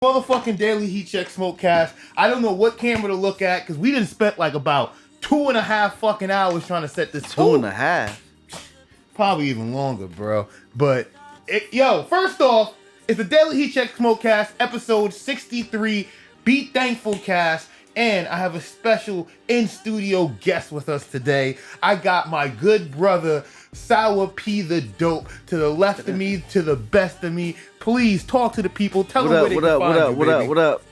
Motherfucking Daily Heat Check Smokecast. I don't know what camera to look at because we didn't spend like about 2.5 fucking hours trying to set this. Two and a half. Probably even longer, bro. But first off, it's the Daily Heat Check Smokecast, episode 63. Be Thankful Cast. And I have a special in-studio guest with us today. I got my good brother, Sour P the Dope, to the left of me, to the best of me. Please talk to the people. Tell them where they can find you, baby. What up?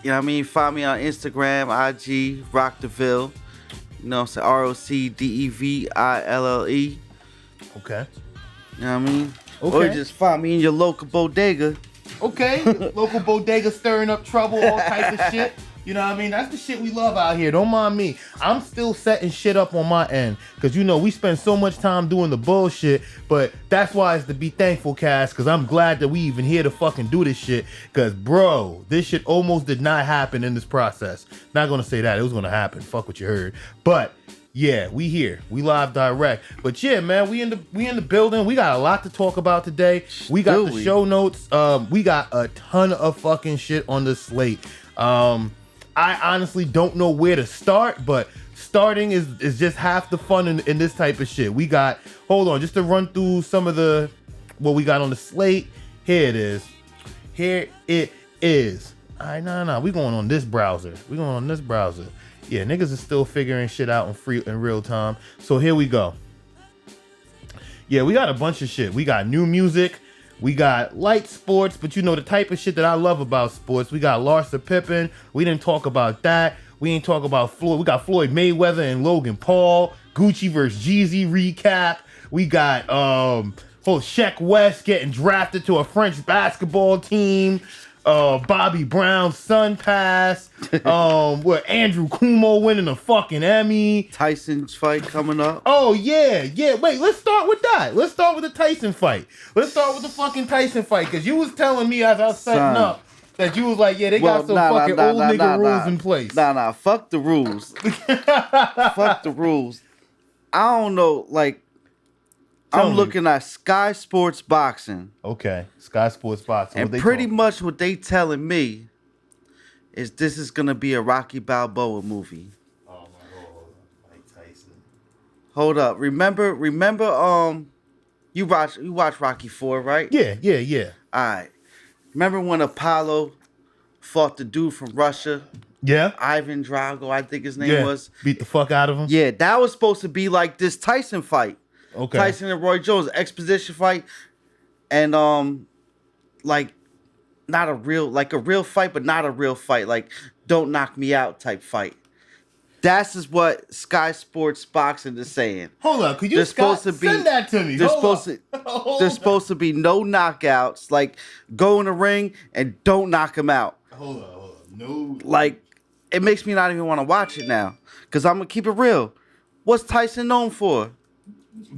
You know what I mean? Find me on Instagram, IG, Rockdeville. You know what I'm saying? ROCDEVILLE. Okay. You know what I mean? Okay. Or just find me in your local bodega. Okay. Local bodega stirring up trouble, all type of shit. You know what I mean? That's the shit we love out here. Don't mind me. I'm still setting shit up on my end. Because, you know, we spend so much time doing the bullshit. But that's why it's the Be Thankful Cast. Because I'm glad that we even here to fucking do this shit. Because, bro, this shit almost did not happen in this process. Not going to say that. It was going to happen. Fuck what you heard. But, yeah, we here. We live direct. But, yeah, man, we in the building. We got a lot to talk about today. We got the show notes. We got a ton of fucking shit on the slate. I honestly don't know where to start, but starting is just half the fun in this type of shit. We got, hold on, just to run through some of what we got on the slate. Here it is. All right, no. We going on this browser. Yeah, niggas are still figuring shit out in real time. So here we go. Yeah, we got a bunch of shit. We got new music. We got light sports, but you know the type of shit that I love about sports. We got Larsa Pippen. We didn't talk about that. We ain't talk about Floyd. We got Floyd Mayweather and Logan Paul. Gucci versus Jeezy recap. We got Sheck West getting drafted to a French basketball team. Bobby Brown's son passed. Where Andrew Cuomo winning a fucking Emmy. Tyson's fight coming up. Oh yeah. Wait, let's start with that. Let's start with the Tyson fight. Let's start with the fucking Tyson fight because you was telling me as I was setting up that you was like, yeah, they got some fucking old nigga rules in place. Nah. Fuck the rules. Fuck the rules. I don't know. Like, I'm looking at Sky Sports Boxing. Okay, Sky Sports Boxing. And pretty much what they telling me is this is gonna be a Rocky Balboa movie. Oh my God, Mike Tyson. Hold up. Remember you watch Rocky 4, right? Yeah. Alright. Remember when Apollo fought the dude from Russia? Yeah. Ivan Drago, I think his name was. Beat the fuck out of him? Yeah, that was supposed to be like this Tyson fight. Okay. Tyson and Roy Jones exposition fight, and like not a real fight, but not a real fight, like don't knock me out type fight. That's is what Sky Sports Boxing is saying. Hold on, could you send that to me? There's supposed to be no knockouts, like go in the ring and don't knock him out. Hold on, no. Like it makes me not even want to watch it now, cause I'm gonna keep it real. What's Tyson known for?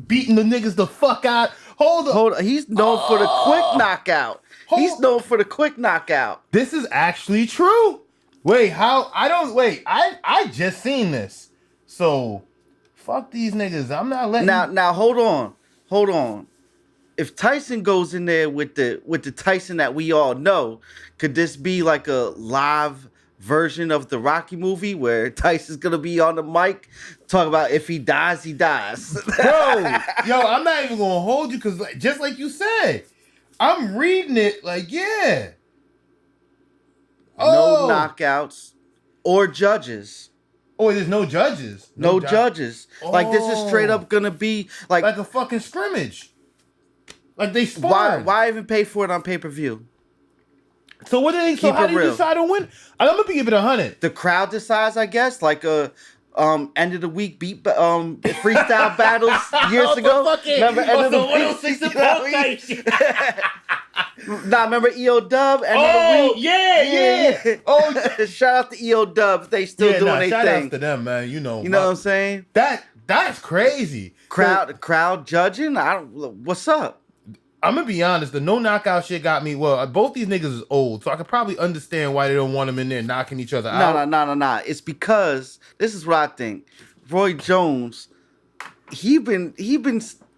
Beating the niggas the fuck out. Hold on. He's known for the quick knockout. He's known for the quick knockout. This is actually true. Wait, how? I just seen this. So, fuck these niggas. I'm not letting. Now, hold on. If Tyson goes in there with the Tyson that we all know, could this be like a live version of the Rocky movie where Tyson's gonna be on the mic talk about if he dies, he dies? Bro, I'm not even gonna hold you because just like you said, I'm reading it like, yeah. No knockouts or judges. Oh, there's no judges. No judges. Like this is straight up gonna be like a fucking scrimmage. Like they sparred. Why even pay for it on pay-per-view? So what do they? So how do you decide to win? I'm gonna give it 100. The crowd decides, I guess. Like a end of the week beat freestyle battles years ago. Remember end of the week? 106 remember EO Dub? End of the week? Yeah. Oh, shout out to EO Dub. They still doing their thing. Shout out to them, man. You know what I'm saying? That's crazy. Crowd judging. What's up? I'm gonna be honest, the no knockout shit got me. Well, both these niggas is old, so I could probably understand why they don't want them in there knocking each other out. No. It's because this is what I think. Roy Jones, he been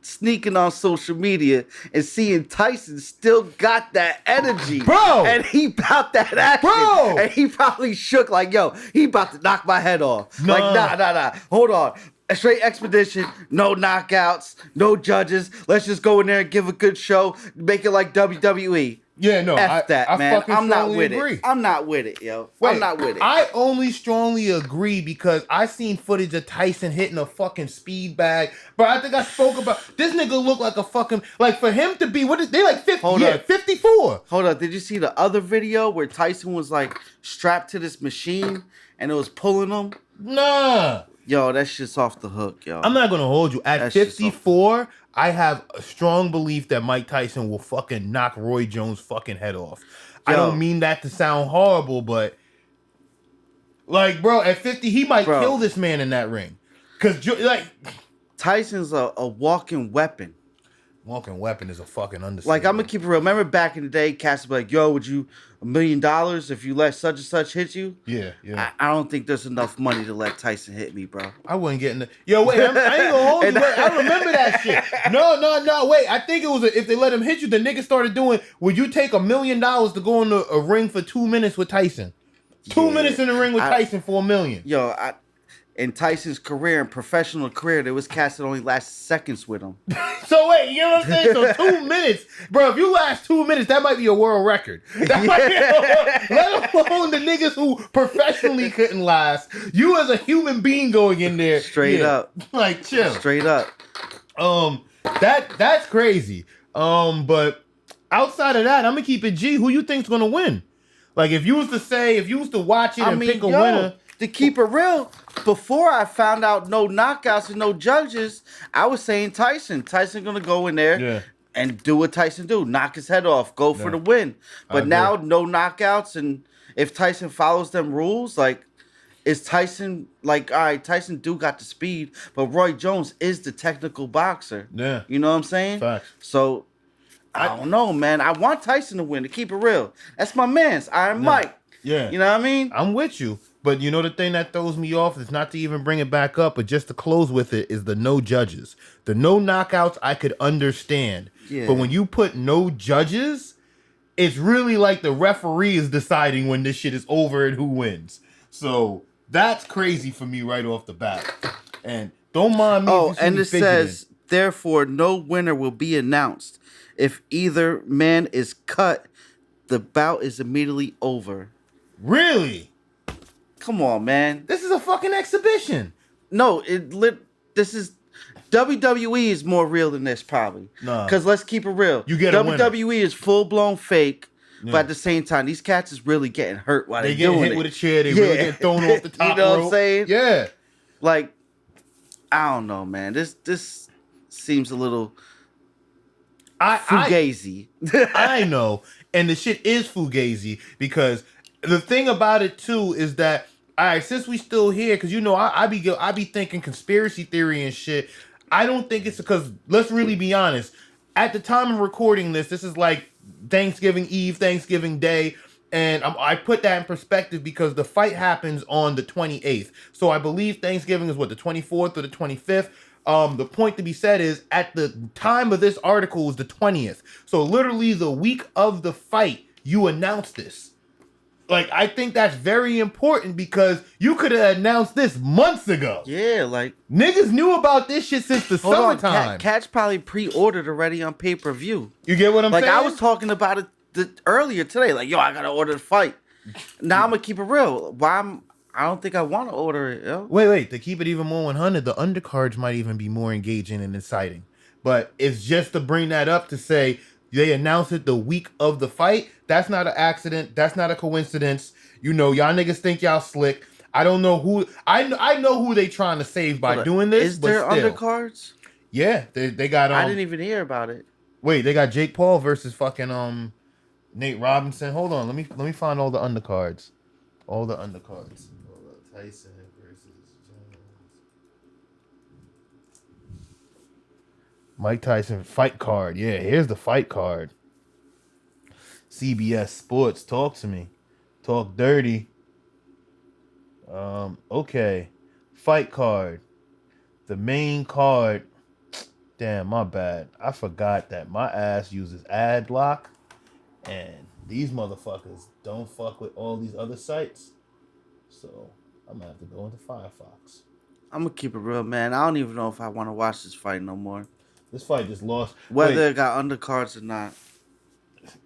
sneaking on social media and seeing Tyson still got that energy, Bro. and he about that action, Bro. and he probably shook like, yo, he about to knock my head off. Nah. Like, nah, hold on. A straight expedition, no knockouts, no judges. Let's just go in there and give a good show, make it like WWE. Yeah, no, F that, man. I'm not with agree. it. I'm not with it, yo. Wait, I'm not with it. I only strongly agree because I seen footage of Tyson hitting a fucking speed bag. Bro, I think I spoke about this nigga look like a fucking, like for him to be, what is they like 50? Hold yeah, up. 54. Hold up. Did you see the other video where Tyson was like strapped to this machine and it was pulling him? Nah. Yo, that shit's off the hook, yo. I'm not gonna hold you. At That shit's 54, I have a strong belief that Mike Tyson will fucking knock Roy Jones' fucking head off. I Yo. don't mean that to sound horrible, but like, bro, at 50, he might kill this man in that ring. Cause like Tyson's a walking weapon. Walking weapon is a fucking understatement. Like, I'm gonna keep it real. Remember back in the day, cats would be like, yo, would you $1 million if you let such and such hit you? Yeah. I don't think there's enough money to let Tyson hit me, bro. I wouldn't get in the... Yo, wait, I ain't gonna hold you. Wait, I remember that shit. No, wait. I think it was if they let him hit you, the nigga started doing, would you take $1 million to go in a ring for 2 minutes with Tyson? 2 minutes in the ring with Tyson for $1 million. Yo, in Tyson's career, in professional career, there was cats that only last seconds with him. So wait, you know what I'm saying? So 2 minutes, bro. If you last 2 minutes, that might be a world record. That might be let alone the niggas who professionally couldn't last. You as a human being going in there, Straight up, like chill. Straight up. That's crazy. But outside of that, I'm gonna keep it G. Who you think's gonna win? Like if you was to watch it and pick a winner. To keep it real, before I found out no knockouts and no judges, I was saying Tyson. Tyson gonna go in there and do what Tyson do, knock his head off, go for the win. But now no knockouts, and if Tyson follows them rules, like is Tyson like, all right, Tyson do got the speed, but Roy Jones is the technical boxer. Yeah. You know what I'm saying? Facts. So I don't know, man. I want Tyson to win, to keep it real. That's my man's Iron Mike. Yeah. You know what I mean? I'm with you. But you know the thing that throws me off is not to even bring it back up, but just to close with it is the no judges. The no knockouts I could understand. Yeah. But when you put no judges, it's really like the referee is deciding when this shit is over and who wins. So that's crazy for me right off the bat. And don't mind me. Oh, and it says, therefore, no winner will be announced. If either man is cut, the bout is immediately over. Really? Come on, man. This is a fucking exhibition. No, this is WWE is more real than this probably. Nah. Because let's keep it real. You get a WWE is full blown fake, but at the same time, these cats is really getting hurt while they they're doing hit it. With a chair. They really get thrown off the top. You know rope. what I'm saying? Yeah. Like, I don't know, man. This seems a little fugazi. I know, and the shit is fugazi because the thing about it too is that, all right, since we still here, because you know I be thinking conspiracy theory and shit. I don't think it's because, let's really be honest. At the time of recording this is like Thanksgiving Eve, Thanksgiving Day, and I put that in perspective because the fight happens on the 28th. So I believe Thanksgiving is what, the 24th or the 25th. The point to be said is at the time of this article was the 20th. So literally the week of the fight, you announced this. Like, I think that's very important because you could have announced this months ago. Yeah, like niggas knew about this shit since the summertime. Cats probably pre-ordered already on pay-per-view. You get what I'm saying? Like, I was talking about it earlier today. Like, yo, I gotta order the fight. Now I'm gonna keep it real. I don't think I want to order it, yo. Wait. To keep it even more 100, the undercards might even be more engaging and exciting. But it's just to bring that up to say they announced it the week of the fight. That's not an accident. That's not a coincidence. You know, y'all niggas think y'all slick. I don't know who. I know who they trying to save by doing this. Is there undercards? Yeah, they got. I didn't even hear about it. Wait, they got Jake Paul versus fucking Nate Robinson. Hold on, let me find all the undercards. All the undercards. Tyson versus Jones. Mike Tyson fight card. Yeah, here's the fight card. CBS Sports, talk to me. Talk dirty. Okay. Fight card. The main card. Damn, my bad. I forgot that my ass uses ad block, and these motherfuckers don't fuck with all these other sites. So I'm gonna have to go into Firefox. I'm gonna keep it real, man. I don't even know if I want to watch this fight no more. This fight just lost. Whether it got undercards or not.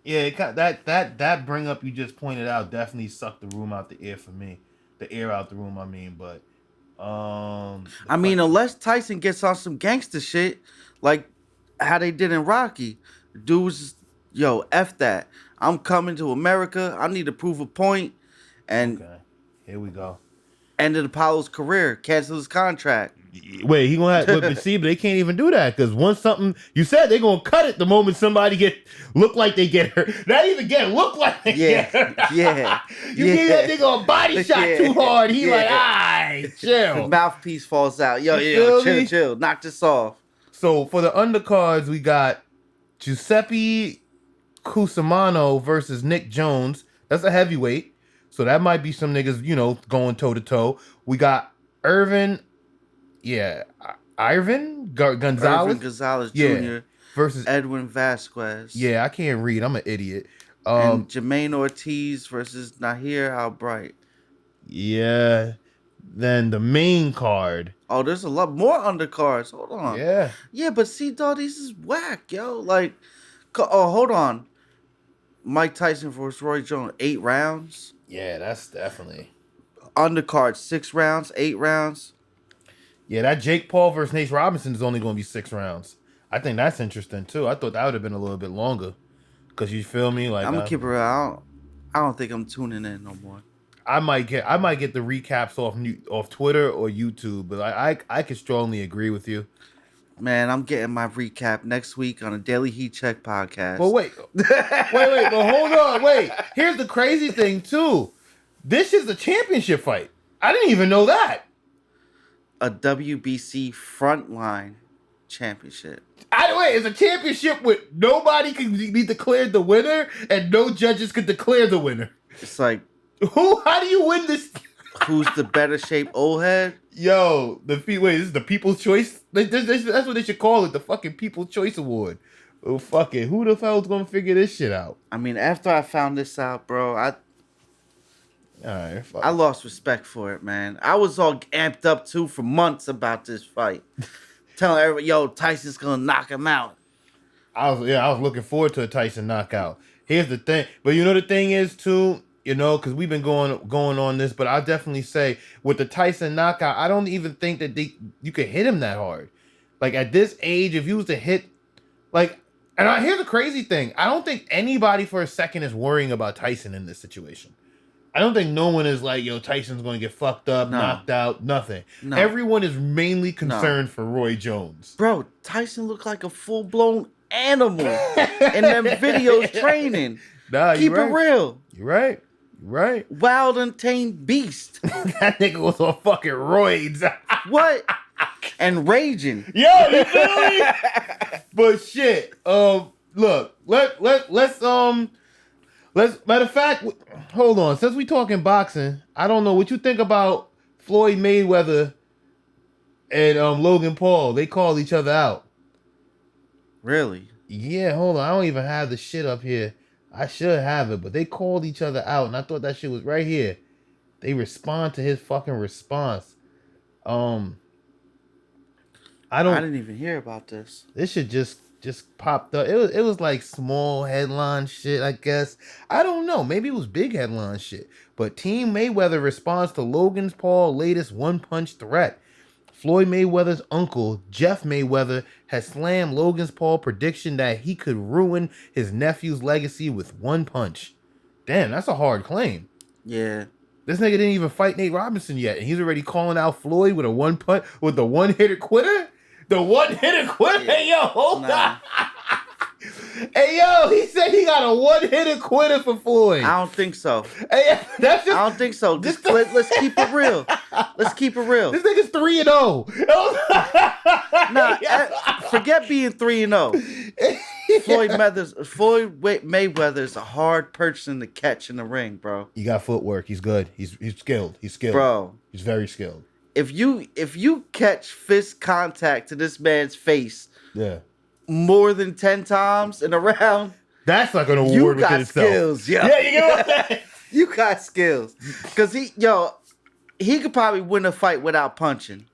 Yeah, that bring up you just pointed out definitely sucked the room out the air for me. The air out the room, I mean, but I mean, unless Tyson gets on some gangster shit, like how they did in Rocky, dudes, yo, F that. I'm coming to America. I need to prove a point, and okay, here we go. Ended Apollo's career, cancel his contract. Wait, he gonna have, but see, but they can't even do that because once something you said they gonna cut it the moment somebody look like they get hurt. Not even look like they get hurt. Yeah. You gave that nigga a body shot too hard. He like, alright, chill. The mouthpiece falls out. Yo, chill. Knock this off. So for the undercards, we got Giuseppe Cusimano versus Nick Jones. That's a heavyweight. So that might be some niggas, going toe to toe. We got Irvin Gonzalez Jr. versus Edwin Vasquez. Yeah, I can't read. I'm an idiot. And Jermaine Ortiz versus Nahir Albright. Yeah. Then the main card. Oh, there's a lot more undercards. Hold on. Yeah. Yeah, but see, dog, this is whack, yo. Like, hold on. Mike Tyson versus Roy Jones, 8 rounds. Yeah, that's definitely. Undercard, 6 rounds, 8 rounds. Yeah, that Jake Paul versus Nate Robinson is only going to be 6 rounds. I think that's interesting too. I thought that would have been a little bit longer. Cause you feel me? Like I'm gonna keep it real. I don't think I'm tuning in no more. I might get the recaps off Twitter or YouTube, but I could strongly agree with you. Man, I'm getting my recap next week on a Daily Heat Check podcast. But wait, but hold on, wait. Here's the crazy thing too. This is a championship fight. I didn't even know that. A WBC Frontline Championship. Either way, it's a championship with nobody can be declared the winner and no judges could declare the winner. It's like, how do you win this? Who's the better shape old head? Yo, this is the People's Choice. That's what they should call it, the fucking People's Choice Award. Oh, fuck it. Who the hell's gonna figure this shit out? I mean, after I found this out, bro, I lost respect for it, man. I was all amped up, too, for months about this fight. Telling everybody, yo, Tyson's gonna knock him out. I was looking forward to a Tyson knockout. Here's the thing. But the thing is, too, because we've been going on this, but I'll definitely say, with the Tyson knockout, I don't even think that you could hit him that hard. Like, at this age, if you was to hit, like, here's the crazy thing. I don't think anybody for a second is worrying about Tyson in this situation. I don't think no one is like, yo, Tyson's going to get fucked up, knocked out, nothing. No. Everyone is mainly concerned for Roy Jones. Bro, Tyson looked like a full-blown animal in them videos training. Nah, Keep it real. You're right. Wild and tamed beast. That nigga was on fucking roids. What? And raging. Yo, you feel me? But shit, look, let's matter of fact, hold on. Since we talking boxing, I don't know what you think about Floyd Mayweather and Logan Paul. They called each other out. Really? Yeah, hold on. I don't even have the shit up here. I should have it, but they called each other out, and I thought that shit was right here. They respond to his fucking response. I didn't even hear about this. This shit just popped up. It was like small headline shit, I guess. I don't know. Maybe it was big headline shit. But Team Mayweather responds to Logan Paul's latest one-punch threat. Floyd Mayweather's uncle, Jeff Mayweather, has slammed Logan Paul's prediction that he could ruin his nephew's legacy with one punch. Damn, that's a hard claim. Yeah. This nigga didn't even fight Nate Robinson yet, and he's already calling out Floyd with a one-hitter quitter? The one-hitter quitter? Yeah. Hey, yo, hold on. Hey, yo, he said he got a one-hitter quitter for Floyd. I don't think so. Hey, that's just... I don't think so. Let's keep it real. Let's keep it real. This nigga's 3-0. Nah, forget being 3-0. Floyd Mayweather's a hard person to catch in the ring, bro. He got footwork. He's good. He's skilled. Bro. He's very skilled. if you catch fist contact to this man's face Yeah. more than 10 times in a round, That's like an award you within got itself. skills, yo. Yeah, you get what I'm saying? You got skills. Because he could probably win a fight without punching.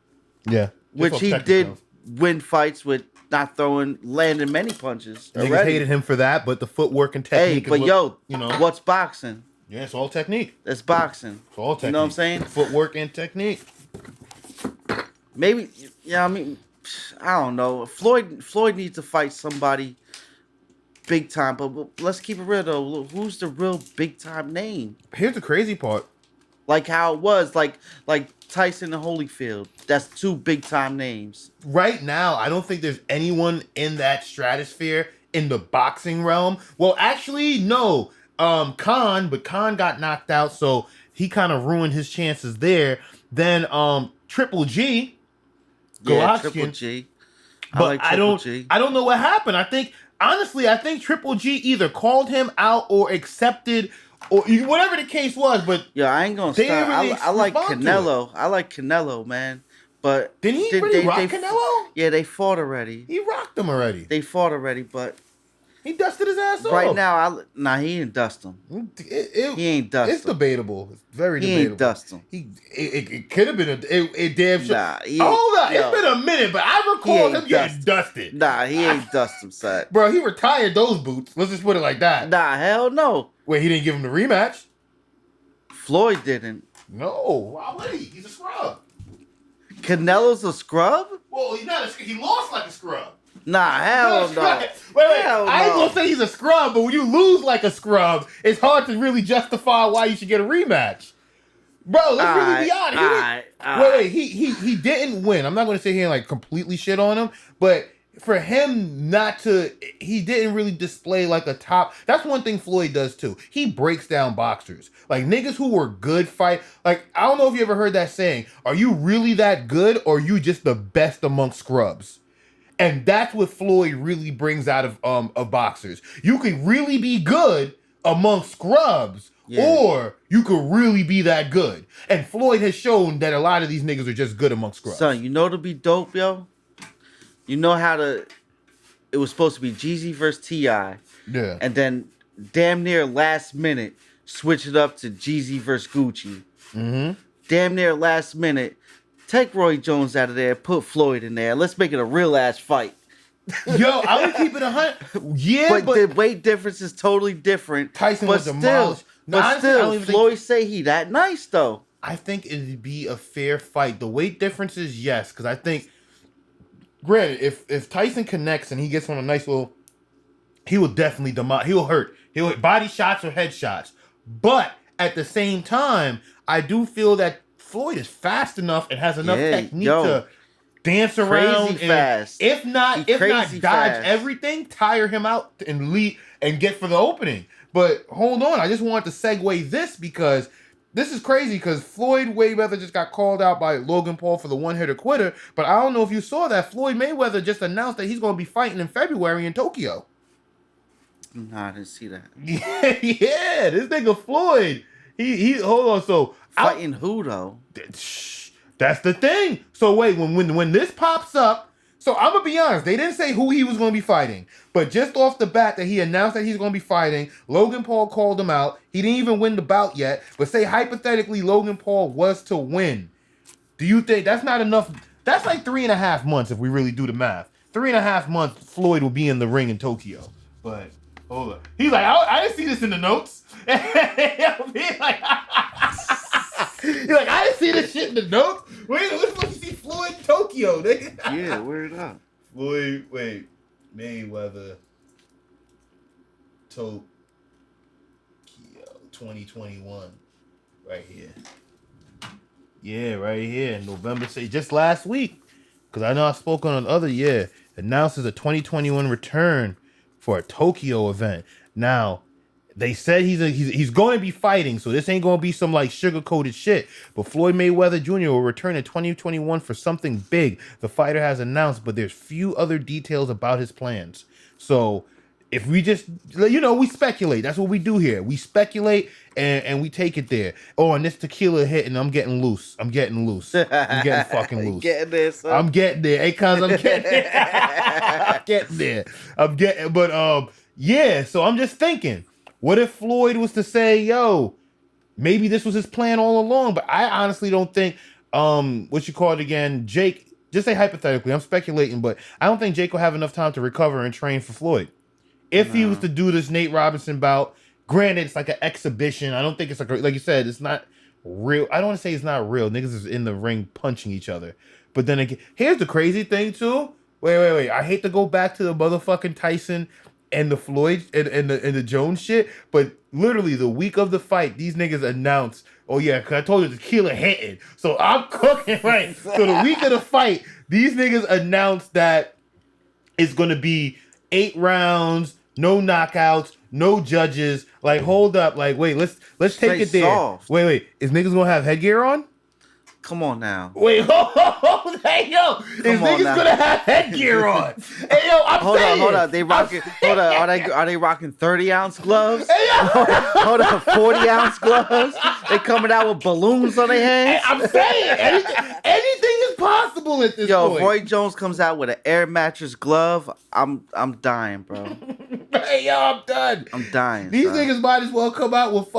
Yeah. Which he did win fights with not landing many punches. Niggas hated him for that, but the footwork and technique. Hey, but what's boxing? Yeah, it's all technique. It's boxing. It's all technique. You know what I'm saying? Footwork and technique. Maybe, I mean, I don't know. Floyd needs to fight somebody big time, but let's keep it real though. Who's the real big time name? Here's the crazy part. Like how it was, like Tyson and Holyfield. That's 2 big time names. Right now, I don't think there's anyone in that stratosphere in the boxing realm. Well, actually, no. Khan got knocked out, so he kind of ruined his chances there. Then Triple G. Yeah, Triple G. I don't know what happened. I think Triple G either called him out or accepted, or whatever the case was. But yeah, I ain't gonna stop. I like Canelo. I like Canelo, man. But didn't he really rock Canelo? Yeah, they fought already. He rocked him already. They fought already, but he dusted his ass off. Right now, he didn't dust him. He ain't dust him. It's debatable. It's very debatable. He ain't dust him. It could have been a damn sure. Nah, hold on. It's been a minute, but I recall him getting dusted. Nah, he ain't dust him, son. Bro, he retired those boots. Let's just put it like that. Nah, hell no. Wait, he didn't give him the rematch? Floyd didn't. No. Why would he? He's a scrub. Canelo's a scrub? Well, he's not. He lost like a scrub. Nah, hell no. Wait. I ain't gonna say he's a scrub, but when you lose like a scrub, it's hard to really justify why you should get a rematch. Bro, let's really be honest. Wait. He didn't win. I'm not gonna sit here and like completely shit on him, but for him he didn't really display like a top. That's one thing Floyd does too. He breaks down boxers. Like niggas who were good fight. Like, I don't know if you ever heard that saying, are you really that good or are you just the best amongst scrubs? And that's what Floyd really brings out of boxers. You could really be good among scrubs, or you could really be that good. And Floyd has shown that a lot of these niggas are just good among scrubs. Son, you know to be dope, yo? You know it was supposed to be Jeezy versus T.I. Yeah. And then damn near last minute, switch it up to Jeezy versus Gucci. Mm-hmm. Damn near last minute, take Roy Jones out of there, put Floyd in there. Let's make it a real ass fight. Yo, I would keep it 100. Yeah, but the weight difference is totally different. Tyson was demolished. But still, Floyd say he that nice though. I think it'd be a fair fight. The weight differences, yes, because I think, granted, if Tyson connects and he gets on a nice little, he will definitely he'll hurt. He'll hit body shots or head shots. But at the same time, I do feel that Floyd is fast enough and has enough technique to dance around and fast. if not dodge everything, tire him out and lead and get for the opening. But hold on, I just wanted to segue this because this is crazy because Floyd Mayweather just got called out by Logan Paul for the one-hitter quitter. But I don't know if you saw that Floyd Mayweather just announced that he's going to be fighting in February in Tokyo. Nah, I didn't see that. Yeah, this nigga Floyd. He hold on. So fighting who though? That's the thing. So wait, when this pops up, so I'm gonna be honest, they didn't say who he was gonna be fighting, but just off the bat that he announced that he's gonna be fighting, Logan Paul called him out. He didn't even win the bout yet, but say hypothetically Logan Paul was to win. Do you think that's not enough? That's like 3.5 months if we really do the math. 3.5 months Floyd will be in the ring in Tokyo. But hold on. He's like, I didn't see this in the notes. He's like, I didn't see this shit in the notes. Wait, we're supposed to see Floyd in Tokyo, nigga. Yeah, word up. Floyd, Mayweather, Tokyo, 2021, right here. Yeah, right here, November. Say just last week, because I know I spoke on another year. Announces a 2021 return for a Tokyo event. Now, they said he's going to be fighting, so this ain't going to be some like sugar-coated shit. But Floyd Mayweather Jr. will return in 2021 for something big. The fighter has announced, but there's few other details about his plans. So if we just, we speculate. That's what we do here. We speculate and we take it there. Oh, and this tequila hit and I'm getting loose. I'm getting fucking loose. Getting there, son. I'm getting there. Hey, cuz I'm getting there. Yeah, so I'm just thinking, what if Floyd was to say, yo, maybe this was his plan all along, but I honestly don't think, what you call it again, Jake, just say hypothetically, I'm speculating, but I don't think Jake will have enough time to recover and train for Floyd. If he was to do this Nate Robinson bout, granted, it's like an exhibition. I don't think it's like you said, it's not real. I don't want to say it's not real. Niggas is in the ring punching each other. But then again, here's the crazy thing too. Wait. I hate to go back to the motherfucking Tyson and the Floyd and the Jones shit, but literally the week of the fight, these niggas announced, oh yeah, cause I told you tequila hitting. So I'm cooking, right? So the week of the fight, these niggas announced that it's gonna be 8 rounds, no knockouts, no judges. Like, hold up. Like, wait, let's take it there. Soft. Wait. Is niggas gonna have headgear on? Come on now. Wait, hey yo, is niggas gonna have headgear on? Hey yo, Hold on. They rocking. Are they rocking 30-ounce gloves? Hey yo, hold on, 40-ounce gloves. They coming out with balloons on their hands. Hey, I'm saying anything is possible at this point. Yo, Roy Jones comes out with an air mattress glove. I'm dying, bro. Hey yo, I'm done. I'm dying. These niggas might as well come out with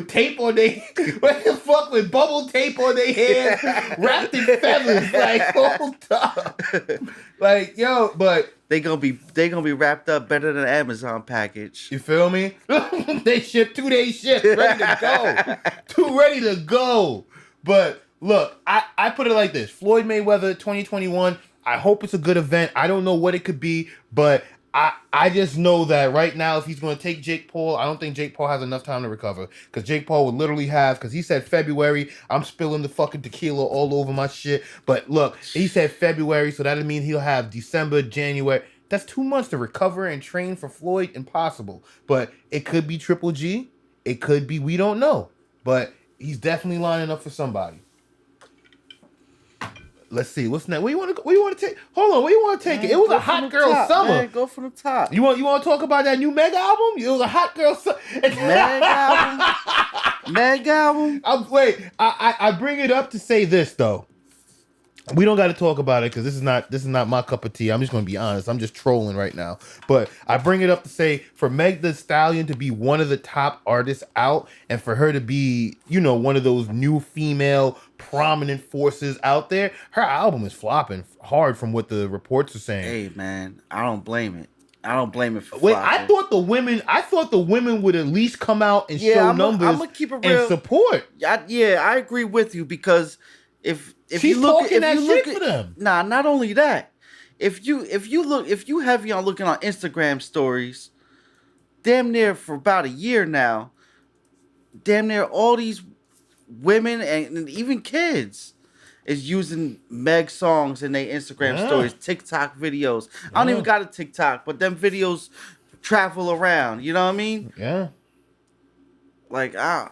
tape on their with bubble tape on their hands, wrapped in feathers. Like, hold up. Like, yo, but they gonna be wrapped up better than an Amazon package. You feel me? They ship 2 days ship, ready to go. But look, I put it like this: Floyd Mayweather 2021. I hope it's a good event. I don't know what it could be, but I just know that right now, if he's going to take Jake Paul, I don't think Jake Paul has enough time to recover. Because Jake Paul would literally have, because he said February, I'm spilling the fucking tequila all over my shit. But look, he said February, so that'll mean he'll have December, January. That's 2 months to recover and train for Floyd. Impossible. But it could be Triple G. It could be, we don't know. But he's definitely lining up for somebody. Let's see. What's next? Where you want to take? Hold on. Where you want to take it? It was a hot girl summer. Man, go from the top. You want to talk about that new Meg album? It was a hot girl summer. Meg album. I bring it up to say this though. We don't got to talk about it because this is not my cup of tea. I'm just going to be honest. I'm just trolling right now. But I bring it up to say for Meg Thee Stallion to be one of the top artists out and for her to be, one of those new female prominent forces out there, her album is flopping hard from what the reports are saying. Hey man, I don't blame it. I don't blame it for Wait, flopping. I thought the women would at least come out and show numbers I'm gonna keep it real. And support. I agree with you because if she's you look talking that shit for them. Nah, not only that. If you heavy on looking on Instagram stories, damn near for about a year now, damn near all these women and even kids is using Meg songs in their Instagram stories, TikTok videos. I don't even got a TikTok, but them videos travel around. You know what I mean? Yeah. Like I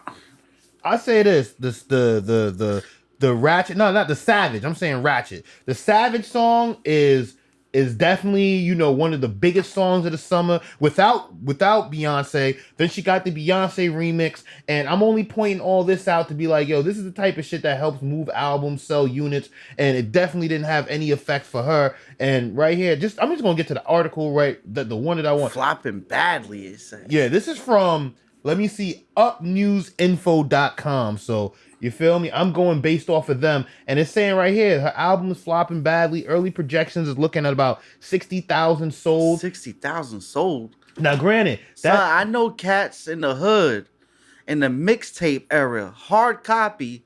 say this the Ratchet, no, not the Savage. I'm saying Ratchet. The Savage song is definitely, one of the biggest songs of the summer without Beyonce. Then she got the Beyonce remix, and I'm only pointing all this out to be like, yo, this is the type of shit that helps move albums, sell units, and it definitely didn't have any effect for her. And right here, I'm just gonna get to the article, right? The one that I want. Flopping badly, it says. Yeah, this is from, let me see, upnewsinfo.com. So you feel me? I'm going based off of them. And it's saying right here, her album is flopping badly. Early projections is looking at about 60,000 sold. 60,000 sold? Now, granted, I know cats in the hood, in the mixtape era, hard copy,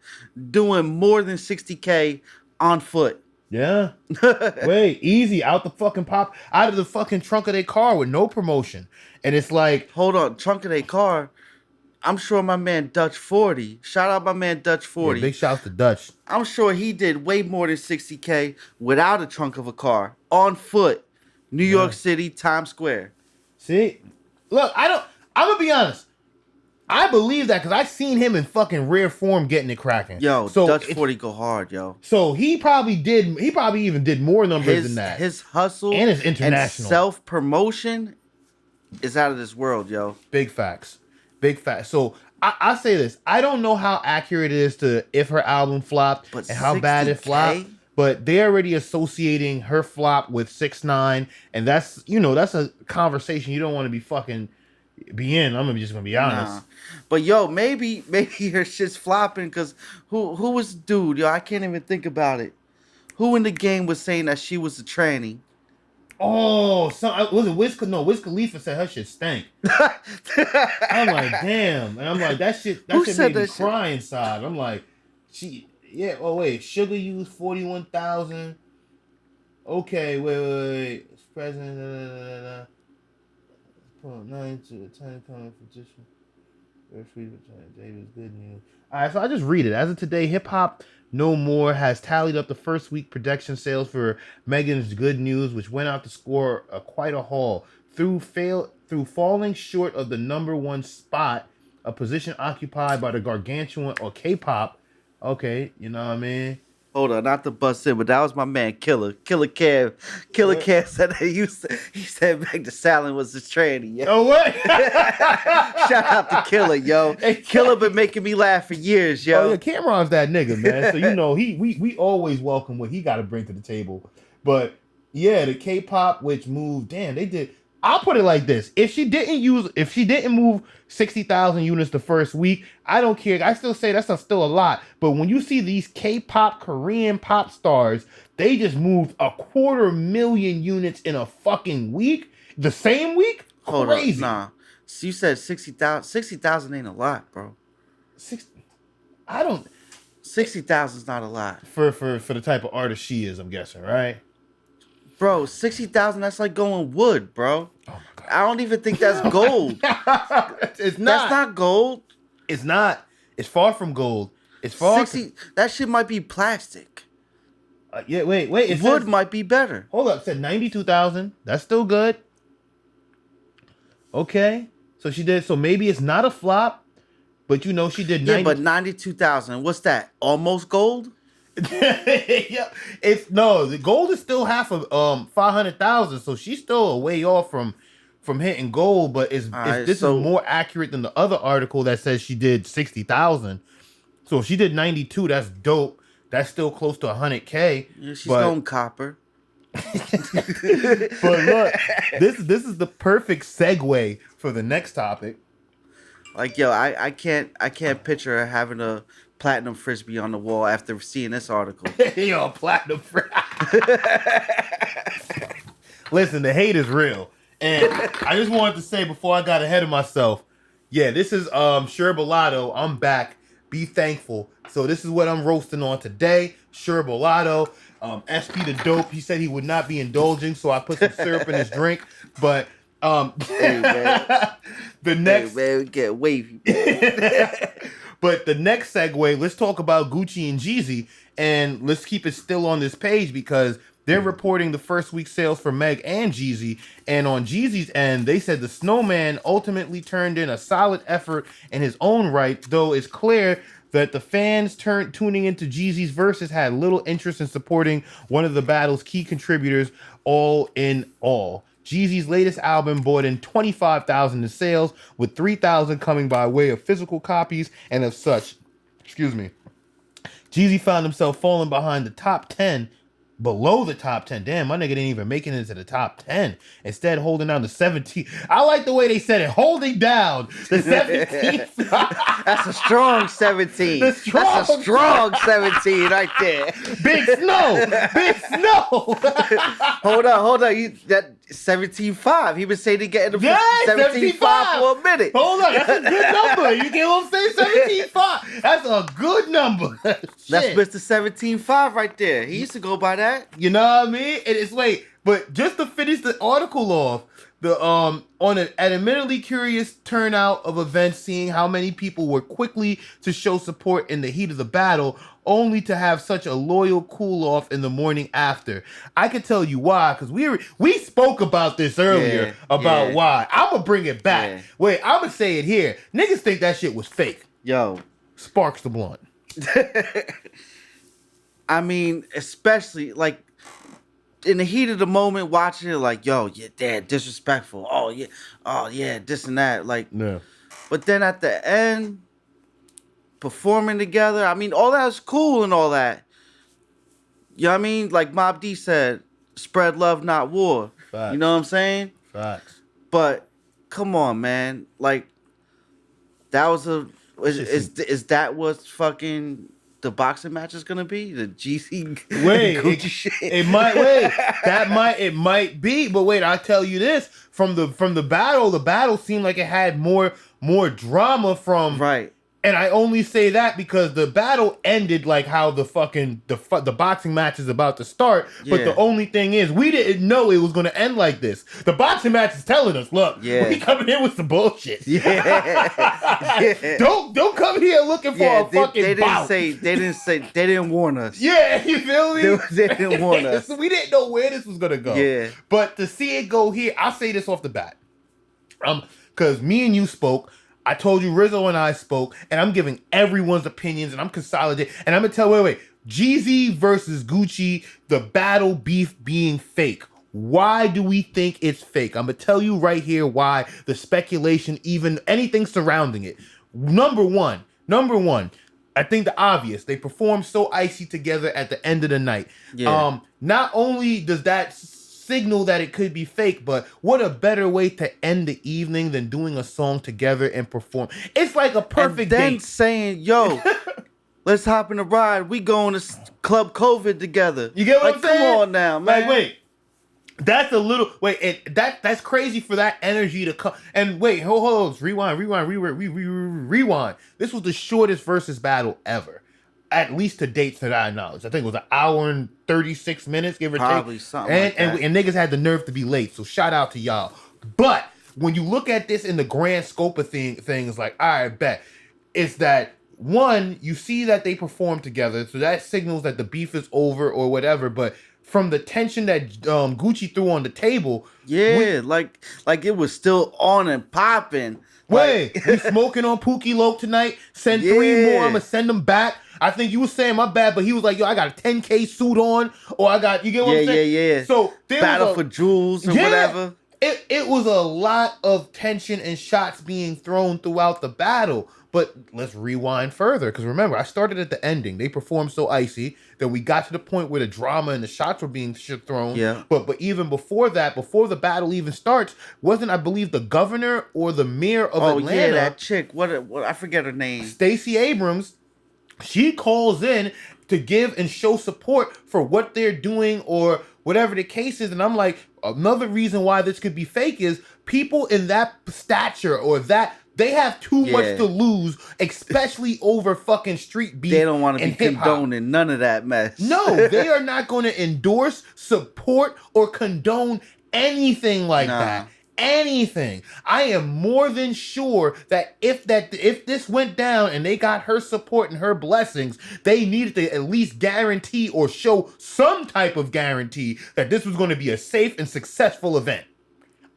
doing more than 60K on foot. Yeah. Wait, easy. Out of the fucking trunk of their car with no promotion. And it's like... Hold on, trunk of their car... I'm sure my man Dutch 40. Shout out my man Dutch 40. Yeah, big shout out to Dutch. I'm sure he did way more than 60K without a trunk of a car. On foot. New York City, Times Square. See? Look, I'm going to be honest. I believe that because I've seen him in fucking rare form getting it cracking. Yo, so Dutch 40 go hard, yo. So he probably even did more numbers than that. His hustle and his international and self-promotion is out of this world, yo. Big facts. Big facts. So I say this. I don't know how accurate it is to if her album flopped But and how bad it 60K? flopped. But they're already associating her flop with 6ix9ine, and that's that's a conversation you don't want to be in. I'm just gonna be honest. Nah. But yo, maybe her shit's flopping because who was the dude? Yo, I can't even think about it. Who in the game was saying that she was a tranny? Oh, was it Wiz? No, Wiz Khalifa said her shit stank. I'm like, damn, and I'm like, that shit made me cry inside. I'm like, oh wait, Sugar used 41,000. Okay, wait. It's president. 9 to a tiny competition. Very sweet with David's good news. All right, so I just read it. As of today, Hip Hop No More has tallied up the first week production sales for Megan's Good News, which went out to score quite a haul through falling short of the number one spot, a position occupied by the gargantuan or K-pop. Okay, you know what I mean? Hold on, not to bust in, but that was my man Killer Kev. Killer Kev said that he said Meg Thee Stallion was his tranny. Yo. Oh what? Shout out to Killer, yo. Killer been making me laugh for years, yo. Oh yeah, Cameron's that nigga, man. So we always welcome what he got to bring to the table. But yeah, the K-pop which moved, damn, they did. I'll put it like this: if she didn't move 60,000 units the first week, I don't care. I still say that's still a lot. But when you see these K-pop Korean pop stars, they just moved 250,000 units in a fucking week, the same week. Crazy. Hold on, nah. So you said 60,000. 60,000 ain't a lot, bro. 60,000 is not a lot for the type of artist she is. I'm guessing, right? Bro, 60,000, that's like going wood, bro. Oh my God. I don't even think that's gold. It's not. That's not gold. It's not. It's far from gold. It's far. That shit might be plastic. Yeah, wait. Wood might be better. Hold up. It said 92,000. That's still good. Okay. So she did. So maybe it's not a flop, but she did 90. Yeah, but 92,000. What's that? Almost gold? Yeah, the gold is still half of 500,000, so she's still a way off from hitting gold. But this is more accurate than the other article that says she did 60,000. So if she did 92, that's dope. That's still close to 100K. Yeah, she's going copper. But look, this is the perfect segue for the next topic. Like yo, I can't picture her having a platinum frisbee on the wall after seeing this article. Yo, platinum frisbee. Listen, the hate is real. And I just wanted to say before I got ahead of myself, yeah, this is Sherbalato. I'm back. Be thankful. So this is what I'm roasting on today. Sherbalato. SP the dope. He said he would not be indulging, so I put some syrup in his drink. But hey, man. The next we get wavy. But the next segue, let's talk about Gucci and Jeezy, and let's keep it still on this page because they're reporting the first week sales for Meg and Jeezy. And on Jeezy's end, they said the Snowman ultimately turned in a solid effort in his own right, though it's clear that the fans tuning into Jeezy's verses had little interest in supporting one of the battle's key contributors, all in all. Jeezy's latest album brought in 25,000 in sales, with 3,000 coming by way of physical copies and of such. Jeezy found himself falling behind the top 10, below the top 10. Damn, my nigga didn't even make it into the top 10. Instead, holding down the 17. I like the way they said it, holding down the 17. That's a strong 17. That's a strong 17 right there. Big snow. Hold on. That 17.5. He been saying he getting the 17.5 for a minute. Hold on, that's a good number. You get what I'm saying? 17.5. That's a good number. That's Mr. 17.5 right there. He used to go by that. You know what I mean? But just to finish the article off, an admittedly curious turnout of events, seeing how many people were quickly to show support in the heat of the battle, only to have such a loyal cool off in the morning after. I can tell you why, because we spoke about this earlier about why. I'm gonna bring it back. Yeah. Wait, I'm gonna say it here. Niggas think that shit was fake. Yo, Sparks the blunt. I mean, especially like in the heat of the moment watching it, like, yo, yeah, they're disrespectful. Oh yeah, this and that. Like, Yeah. but then at the end, performing together, I mean, all that's cool and all that. You know what I mean? Like Mob D said, spread love, not war. Facts. You know what I'm saying? Facts. But come on, man. Like, that was is that what fucking the boxing match is gonna be? The GC Gucci shit. It might be, but wait, I'll tell you this. From the battle seemed like it had more drama from Right. And I only say that because the battle ended like how the fucking the boxing match is about to start. But Yeah. the only thing is, we didn't know it was going to end like this. The boxing match is telling us, look, we coming in with some bullshit. Yeah. Don't come here looking for a fucking bout. They didn't warn us. Yeah, you feel me? They didn't warn us. So we didn't know where this was gonna go. Yeah. But to see it go here, I'll say this off the bat. Because me and you spoke. I told you Rizzo and I spoke, and I'm giving everyone's opinions, and I'm consolidating, and I'm gonna tell. Wait. Jeezy versus Gucci, the battle beef being fake. Why do we think it's fake? I'm gonna tell you right here why. The speculation, even anything surrounding it. Number one. I think the obvious. They perform so icy together at the end of the night. Yeah. Not only does that signal that it could be fake, but what a better way to end the evening than doing a song together and perform. It's like a perfect and then date. saying, yo, let's hop in the ride. We going to Club COVID together. You get what like, I'm saying? Come on now, man. Like, wait. That's a little that's crazy for that energy to come. And wait, hold, rewind. This was the shortest versus battle ever. At least to dates that I acknowledge. I think it was 1 hour and 36 minutes, give or Probably take. Something like that. And niggas had the nerve to be late. So shout out to y'all. But when you look at this in the grand scope of things, like, all right, bet. It's that, one, you see that they perform together. So that signals that the beef is over or whatever. But from the tension that Gucci threw on the table. Yeah, like it was still on and popping. Wait, we smoking on Pookie Loke tonight. Send 3 more. I'm going to send them back. I think you were saying my bad, but he was like, yo, I got a 10K suit on, or I got, you get what I'm saying? Yeah. So there Battle for jewels or whatever. It was a lot of tension and shots being thrown throughout the battle. But let's rewind further, because remember, I started at the ending. They performed so icy that we got to the point where the drama and the shots were being thrown. Yeah. But even before that, before the battle even starts, wasn't, I believe, the governor or the mayor of Atlanta? Oh yeah, that chick. What I forget her name. Stacey Abrams. She calls in to give and show support for what they're doing or whatever the case is. And I'm like, another reason why this could be fake is people in that stature or that they have too much to lose, especially over fucking street beef. They don't want to be hip-hop. condoning none of that mess. No, they are not going to endorse, support, or condone anything like that. Anything. I am more than sure that if this went down and they got her support and her blessings, they needed to at least guarantee or show some type of guarantee that this was going to be a safe and successful event.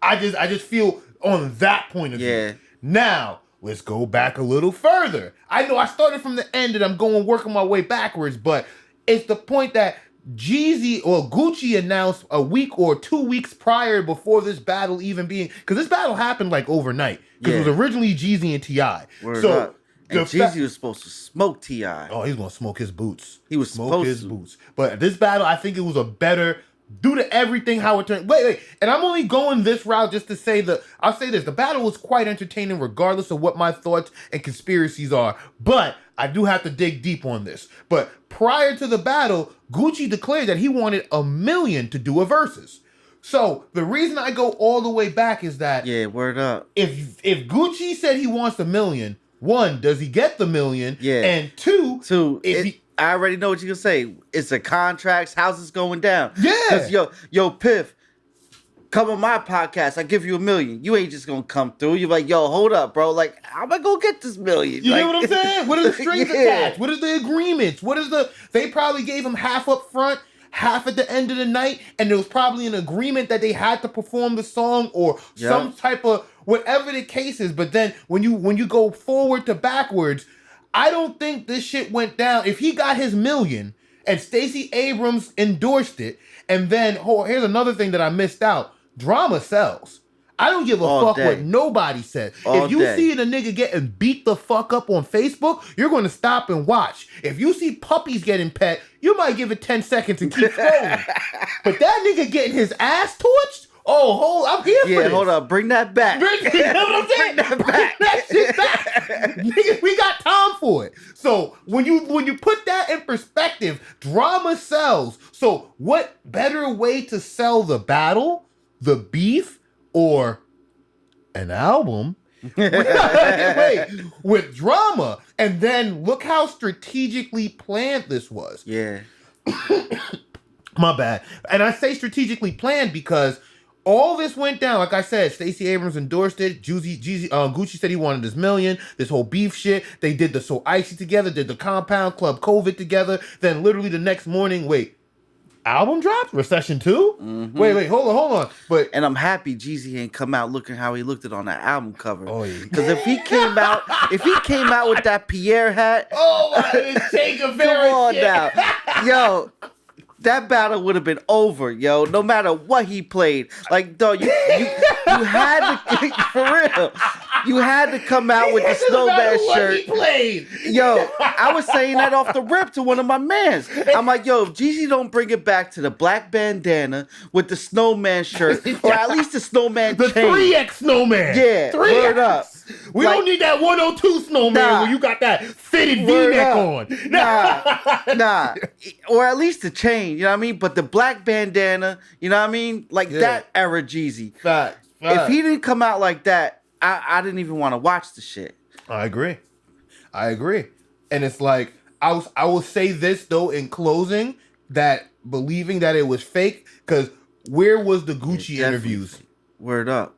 I just feel on that point of view. Now, let's go back a little further. I know I started from the end and I'm working my way backwards, but it's the point that Jeezy or Gucci announced a week or 2 weeks prior before this battle even being, because this battle happened like overnight. Because it was originally Jeezy and T.I. And Jeezy was supposed to smoke T.I. Oh, he was gonna smoke his boots. He was smoke supposed his to. boots. But this battle, I think it was a better due to everything how it turned. Wait, and I'm only going this route just to say I'll say this: the battle was quite entertaining, regardless of what my thoughts and conspiracies are. But I do have to dig deep on this. But prior to the battle, Gucci declared that he wanted $1 million to do a versus. So the reason I go all the way back is that word up. If Gucci said he wants $1 million, one, does he get the $1 million? Yeah. And two, I already know what you're gonna say. It's the contracts. How's this going down? Yeah. Because yo, Piff, come on my podcast. I give you $1 million. You ain't just gonna come through. You're like, yo, hold up, bro. Like, how am I gonna get this $1 million? You like, know what I'm saying? What are the strings attached? What is the agreements? They probably gave him half up front, half at the end of the night, and there was probably an agreement that they had to perform the song or some type of whatever the case is. But then when you go forward to backwards, I don't think this shit went down. If he got his $1 million and Stacey Abrams endorsed it, And then here's another thing that I missed out. Drama sells. I don't give a fuck what nobody says. If you see a nigga getting beat the fuck up on Facebook, you're going to stop and watch. If you see puppies getting pet, you might give it 10 seconds and keep scrolling. But that nigga getting his ass torched? I'm here for this. Yeah, hold up. Bring that back. Bring that back. Bring that shit back. Nigga, we got time for it. So when you put that in perspective, drama sells. So what better way to sell the battle, the beef, or an album with drama? And then look how strategically planned this was. Yeah. My bad. And I say strategically planned because all this went down. Like I said, Stacey Abrams endorsed it. Gucci said he wanted his million. This whole beef shit. They did the So Icy together, did the Compound Club COVID together. Then literally the next morning, album dropped? Recession 2? Mm-hmm. Wait, hold on. And I'm happy Jeezy ain't come out looking how he looked it on that album cover. Oh yeah. Because if he came out with that Pierre hat, Come on now. Yo, that battle would have been over, yo. No matter what he played, like, dog, you had to, for real, you had to come out with the snowman shirt. He played. Yo, I was saying that off the rip to one of my mans. I'm like, yo, if Jeezy don't bring it back to the black bandana with the snowman shirt, or at least the snowman the chain. 3X snowman. Yeah, 3X. Word up. We don't need that 102 snowman where you got that fitted V-neck on. Nah. Or at least the chain, you know what I mean? But the black bandana, you know what I mean? Like that era Jeezy. Fact. If he didn't come out like that, I didn't even want to watch the shit. I agree. And it's like, I will say this though in closing, that believing that it was fake, because where was the Gucci interviews? Word up.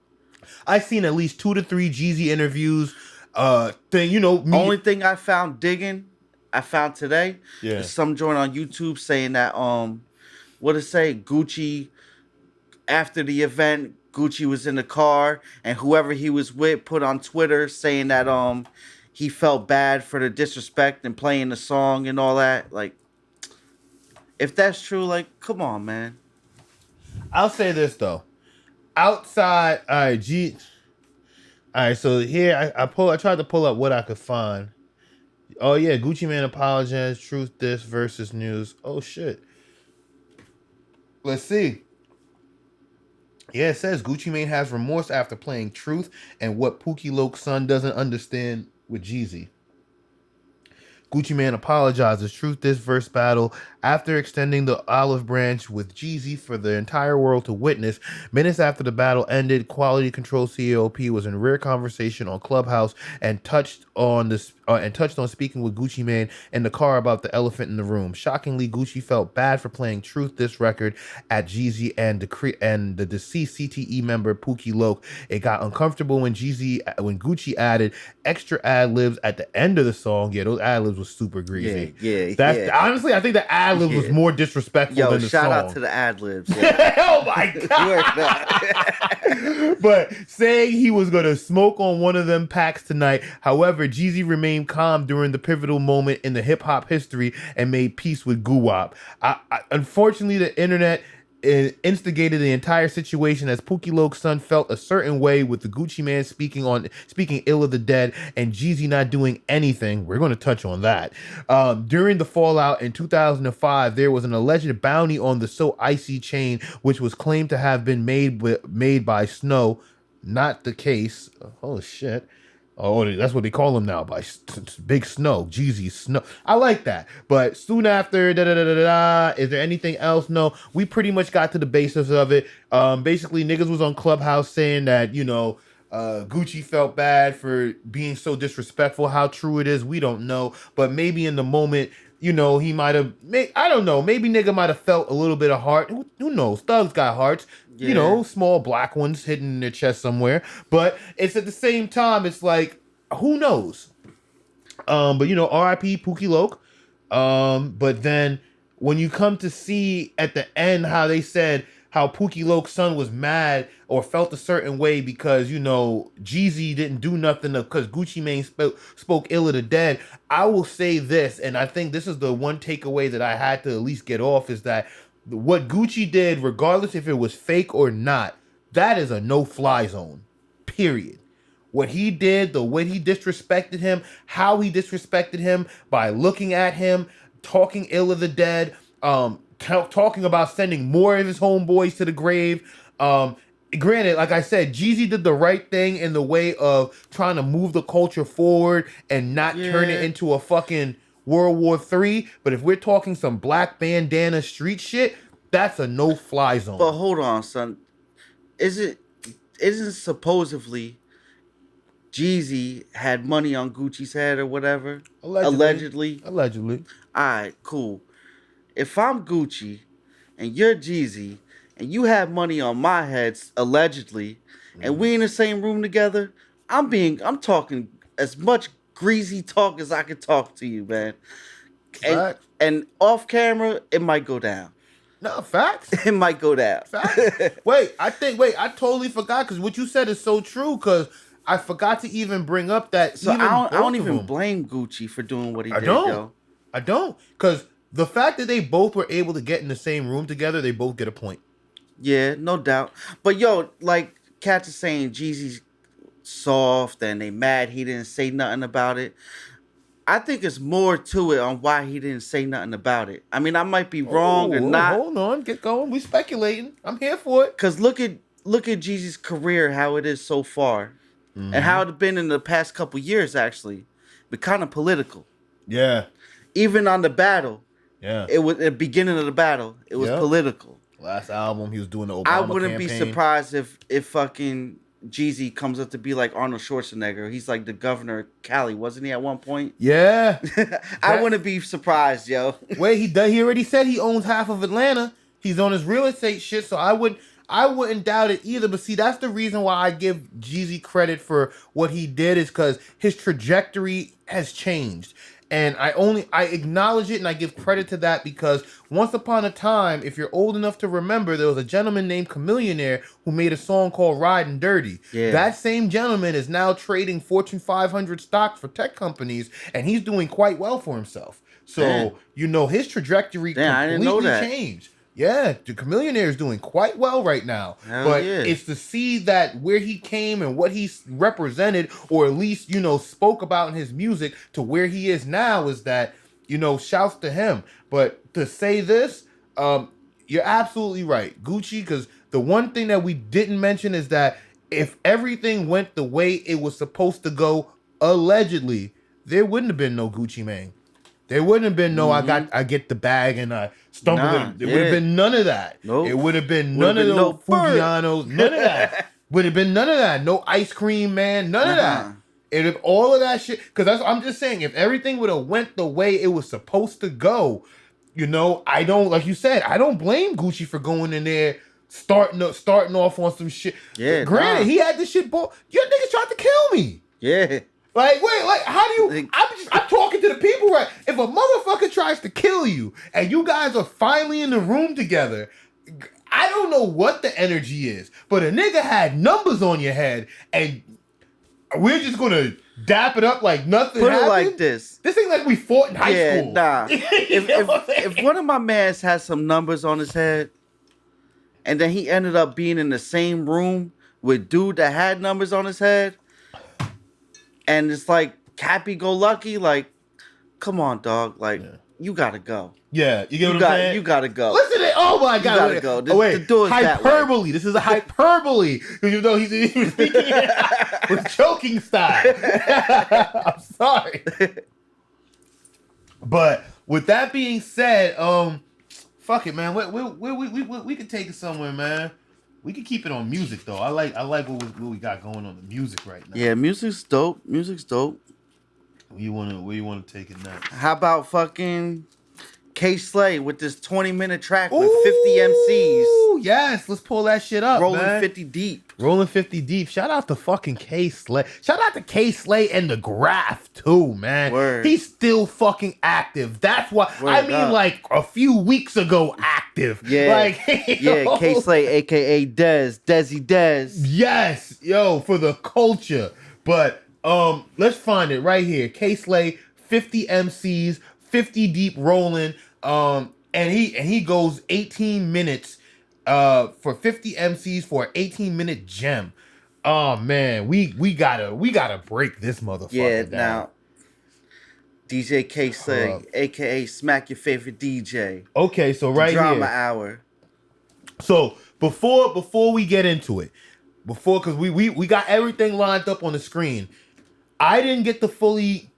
I've seen at least 2 to 3 Jeezy interviews. Only thing I found today is some joint on YouTube saying that what it say? Gucci, after the event, Gucci was in the car and whoever he was with put on Twitter saying that he felt bad for the disrespect and playing the song and all that. Like, if that's true, like, come on, man. I'll say this though. Outside, all right, so here I tried to pull up what I could find. Oh yeah, Gucci Mane apologized, truth this versus news. Oh shit. Let's see. Yeah, it says Gucci Mane has remorse after playing Truth and what Pookie Loke's son doesn't understand with Jeezy. Gucci Mane apologizes. Truth this verse battle after extending the olive branch with Jeezy for the entire world to witness. Minutes after the battle ended, Quality Control CEO P was in rare conversation on Clubhouse and touched on speaking with Gucci Mane in the car about the elephant in the room. Shockingly, Gucci felt bad for playing Truth this record at Jeezy and the deceased CTE member Pookie Loke. It got uncomfortable when Gucci added extra ad libs at the end of the song. Yeah, those ad libs was super greasy. Yeah. Honestly, I think the ad libs was more disrespectful than the song. Shout out to the ad libs. Yeah. Oh my god! But saying he was gonna smoke on one of them packs tonight. However, Jeezy remained calm during the pivotal moment in the hip hop history and made peace with Guwap. Unfortunately, the internet instigated the entire situation as Pookie Loke's son felt a certain way with the Gucci Mane speaking ill of the dead and Jeezy not doing anything. We're going to touch on that. During the fallout in 2005, there was an alleged bounty on the So Icy chain, which was claimed to have been made by Snow. Not the case. Oh shit. Oh, that's what they call him now, by Big Snow, Jeezy Snow. I like that. But soon after, is there anything else? No, we pretty much got to the basis of it. Basically, niggas was on Clubhouse saying that, Gucci felt bad for being so disrespectful. How true it is, we don't know. But maybe in the moment, he might have, I don't know, maybe nigga might have felt a little bit of heart. Who knows? Thugs got hearts. Yeah. Small black ones hidden in their chest somewhere. But it's at the same time, it's like, who knows? But R.I.P. Pookie Loke. But then when you come to see at the end how they said how Pookie Loke's son was mad or felt a certain way because, Jeezy didn't do nothing because Gucci Mane spoke ill of the dead. I will say this, and I think this is the one takeaway that I had to at least get off, is that what Gucci did, regardless if it was fake or not, that is a no-fly zone. Period. What he did, the way he disrespected him, how he disrespected him by looking at him, talking ill of the dead, talking about sending more of his homeboys to the grave. Granted, like I said, Jeezy did the right thing in the way of trying to move the culture forward and not turn it into a fucking World War III. But if we're talking some black bandana street shit, that's a no-fly zone. But hold on, son. Isn't supposedly Jeezy had money on Gucci's head or whatever? Allegedly. All right, cool. If I'm Gucci and you're Jeezy and you have money on my head allegedly, and we in the same room together, I'm talking as much greasy talk as I can talk to you, man. And off camera, it might go down. No, facts. It might go down. Facts. I totally forgot, because what you said is so true, because I forgot to even bring up that. So I don't even blame Gucci for doing what he did, yo. I don't, because the fact that they both were able to get in the same room together, they both get a point. Yeah, no doubt. But yo, like cats are saying Jeezy's soft and they mad he didn't say nothing about it. I think it's more to it on why he didn't say nothing about it. I mean, I might be wrong or not. Hold on, get going. We speculating. I'm here for it. Cause look at Jeezy's career, how it is so far, and how it's been in the past couple years. Actually, but kind of political. Yeah. Even on the battle. Yeah. It was at the beginning of the battle. It was political. Last album, he was doing the Obama I wouldn't campaign. be surprised if fucking Jeezy comes up to be like Arnold Schwarzenegger. He's like the governor of Cali, wasn't he at one point? Yeah. I wouldn't be surprised, yo. Wait, he already said he owns half of Atlanta. He's on his real estate shit, so I wouldn't doubt it either. But see, that's the reason why I give Jeezy credit for what he did, is because his trajectory has changed. And I acknowledge it and I give credit to that, because once upon a time, if you're old enough to remember, there was a gentleman named Chamillionaire who made a song called Riding Dirty. Yeah. That same gentleman is now trading Fortune 500 stocks for tech companies, and he's doing quite well for himself. So, his trajectory completely changed. Yeah, the Chamillionaire is doing quite well right now. But it's to see that where he came and what he represented, or at least, spoke about in his music, to where he is now, is that, shouts to him. But to say this, you're absolutely right. Gucci, because the one thing that we didn't mention is that if everything went the way it was supposed to go, allegedly, there wouldn't have been no Gucci Mane. There wouldn't have been no I get the bag and I stumble in. There would have been none of that. Nope. It would have been none of those Fugianos. None of that. Would have been none of that. No Ice Cream Man. None of that. And if all of that shit, because I'm just saying, if everything would have went the way it was supposed to go, I don't, like you said, I don't blame Gucci for going in there starting off on some shit. Yeah. Granted, he had this shit. Your niggas tried to kill me. Yeah. Like, wait, like, how do you... I'm talking to the people, right? If a motherfucker tries to kill you and you guys are finally in the room together, I don't know what the energy is, but a nigga had numbers on your head and we're just going to dap it up like nothing happened? Put it like this. This ain't like we fought in high school. Nah. If one of my mans has some numbers on his head and then he ended up being in the same room with dude that had numbers on his head, and it's like happy-go-lucky, like, come on, dog. Like, you gotta go. Yeah, you get what I'm saying? You gotta go. Listen to it. Oh, my God. You gotta go. Wait, hyperbole. This is a hyperbole. You know, he was speaking with joking style. I'm sorry. But with that being said, fuck it, man. We could take it somewhere, man. We can keep it on music though. I like what we got going on the music right now. Yeah, music's dope. Where you wanna take it now? How about fucking K-Slay with this 20-minute track with 50 MCs? Yes, let's pull that shit up. Rolling man. 50 deep. Rolling 50 deep. Shout out to fucking K-Slay. Shout out to K-Slay and the Graph too, man. Word. He's still fucking active. That's why like a few weeks ago active. Yeah. Like K-Slay, aka Desi Dez. Yes, yo, for the culture. But let's find it right here. K-Slay, 50 MCs, 50 deep rolling. And and he goes 18 minutes for 50 MCs for an 18-minute gem. Oh man, we gotta break this motherfucker Yeah, down. now DJ K Slay, aka Smack Your Favorite DJ. Okay, so right Drama here. Hour. So before we get into it, because we got everything lined up on the screen, I didn't get to fully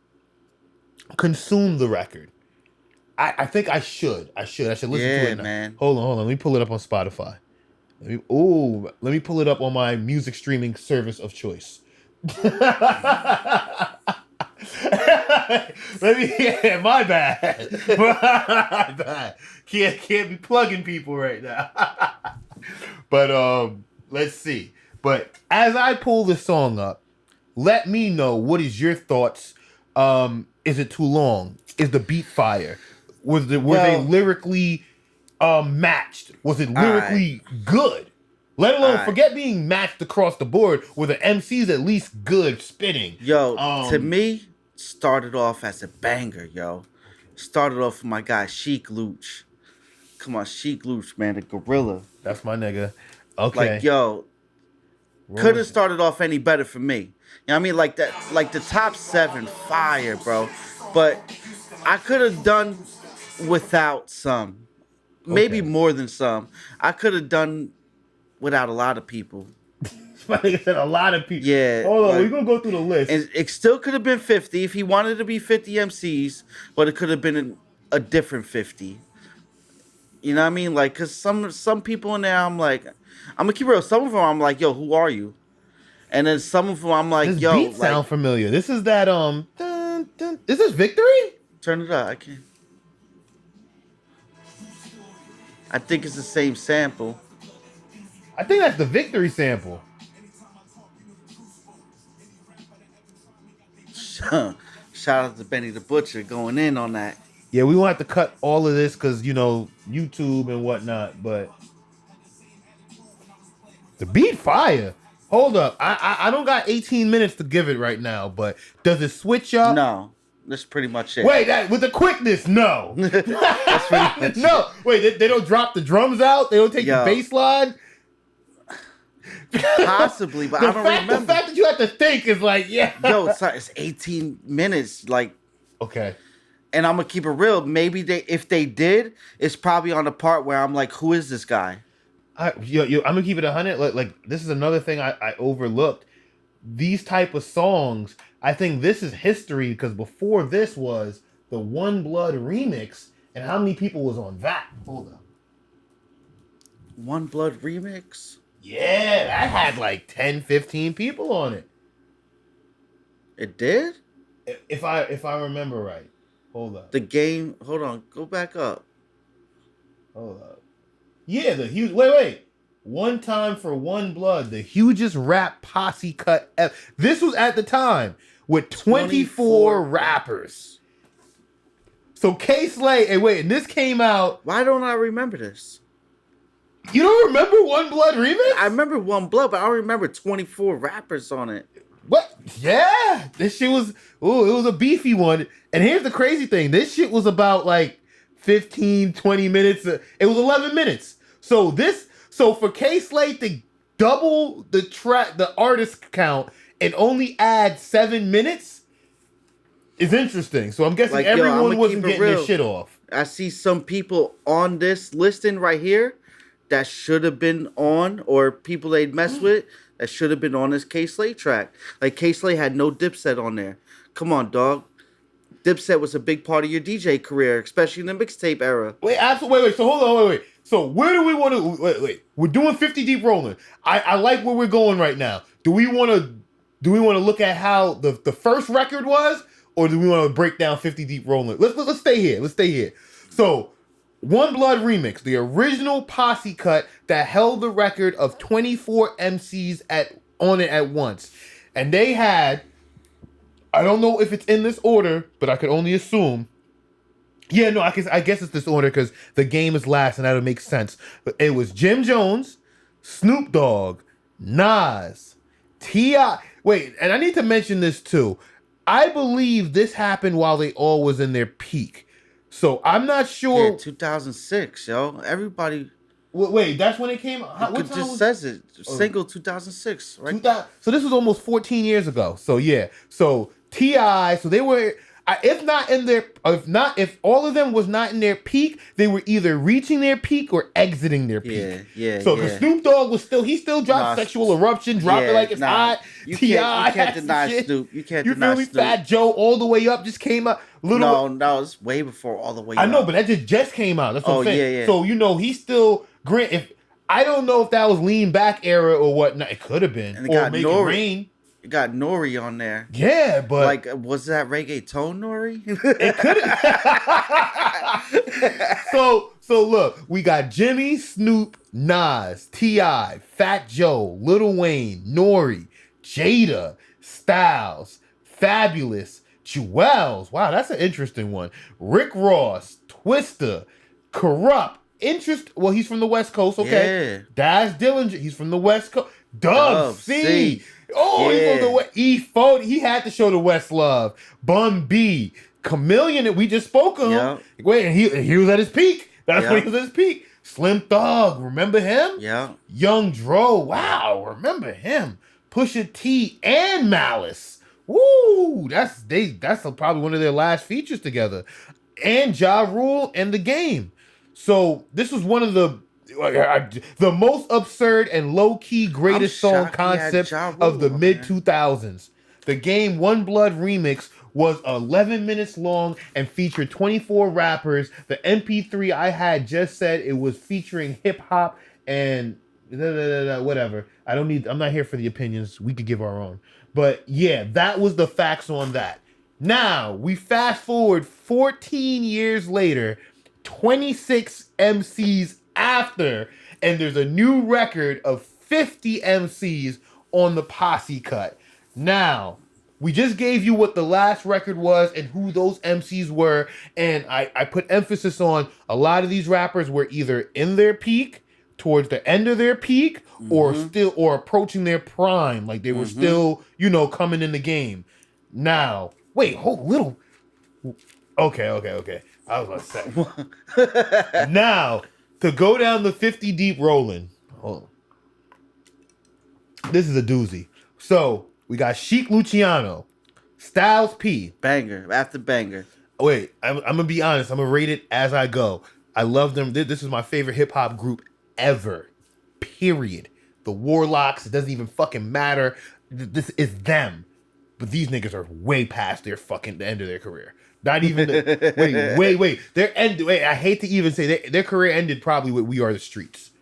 consume the record. I think I should. I should listen to it now. Man. Hold on. Let me pull it up on Spotify. Let me pull it up on my music streaming service of choice. My bad. My bad. Can't be plugging people right now. But let's see. But as I pull this song up, let me know what is your thoughts. Is it too long? Is the beat fire? Were they lyrically matched? Was it lyrically good? Let alone forget being matched across the board. Were the MCs at least good spitting? To me, started off as a banger, yo. Started off with my guy Sheik Luch. Come on, Sheik Luch, man, the gorilla. That's my nigga. Okay. Like, yo, couldn't started off any better for me. You know what I mean? Like that, like the top 7, fire, bro. But I could have done without some. Maybe more than some. I could have done without a lot of people. My nigga said a lot of people. Yeah. Hold on, we're gonna go through the list. And it still could have been 50 if he wanted to be 50 MCs, but it could have been a different 50. You know what I mean? Like, cause some people in there, I'm like, I'm gonna keep it real. Some of them, I'm like, yo, who are you? And then some of them, I'm like, this yo, beat sound familiar. This is that dun, dun. Is this Victory? Turn it up. I can't. I think it's the same sample. I think that's the Victory sample. Shout out to Benny the Butcher going in on that. Yeah, we won't have to cut all of this because, you know, YouTube and whatnot, but the beat fire. Hold up. I don't got 18 minutes to give it right now, but does it switch up? No. That's pretty much it. Wait, with the quickness, no. That's pretty much no. Wait, they don't drop the drums out? They don't take the bass line? Possibly, but I don't remember. The fact that you have to think is like, yeah. Yo, it's 18 minutes. Like, okay. And I'm going to keep it real. Maybe if they did, it's probably on the part where I'm like, who is this guy? I'm going to keep it 100. Like, this is another thing I overlooked. These type of songs, I think this is history because before this was the One Blood remix, and how many people was on that? Hold up. One Blood remix? Yeah, that had like 10, 15 people on it. It did? If I remember right. Hold up. The game, hold on, go back up. Hold up. Yeah, the huge, wait. One Time for One Blood, the hugest rap posse cut ever. This was at the time with 24 rappers. So K-Slay, and this came out. Why don't I remember this? You don't remember One Blood remix? I remember One Blood, but I don't remember 24 rappers on it. What? Yeah. This shit was, it was a beefy one. And here's the crazy thing. This shit was about like 15, 20 minutes. It was 11 minutes. So for K-Slay to double the artist count and only add 7 minutes is interesting. So I'm guessing everyone wasn't getting their shit off. I see some people on this listing right here that should have been on, or people they'd mess with that should have been on this K-Slay track. Like, K-Slay had no Dipset on there. Come on, dog. Dipset was a big part of your DJ career, especially in the mixtape era. Wait, absolutely. Wait. So hold on. Wait. So where do we want to? Wait. We're doing 50 Deep Rolling. I like where we're going right now. Do we want to look at how the first record was, or do we want to break down 50 Deep Rolling? Let's stay here. Let's stay here. So One Blood remix, the original posse cut that held the record of 24 MCs on it at once, and they had. I don't know if it's in this order, but I could only assume. Yeah, no, I guess it's this order because the game is last, and that'll make sense. But it was Jim Jones, Snoop Dogg, Nas, T.I. Wait, and I need to mention this too. I believe this happened while they all was in their peak. So I'm not sure. Yeah, 2006, yo. Everybody. Wait, that's when it came. It just says it. Single 2006, right? 2000, so this was almost 14 years ago. So yeah. So T.I. So they were, if all of them was not in their peak, they were either reaching their peak or exiting their peak. Yeah. So the Snoop Dogg was still, he still dropped Sexual Eruption, dropped it like it's hot. T.I. You can't deny Snoop. You can't deny Snoop. Fat Joe All the Way Up just came out. No, it's way before All the Way Up. I know, but that just came out. That's what I'm saying. Yeah. So he's still great. I don't know if that was Lean Back era or whatnot. It could have been. And or Make It Rain. It got Nori on there. Yeah, but like, was that reggaeton Nori? It could have. So look, we got Jimmy, Snoop, Nas, T.I., Fat Joe, Lil Wayne, Nori, Jada, Styles, Fabulous, Jewels. Wow, that's an interesting one. Rick Ross, Twista, Corrupt. Well, he's from the West Coast, okay. Yeah. Daz Dillinger, he's from the West Coast. Dub C. Oh, yeah. He's from the West. E40, he had to show the West love. Bun B. Chameleon, that we just spoke of him. Yep. Wait, and he was at his peak. That's when he was at his peak. Slim Thug, remember him? Yeah. Young Dro, wow, remember him. Pusha T and Malice. Woo, that's probably one of their last features together. And Ja Rule and The Game. So this was one of the most absurd and low-key greatest song concepts of the mid-2000s. The Game One Blood remix was 11 minutes long and featured 24 rappers. The MP3 I had just said it was featuring hip-hop and whatever. I'm not here for the opinions. We could give our own. But yeah, that was the facts on that. Now, we fast forward 14 years later, 26 MCs after, and there's a new record of 50 MCs on the Posse cut. Now, we just gave you what the last record was and who those MCs were, and I put emphasis on a lot of these rappers were either in their peak, towards the end of their peak, or approaching their prime, like they were still, coming in the game. Now, wait, little. Okay. I was about to say. Now, to go down the 50 deep rolling. Hold on. This is a doozy. So, we got Chic Luciano, Styles P. Banger, after banger. Wait, I'm going to be honest. I'm going to rate it as I go. I love them. This is my favorite hip-hop group ever. Period. The Warlocks, it doesn't even fucking matter. This is them. But these niggas are way past the end of their career. Not even wait. I hate to even say their career ended probably with We Are the Streets.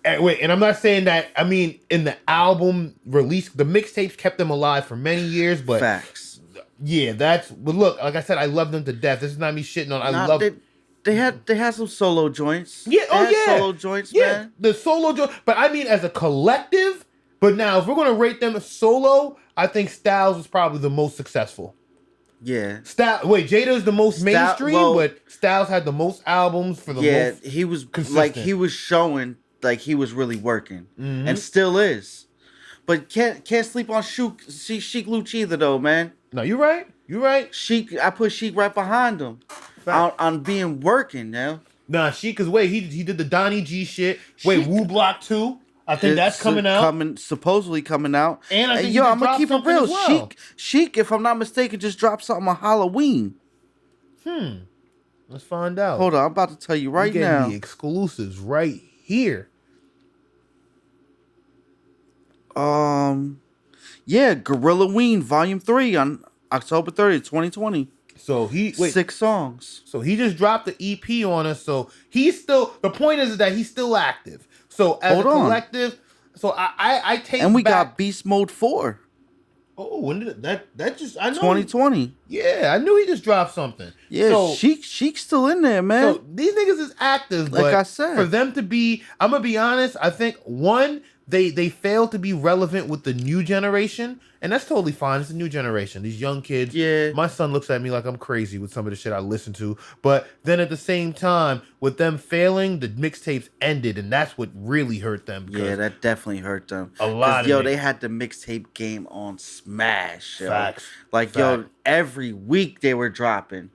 And I'm not saying that. I mean, in the album release, the mixtapes kept them alive for many years. But facts. Yeah, but look, like I said, I love them to death. This is not me shitting on. They had some solo joints. Yeah, solo joints, man. The solo joint. But I mean, as a collective. But now, if we're gonna rate them solo, I think Styles was probably the most successful. Yeah. Jada's the most mainstream, but Styles had the most albums for the most. Yeah, he was consistent. He was showing like he was really working, and still is. But can't sleep on Chic Luch either, though, man. No, you're right. Chic, I put Chic right behind him on being working now. Nah, Chic, cause he did the Donnie G shit. Woo Block 2. I think that's coming out. Supposedly coming out. And I think I'm gonna keep it real. Well. Chic, if I'm not mistaken, just dropped something on Halloween. Let's find out. Hold on, I'm about to tell you right now. The exclusives right here. Gorillaween Volume 3 on October 30th, 2020. So 6 songs. So he just dropped the EP on us. So he's still. The point is that he's still active. So as a collective, so I take. And we got Beast Mode 4. Oh, when did that just? I know 2020. Yeah, I knew he just dropped something. Yeah, so, Chic's still in there, man. So these niggas is active, like I said. For them to be, I'm gonna be honest. I think one, they fail to be relevant with the new generation. And that's totally fine. It's a new generation. These young kids. Yeah. My son looks at me like I'm crazy with some of the shit I listen to. But then at the same time, with them failing, the mixtapes ended. And that's what really hurt them. Yeah, that definitely hurt them. A lot of they had the mixtape game on smash. Yo. Facts. Like, Fact. every week they were dropping.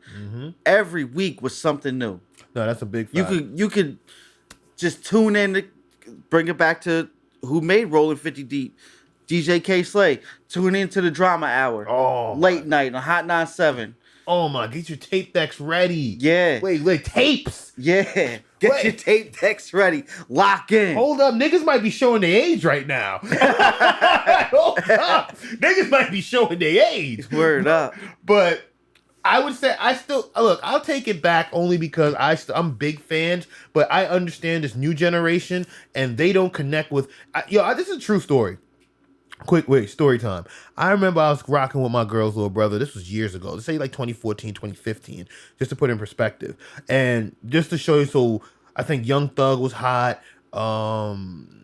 Every week was something new. No, that's a big fact. You could just tune in to bring it back to who made Rollin' 50 Deep. DJ K Slay. Tune into the Drama Hour. Late night on Hot 97. Oh my, get your tape decks ready. Yeah. Wait, tapes. Yeah. Get your tape decks ready. Lock in. Hold up. Niggas might be showing their age right now. Hold up. Niggas might be showing their age. Word up. But I would say I'll take it back only because I'm big fans, but I understand this new generation and they don't connect with. This is a true story. Story time. I remember I was rocking with my girl's little brother. This was years ago. Let's say like 2014, 2015, just to put it in perspective. And just to show you, so I think Young Thug was hot.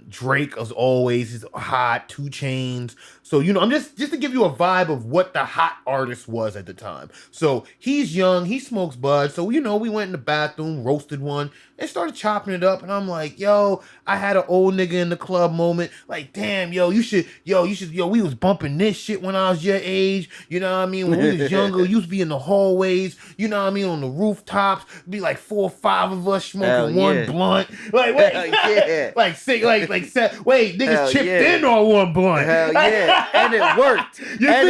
Drake as always is hot. 2 Chainz. So, I'm just to give you a vibe of what the hot artist was at the time. So he's young, he smokes bud. So, we went in the bathroom, roasted one, and started chopping it up. And I'm like, yo, I had an old nigga in the club moment. Like, damn, we was bumping this shit when I was your age. You know what I mean? When we was younger, we used to be in the hallways, you know what I mean, on the rooftops. Be like 4 or 5 of us smoking one blunt. Like, wait, niggas chipped in on one blunt. Hell yeah. And it worked. And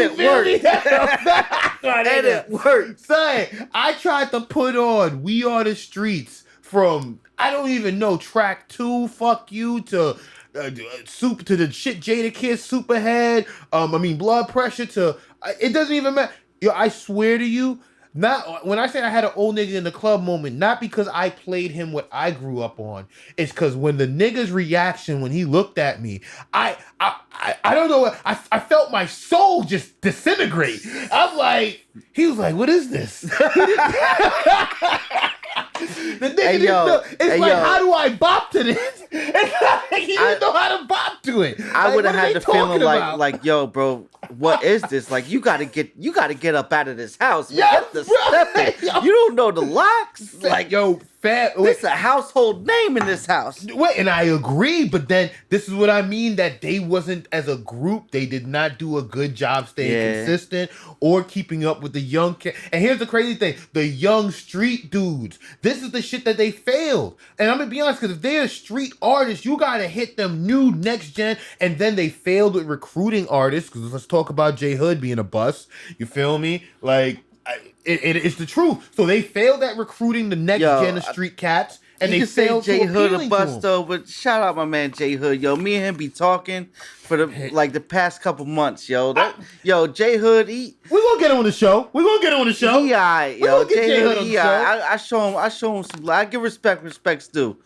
it worked. Son, I tried to put on We Are the Streets from, I don't even know, track 2, Fuck You, to soup to the shit Jada Kiss, Superhead, Blood Pressure, to, it doesn't even matter. Yo, I swear to you, not when I say I had an old nigga in the club moment, not because I played him what I grew up on. It's because when the nigga's reaction when he looked at me, I don't know. I felt my soul just disintegrate. I'm like, he was like, "What is this?" The nigga didn't know. How do I bop to this? It's like he didn't know how to bop to it. I would have had the feeling like, yo, bro, what is this? Like, you gotta get up out of this house. Get the stepping. You don't know the locks. Like, yo, this is a household name in this house. Wait, and I agree, but then this is what I mean, that they wasn't, as a group, they did not do a good job staying consistent or keeping up with the young kids. And here's the crazy thing, the young street dudes, this is the shit that they failed. And I'm gonna be honest, because if they're a street artist, you gotta hit them new next gen, and then they failed with recruiting artists, because let's talk about J Hood being a bust, you feel me? Like, it's the truth. So they failed at recruiting the next gen of street cats, and they failed J Hood to a bust though. But shout out my man J Hood, yo. Me and him be talking for the past couple months, yo. J Hood, we gonna get him on the show. He alright, yo. J Hood, I show him some. I give respect's due.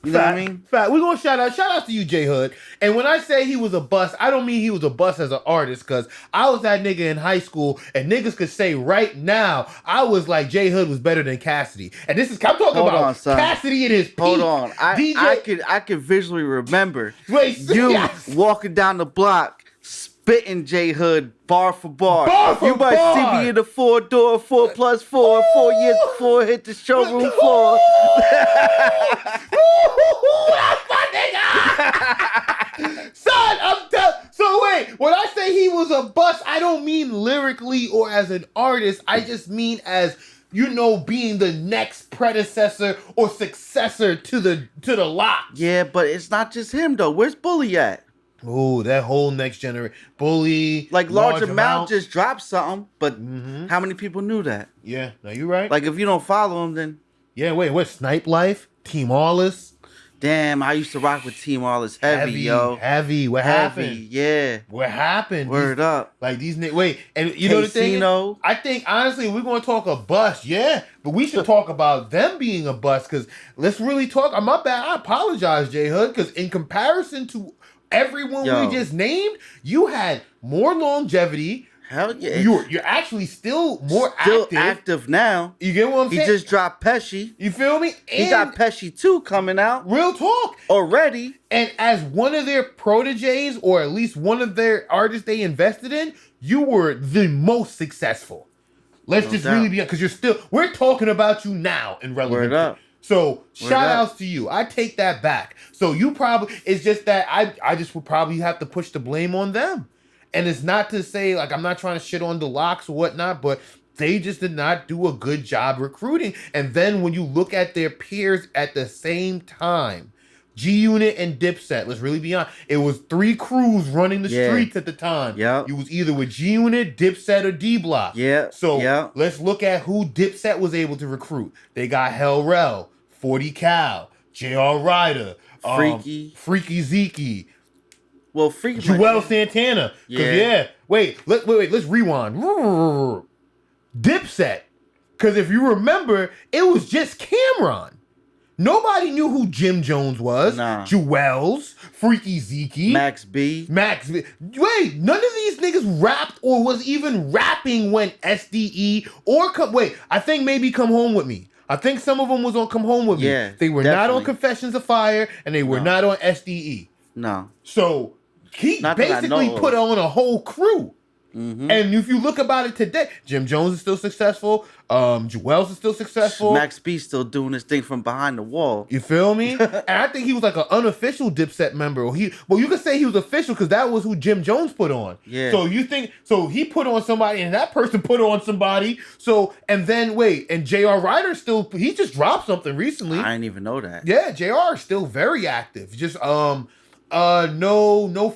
You know what I mean? Fact. We're going to shout out to you, J Hood. And when I say he was a bust, I don't mean he was a bust as an artist, because I was that nigga in high school, and niggas could say right now, I was like, J Hood was better than Cassidy. And I'm talking about Cassidy in his peak. Hold on. I can visually remember you walking down the block, spitting J Hood bar for bar. You might see me in the 4-door, 4+4, 4 years before hit the showroom floor. That's my nigga! Son, so wait, when I say he was a bust, I don't mean lyrically or as an artist. I just mean as, being the next predecessor or successor to the L.O.X. Yeah, but it's not just him though. Where's Bully at? Oh, that whole next generation. Bully. Like, Large Amount just dropped something, but how many people knew that? Yeah, no, you're right. Like, if you don't follow him, then... Yeah, wait, what? Snipe Life? Team Awless? Damn, I used to rock with Team Awless heavy, yo. Heavy. What happened? Yeah. What happened? Word up. Like, these niggas... Wait, and you know the thing? I think, honestly, we're going to talk a bust, yeah, but we should talk about them being a bust, because let's really talk... My bad, I apologize, J Hood, because in comparison to everyone we just named, you had more longevity. Hell yeah. You're actually still active now. You get what I'm saying? He just dropped Pesci. You feel me? He got Pesci 2 coming out. Real talk. Already. And as one of their proteges, or at least one of their artists they invested in, you were the most successful. Let's really be, because we're talking about you now in relevant. Word up. So shout outs to you. I take that back. So you probably, it's just that I just would probably have to push the blame on them. And it's not to say, like, I'm not trying to shit on the L.O.X or whatnot, but They just did not do a good job recruiting. And then when you look at their peers at the same time, G-Unit and Dipset, let's really be honest, it was 3 crews running the streets at the time. Yeah. You was either with G-Unit, Dipset, or D-Block. Yeah. So let's look at who Dipset was able to recruit. They got Hell Rel, 40 Cal, J.R. Ryder, Freaky Zeke. Well, Freaky Joel Santana. Wait, let's rewind. Dipset. Because if you remember, it was just Cameron. Nobody knew who Jim Jones was. Nah. Jewels, Freaky Zeke, Max B. Wait, none of these niggas rapped or was even rapping when SDE or I think maybe Come Home With Me. I think some of them was on Come Home With Me. They were not on Confessions of Fire and they were not on SDE. No. So he basically put on a whole crew. Mm-hmm. And if you look about it today, Jim Jones is still successful. Jewels is still successful. Max B still doing his thing from behind the wall. You feel me? And I think he was like an unofficial Dipset member. You could say he was official because that was who Jim Jones put on. Yeah. So he put on somebody and that person put on somebody. And J.R. Ryder he just dropped something recently. I didn't even know that. Yeah, J.R. is still very active. Just no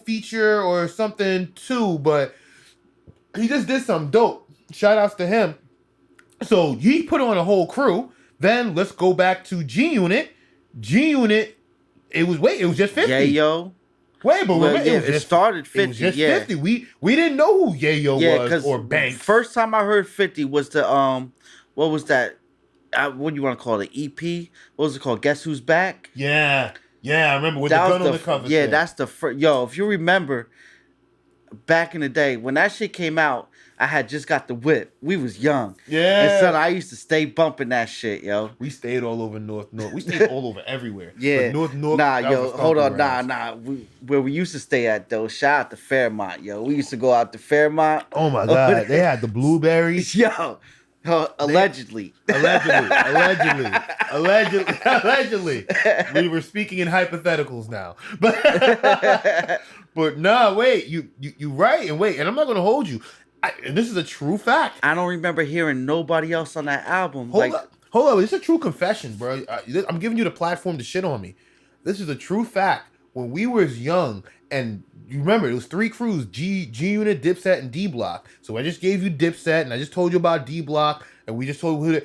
feature or something too, but he just did something dope. Shout outs to him. So he put on a whole crew. Then let's go back to G-Unit. G-Unit, it was just 50. Yayo. It started 50. It was just 50. We didn't know who Yayo was or Banks. First time I heard 50 was the what was that? What do you want to call it? EP? What was it called? Guess Who's Back? Yeah, I remember with that the gun on the cover. Yeah, that's the first. Yo, if you remember, back in the day when that shit came out, I had just got the whip. We was young. Yeah. And son, I used to stay bumping that shit, yo. We stayed all over North. We stayed all over everywhere. Yeah. But North. Nah, yo, hold on. Nah. Where we used to stay at, though, shout out to Fairmont, yo. We used to go out to Fairmont. Oh, my God. They had the blueberries. Yo. Allegedly. Allegedly. We were speaking in hypotheticals now. But nah, wait. You right. And I'm not going to hold you. And this is a true fact. I don't remember hearing nobody else on that album. Hold up. It's a true confession, bro. I'm giving you the platform to shit on me. This is a true fact. When we was young, and you remember, it was 3 crews, G-Unit, Dipset, and D-Block. So I just gave you Dipset, and I just told you about D-Block, and we just told you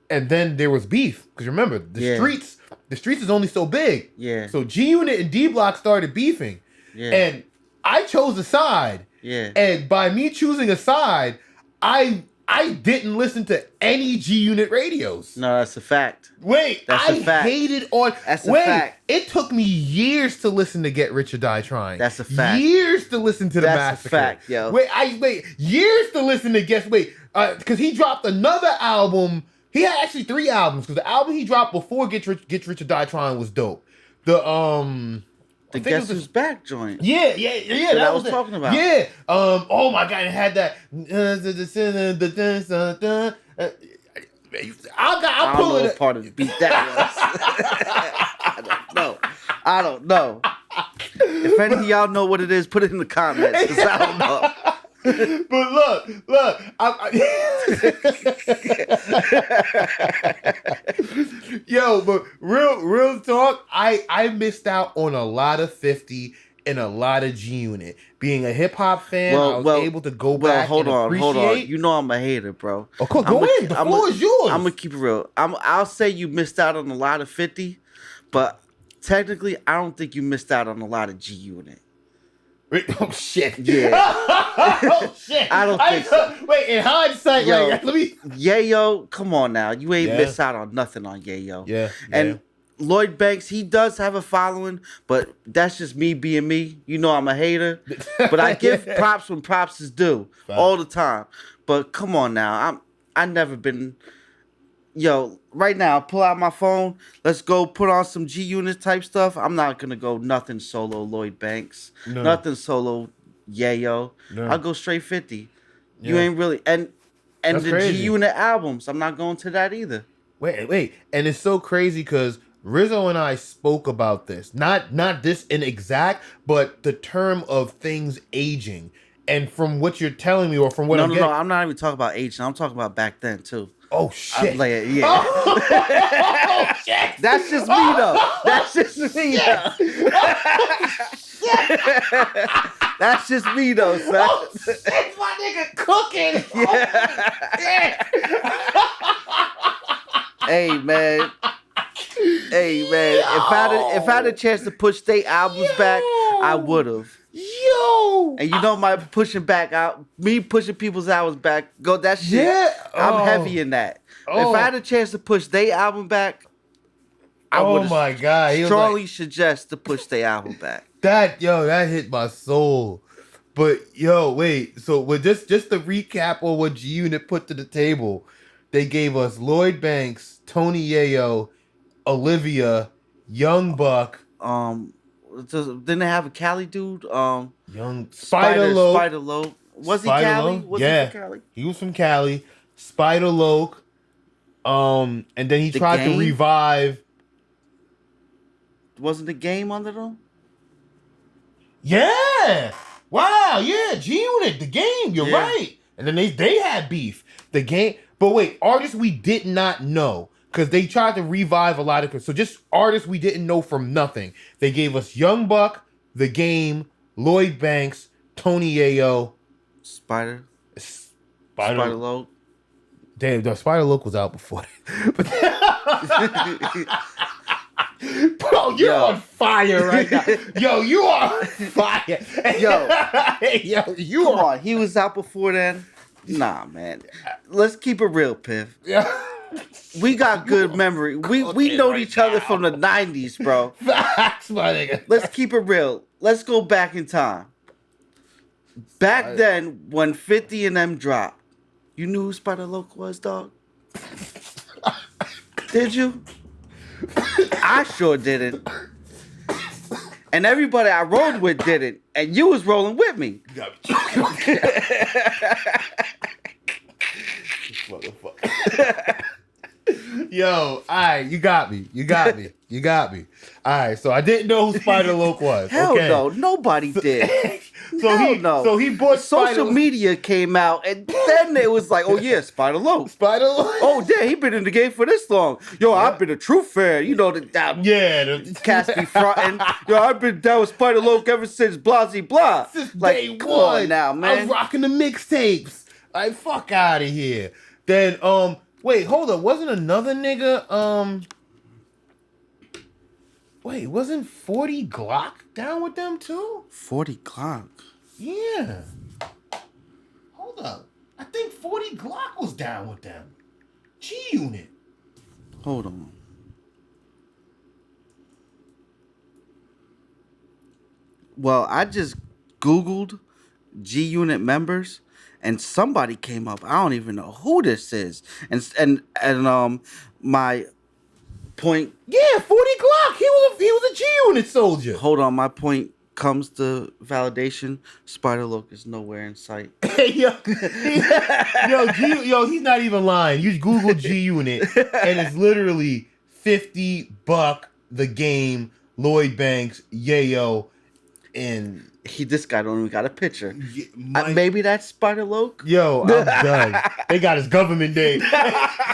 and then there was beef. Because remember, the streets is only so big. Yeah. So G-Unit and D-Block started beefing. Yeah. And I chose a side. Yeah. And by me choosing a side, I didn't listen to any G-Unit radios. No, that's a fact. Wait, that's a fact. Hated on. That's a fact. It took me years to listen to Get Rich or Die Trying. That's a fact. Years to listen to the Massacre. That's a fact, yo. Wait, years to listen to because he dropped another album. He had actually 3 albums because the album he dropped before Get Rich or Die Trying was dope. The Guess Who's Back joint. Yeah. That I was talking about. Yeah. Oh my God, it had that. I'll pull it. What part of the beat that was. I don't know. If any of y'all know what it is, put it in the comments because I don't know. But look. Yo, but real talk, I missed out on a lot of 50 and a lot of G-Unit. Being a hip hop fan, I was able to go back and appreciate. Hold on. You know I'm a hater, bro. Of course, go in. The floor is yours. I'm gonna keep it real. I'll say you missed out on a lot of 50, but technically, I don't think you missed out on a lot of G-Unit. Oh shit! Yeah. Oh shit! I don't think so. Wait, in hindsight, let me. Yayo, come on now. You ain't miss out on nothing on Yayo. Yeah. And Lloyd Banks, he does have a following, but that's just me being me. You know I'm a hater, but I give props when props is due all the time. But come on now, I never been. Yo, right now, pull out my phone. Let's go put on some G-Unit type stuff. I'm not gonna go nothing solo Lloyd Banks, nothing solo Yayo. No. I'll go straight 50. Yeah. You ain't really and that's the crazy. G-Unit albums. I'm not going to that either. Wait, and it's so crazy because Rizzo and I spoke about this. Not this in exact, but the term of things aging. And from what you're telling me, or from what No, I'm no, getting, no. I'm not even talking about age. I'm talking about back then too. oh shit! I'm like, yeah. Oh shit! That's just me though. That's just me though. That's just me though, son. Oh shit! My nigga cooking. Yeah. Hey man. Hey man. If I had a chance to push state albums back, I would have. Yo! And you know my pushing back out, me pushing people's albums back, go that shit. Yeah. I'm heavy in that. Oh. If I had a chance to push their album back, I Oh would my god! He was strongly like, suggest to push their album back. that hit my soul. But yo, wait. So with just to recap on what G Unit put to the table, they gave us Lloyd Banks, Tony Yayo, Olivia, Young Buck, Didn't they have a Cali dude? Young Spider-Loc. Spider-Loc. Was he Cali? Was he from Cali? He was from Cali. Spider-Loc. And then he tried to revive. Wasn't the Game under them? Yeah. Wow. Yeah. G Unit, the Game. You're right. And then they had beef. The Game. But wait, artists we did not know. Because they tried to revive a lot of... So just artists we didn't know from nothing. They gave us Young Buck, The Game, Lloyd Banks, Tony Yayo. Spider-Loc. Damn, the Spider-Loc was out before that. Bro, you're on fire right now. Yo, you are on fire. Yo, you come are... on. He was out before then? Nah, man. Let's keep it real, Piff. Yeah. We got good memory. We know each other from the 90s, bro. Facts, my nigga. Let's keep it real. Let's go back in time. Back then, when 50 and them dropped, you knew who Spider-Loc was, dog? Did you? I sure didn't. And everybody I rode with didn't. And you was rolling with me. You gotta be joking. Motherfucker. Yo, alright, you got me. Alright, so I didn't know who Spider-Loc was. Hell no, nobody did. So he bought social media came out, and then it was like, oh yeah, Spider-Loc. Oh yeah, he been in the game for this long. Yo, I've been a true fan. You know the cats be fronting. Yo, I've been down with Spider-Loc ever since blah blah. Since like, day come one on now, man. I was rocking the mixtapes. Like, fuck out of here. Then wait, hold up. Wasn't another nigga wait, wasn't 40 Glock down with them too? 40 Glock. Yeah. Hold up. I think 40 Glock was down with them. G Unit. Hold on. Well, I just Googled G Unit members, and somebody came up. I don't even know who this is. And my point. Yeah, 40 Glock. He was a G Unit soldier. Hold on, my point comes to validation. Spider-Loc is nowhere in sight. yo, he's not even lying. You Google G Unit, and it's literally 50 Buck, The Game, Lloyd Banks, Yayo, and this guy don't even got a picture. Maybe that's Spider-Loc. Yo, I'm done. They got his government day.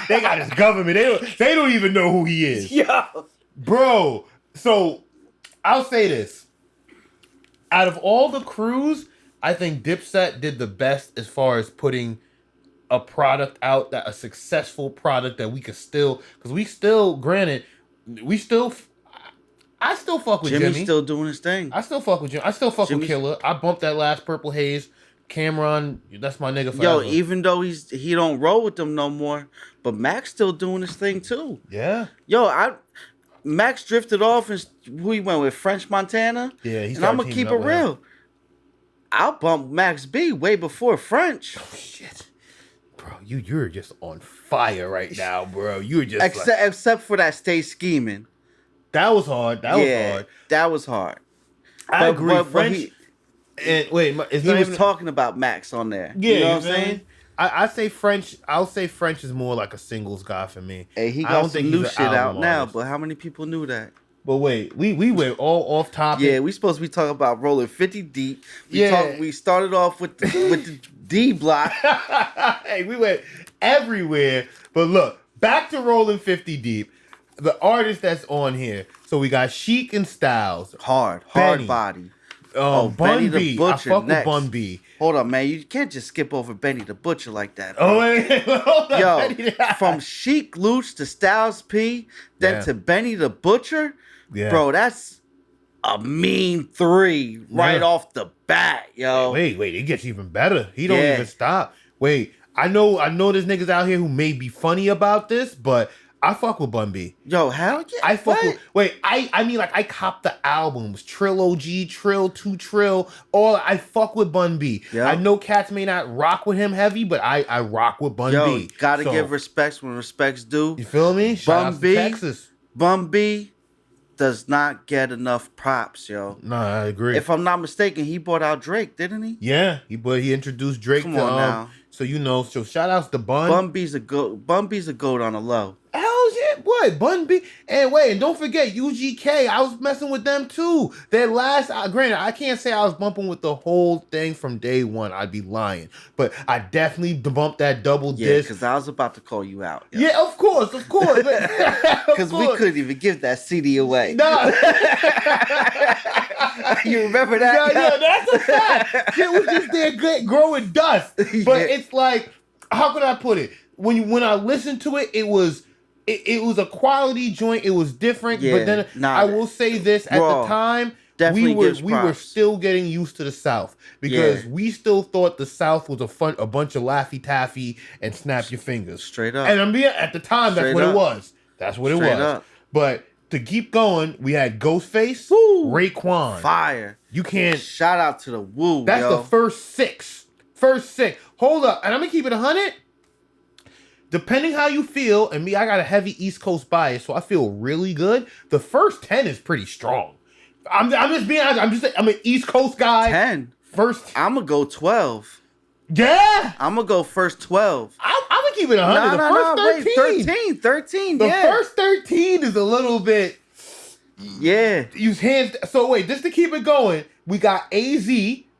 They got his government. They don't even know who he is. Yo, bro. So I'll say this: out of all the crews, I think Dipset did the best as far as putting a product out, a successful product that we could still, because I still fuck with Jimmy. Jimmy's still doing his thing. I still fuck with Jimmy. I still fuck with Killer. I bumped that last Purple Haze. Cameron, that's my nigga forever. Yo, even though he don't roll with them no more, but Max still doing his thing too. Yeah. Yo, Max drifted off and who he went with? French Montana? Yeah, and I'm gonna keep it real. I'll bump Max B way before French. Oh shit. Bro, you're just on fire right now, bro. You're just except for that Stay Scheming. That was hard. That was hard. I agree. French. He was talking about Max on there. Yeah, you know what I'm saying? I say French. I'll say French is more like a singles guy for me. Hey, he got some new shit out now, but how many people knew that? But wait, we went all off topic. Yeah, we supposed to be talking about rolling 50 deep. We started off with the D block. Hey, we went everywhere. But look, back to rolling 50 deep. The artist that's on here. So we got Sheik and Styles. Hard Benny. body. Bun Benny B. the Butcher I fuck next. with Bun B. Hold on, man. You can't just skip over Benny the Butcher like that. Oh, wait. Hold on, Yo, Benny. from Sheik Luch to Styles P, then to Benny the Butcher, bro, that's a mean 3 right off the bat, yo. Wait, it gets even better. He don't even stop. Wait, I know there's niggas out here who may be funny about this, but I fuck with Bun B. Yo, hell yeah. I fuck with. Wait, I mean, like, I cop the albums, Trill OG, Trill 2 Trill. I fuck with Bun B. Yep. I know cats may not rock with him heavy, but I rock with Bun B. Gotta give respects when respects due. You feel me? Shout out to Texas. Bun B does not get enough props, yo. No, I agree. If I'm not mistaken, he brought out Drake, didn't he? Yeah, he introduced Drake. Come on now. So so shout outs to Bun. Bun B's a goat on the low. Hell yeah, what? Bun B. And wait, and don't forget UGK. I was messing with them too. That last, granted, I can't say I was bumping with the whole thing from day one. I'd be lying. But I definitely bumped that double disc. Yeah, because I was about to call you out. Yo. Yeah, of course. Because we couldn't even give that CD away. No. You remember that? Yeah, that's a fact. Shit was just there growing dust. But it's like, how could I put it? When I listened to it, it was a quality joint. It was different. Yeah, but then I will say this, at the time, we were still getting used to the South because we still thought the South was a bunch of Laffy Taffy and snap your fingers. Straight up. And at the time, that's what it was. That's what it was. Up. But to keep going, we had Ghostface, Raekwon. Fire. You can't. Shout out to the Woo. That's the first six. Hold up. And I'm going to keep it 100. Depending how you feel, and me, I got a heavy East Coast bias, so I feel really good. The first 10 is pretty strong. I'm just being honest. I'm an East Coast guy. 10. First. I'm going to go 12. Yeah. I'm going to go first 12. I'm going to keep it 100. The first 13. 13, The first 13 is a little bit. Yeah. Use hands. So wait, just to keep it going, we got AZ.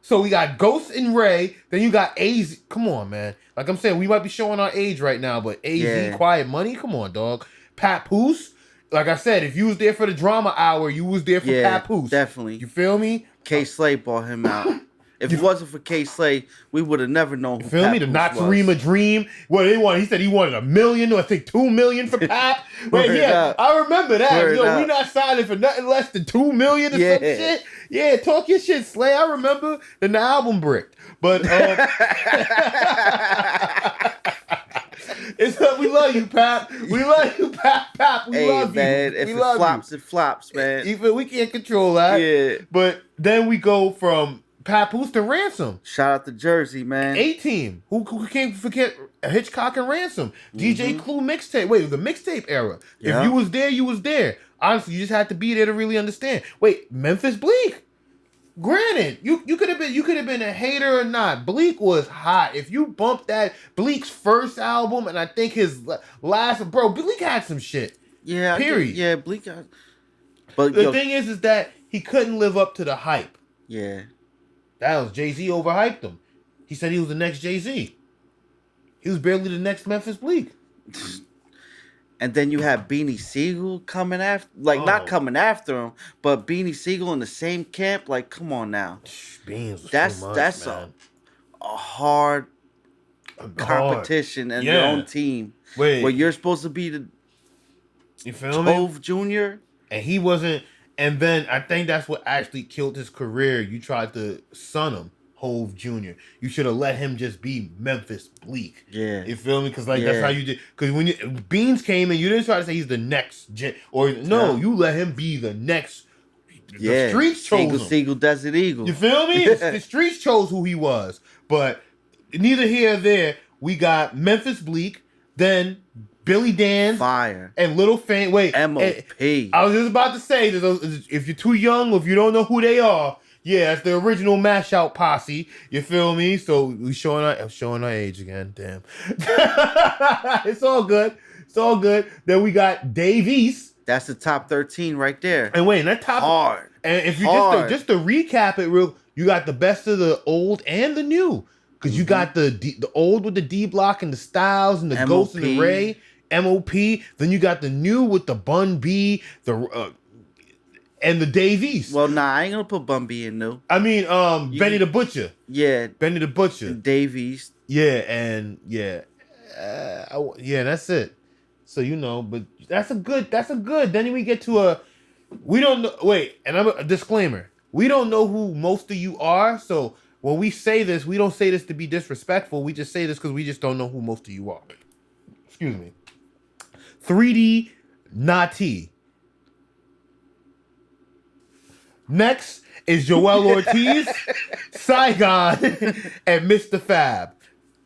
So we got Ghost and Ray. Then you got AZ. Come on, man. Like I'm saying, we might be showing our age right now, but AZ, Quiet Money. Come on, dog. Papoose. Like I said, if you was there for the drama hour, you was there for Papoose. Definitely. You feel me? K Slay bought him out. If it wasn't for K Slay, we would have never known who Feel me? The Natsarima Dream. What they want? He said he wanted $1 million, or I think $2 million for Pap. But yeah, I remember that. We not signing for nothing less than $2 million or some shit. Yeah, talk your shit, Slay. I remember the album bricked. But we love you, Pap. We love you, Pap. We love man, you. If it flops, it flops, man. Even we can't control that. Yeah. But then we go from Papoose to Ransom. Shout out to Jersey, man. A-Team. Who can't forget Hitchcock and Ransom. DJ Clue mixtape. Wait, the mixtape era. Yeah. If you was there, you was there. Honestly, you just had to be there to really understand. Wait, Memphis Bleak. Granted, you could have been a hater or not. Bleak was hot. If you bumped that Bleak's first album and I think his last, bro, Bleak had some shit. Yeah. Period. Yeah, Bleak got. But the thing is that he couldn't live up to the hype. Yeah. That was Jay-Z overhyped him. He said he was the next Jay-Z. He was barely the next Memphis Bleak. And then you have Beanie Siegel coming after, not coming after him, but Beanie Siegel in the same camp. Like, come on now. Beans was that's too much, that's man. a hard competition and your own team. Wait, where you're supposed to be the you feel me? Hove Jr. And he wasn't. And then I think that's what actually killed his career. You tried to son him, Hove Jr. You should have let him just be Memphis Bleak. Yeah. You feel me? Because that's how you did. Because when Beans came in, you didn't try to say he's the next you let him be the next. The streets chose him. Siegel, Desert Eagle. You feel me? The streets chose who he was. But neither here or there, we got Memphis Bleak, then Billy Dan, Fire, and Little Fame. Wait, M.O.P. I was just about to say, if you're too young or if you don't know who they are, yeah, it's the original mash out posse. You feel me? So we showing our age again. Damn, it's all good. It's all good. Then we got Dave East That's the top 13 right there. And wait, that top hard. And if you hard. just to recap it real, you got the best of the old and the new. Because you got the old with the D Block and the Styles and the MOP. Ghost and the Ray, MOP. Then you got the new with the Bun B, and the Davies. Well, nah, I ain't gonna put Bun B in new. I mean, Benny the Butcher. Yeah, Benny the Butcher. Davies. Yeah, and yeah, that's it. So but that's a good. Then we get to we don't know. Wait, and I'm a disclaimer. We don't know who most of you are. So when we say this, we don't say this to be disrespectful. We just say this because we just don't know who most of you are. Excuse me. 3D Nati. Next is Joel Ortiz, Saigon, and Mr. Fab.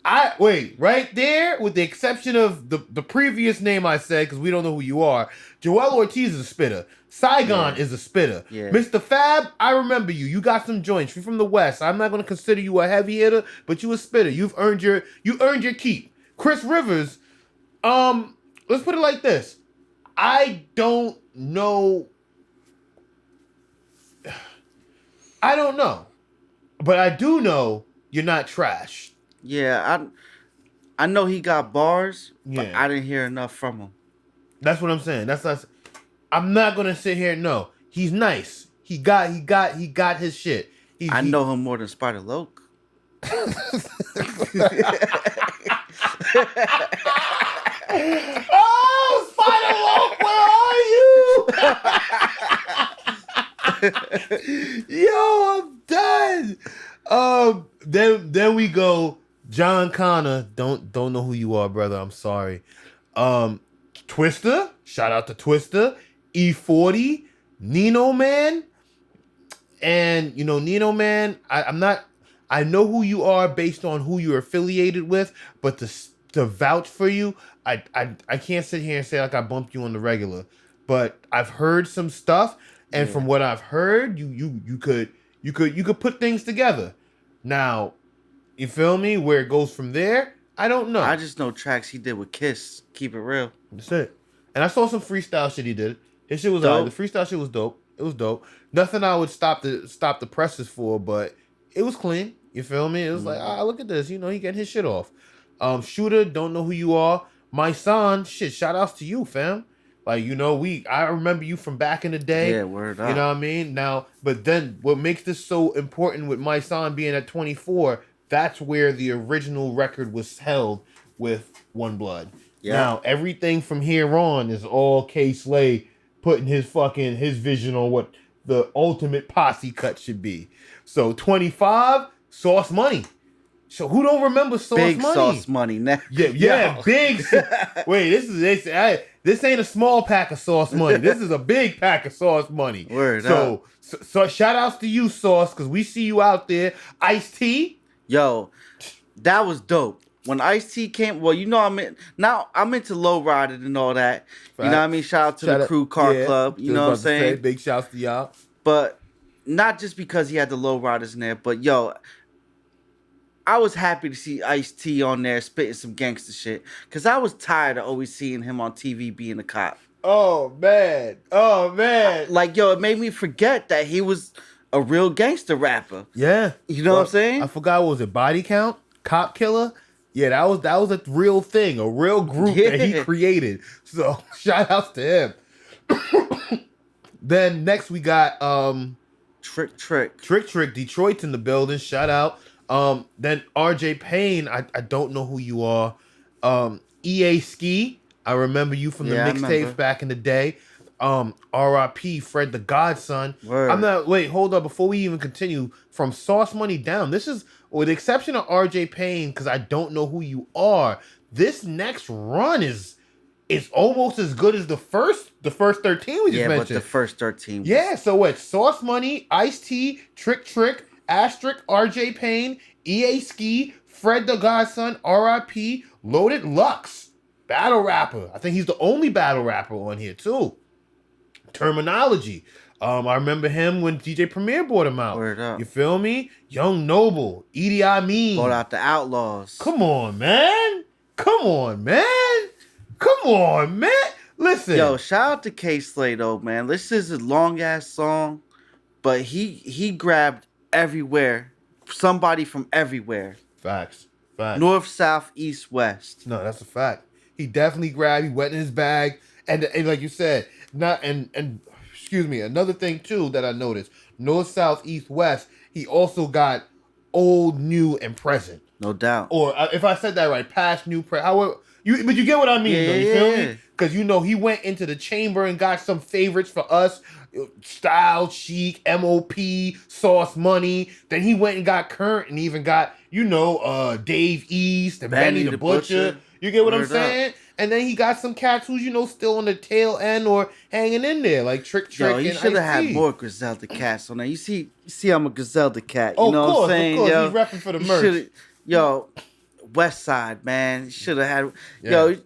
Right there, with the exception of the previous name I said, because we don't know who you are, Joel Ortiz is a spitter. Saigon is a spitter. Yeah. Mr. Fab, I remember you. You got some joints. You're from the West. I'm not going to consider you a heavy hitter, but you a spitter. You earned your keep. Chris Rivers, let's put it like this. I don't know. But I do know you're not trash. Yeah, I know he got bars, but Yeah. I didn't hear enough from him. That's what I'm saying. I'm not gonna sit here. No, he's nice. He got his shit. I know him more than Spider Loke. Oh, Spider Loke, where are you? Yo, I'm done. Then we go. John Connor, don't know who you are, brother. I'm sorry. Twister, shout out to Twister. E40, Nino Man, and Nino Man. I know who you are based on who you're affiliated with, but to vouch for you, I can't sit here and say like I bumped you on the regular. But I've heard some stuff, and from what I've heard, you could put things together. Now, you feel me? Where it goes from there, I don't know. I just know tracks he did with Kiss. Keep it real. That's it. And I saw some freestyle shit he did. His shit was dope. The freestyle shit was dope. It was dope. Nothing I would stop the presses for, but it was clean. You feel me? It was like, look at this. He getting his shit off. Shooter, don't know who you are. My son, shit, shout outs to you, fam. Like, I remember you from back in the day. Yeah, word up. You know what I mean? Now, but then what makes this so important with my son being at 24, that's where the original record was held with One Blood. Yeah. Now, everything from here on is all K Slay putting his vision on what the ultimate posse cut should be. So 25, Sauce Money. So who don't remember Sauce Money? Big Sauce Money. Yeah, big. Wait, this ain't a small pack of Sauce Money. This is a big pack of Sauce Money. Word up. So shout outs to you, Sauce, because we see you out there. Ice-T. Yo, that was dope. When Ice-T came, well, I'm into Lowrider and all that. You know what I mean? Shout out to the Crew Car Club. You know what I'm saying? Big shouts to y'all. But not just because he had the Lowriders in there, but yo, I was happy to see Ice-T on there spitting some gangster shit. Because I was tired of always seeing him on TV being a cop. Oh, man. It made me forget that he was a real gangster rapper. Yeah. You know what I'm saying? I forgot, what was it? Body Count? Cop Killer? Yeah, that was a real thing, a real group that he created. So shout outs to him. Then next we got Trick. Detroit's in the building. Shout out. Then RJ Payne, I don't know who you are. EA Ski, I remember you from the mixtapes back in the day. R.I.P. Fred the Godson. Word. Hold up. Before we even continue, from Sauce Money down, this is, with the exception of RJ Payne, because I don't know who you are, this next run is almost as good as the first 13 we just mentioned. Yeah, but the first 13 Yeah, so what? Sauce Money, Ice-T, Trick, Asterisk, RJ Payne, EA Ski, Fred the Godson, R.I.P., Loaded Lux, battle rapper. I think he's the only battle rapper on here too. Terminology. I remember him when DJ Premier brought him out. Word up. You feel me? Young Noble, Edie Amin. Brought out the Outlaws. Come on, man. Listen. Yo, shout out to K Slay though, man. This is a long ass song, but he grabbed everywhere, somebody from everywhere, Facts. Facts. north, south, east, west. No, that's a fact. He definitely grabbed. He went in his bag, and like you said, not and excuse me. Another thing too that I noticed: north, south, east, west. He also got old, new, and present. No doubt. Or if I said that right, past, new, however but you get what I mean, though. You feel me? Because he went into the chamber and got some favorites for us: Style, Chic, MOP, Sauce Money. Then he went and got Current, and even got Dave East and Benny the Butcher. You get what I'm saying? And then he got some cats who's still on the tail end or hanging in there, like Trick. Yo, he should have had more Griselda cats on there. You see, I'm a Griselda cat. You know what I'm saying? Of course, yo, he's repping for the merch. Yo, West Side, man, should have had. Yeah. Yo,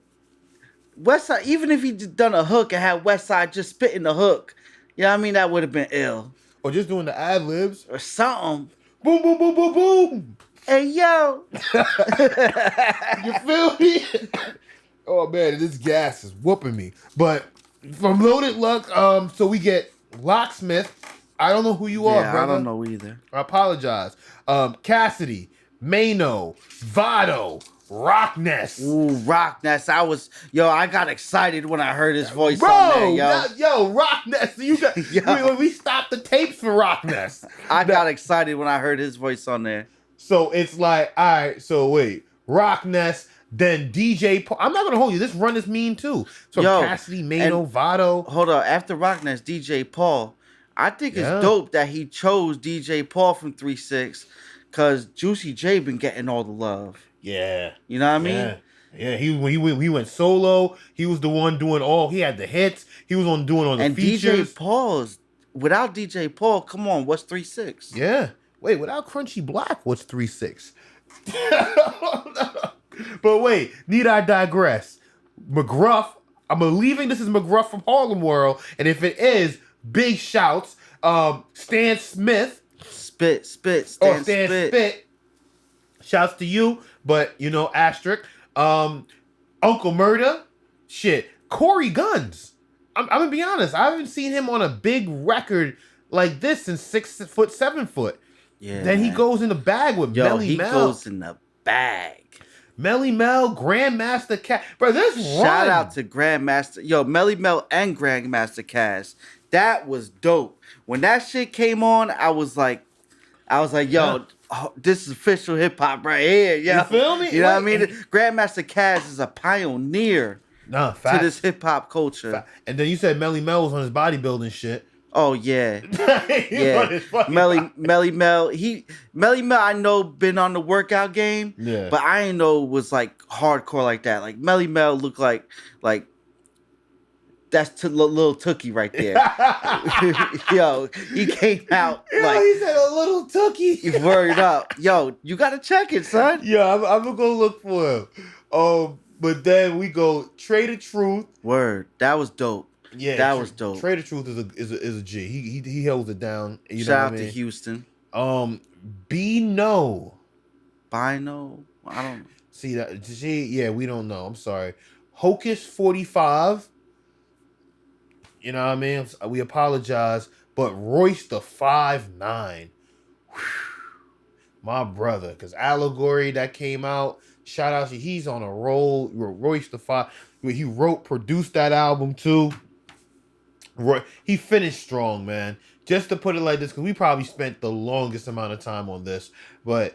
West Side. Even if he done a hook and had West Side just spitting the hook, I mean that would have been ill. Or just doing the ad libs or something. Boom, boom, boom, boom, boom. Hey yo, you feel me? Oh man, this gas is whooping me. But from Loaded Luck, so we get Locksmith. I don't know who you are, brother. I don't know either. I apologize. Cassidy, Mano, Vado, Rockness. Ooh, Rockness. I got excited when I heard his voice on there, yo. Rockness. We stopped the tapes for Rockness. I got excited when I heard his voice on there. So it's like, all right, so wait, Rockness, then DJ Paul. I'm not going to hold you. This run is mean too. So Cassidy, Mano, Vado. Hold on. After Rockness, DJ Paul. I think it's dope that he chose DJ Paul from 3-6 because Juicy J been getting all the love. Yeah. You know what I mean? Yeah, he went solo. He was the one doing he had the hits. He was doing all the features. DJ Paul's, without DJ Paul, come on, what's 3-6? Yeah. Wait, without Crunchy Black, what's 3-6? But wait, need I digress? McGruff, I'm believing this is McGruff from Harlem World, and if it is, big shouts. Stan Smith. Stan Spit. Shouts to you, but asterisk. Uncle Murder. Shit. Corey Guns. I'm gonna be honest. I haven't seen him on a big record like this since 6 foot, 7 foot. Yeah. Then he goes in the bag with Melly Mel. He goes in the bag. Melly Mel, Grandmaster Cass. Bro, this Shout out to Grandmaster. Yo, Melly Mel and Grandmaster Cass. That was dope. When that shit came on, I was like, yo, this is official hip hop right here. Yo. You feel me? You know what I mean? Grandmaster Cass is a pioneer to this hip hop culture. And then you said Melly Mel was on his bodybuilding shit. Oh yeah, yeah. Melly Mel. Melly Mel. I know been on the workout game. Yeah. But I ain't know was like hardcore like that. Like Melly Mel looked like that's little Tookie right there. Yo, he came out like he said a little Tookie. He's worried up. Yo, you gotta check it, son. Yeah, I'm gonna go look for him. But then we go Trader Truth. Word, that was dope. Yeah, that was dope. Trader Truth is a G. He holds it down. Shout out to Houston. Bino. I don't see that. Yeah, we don't know. I'm sorry. Hocus 45. You know what I mean? We apologize, but Royce the 5'9". My brother, because Allegory that came out. Shout out to he's on a roll. Royce the 5. He produced that album too. He finished strong, man. Just to put it like this, because we probably spent the longest amount of time on this, but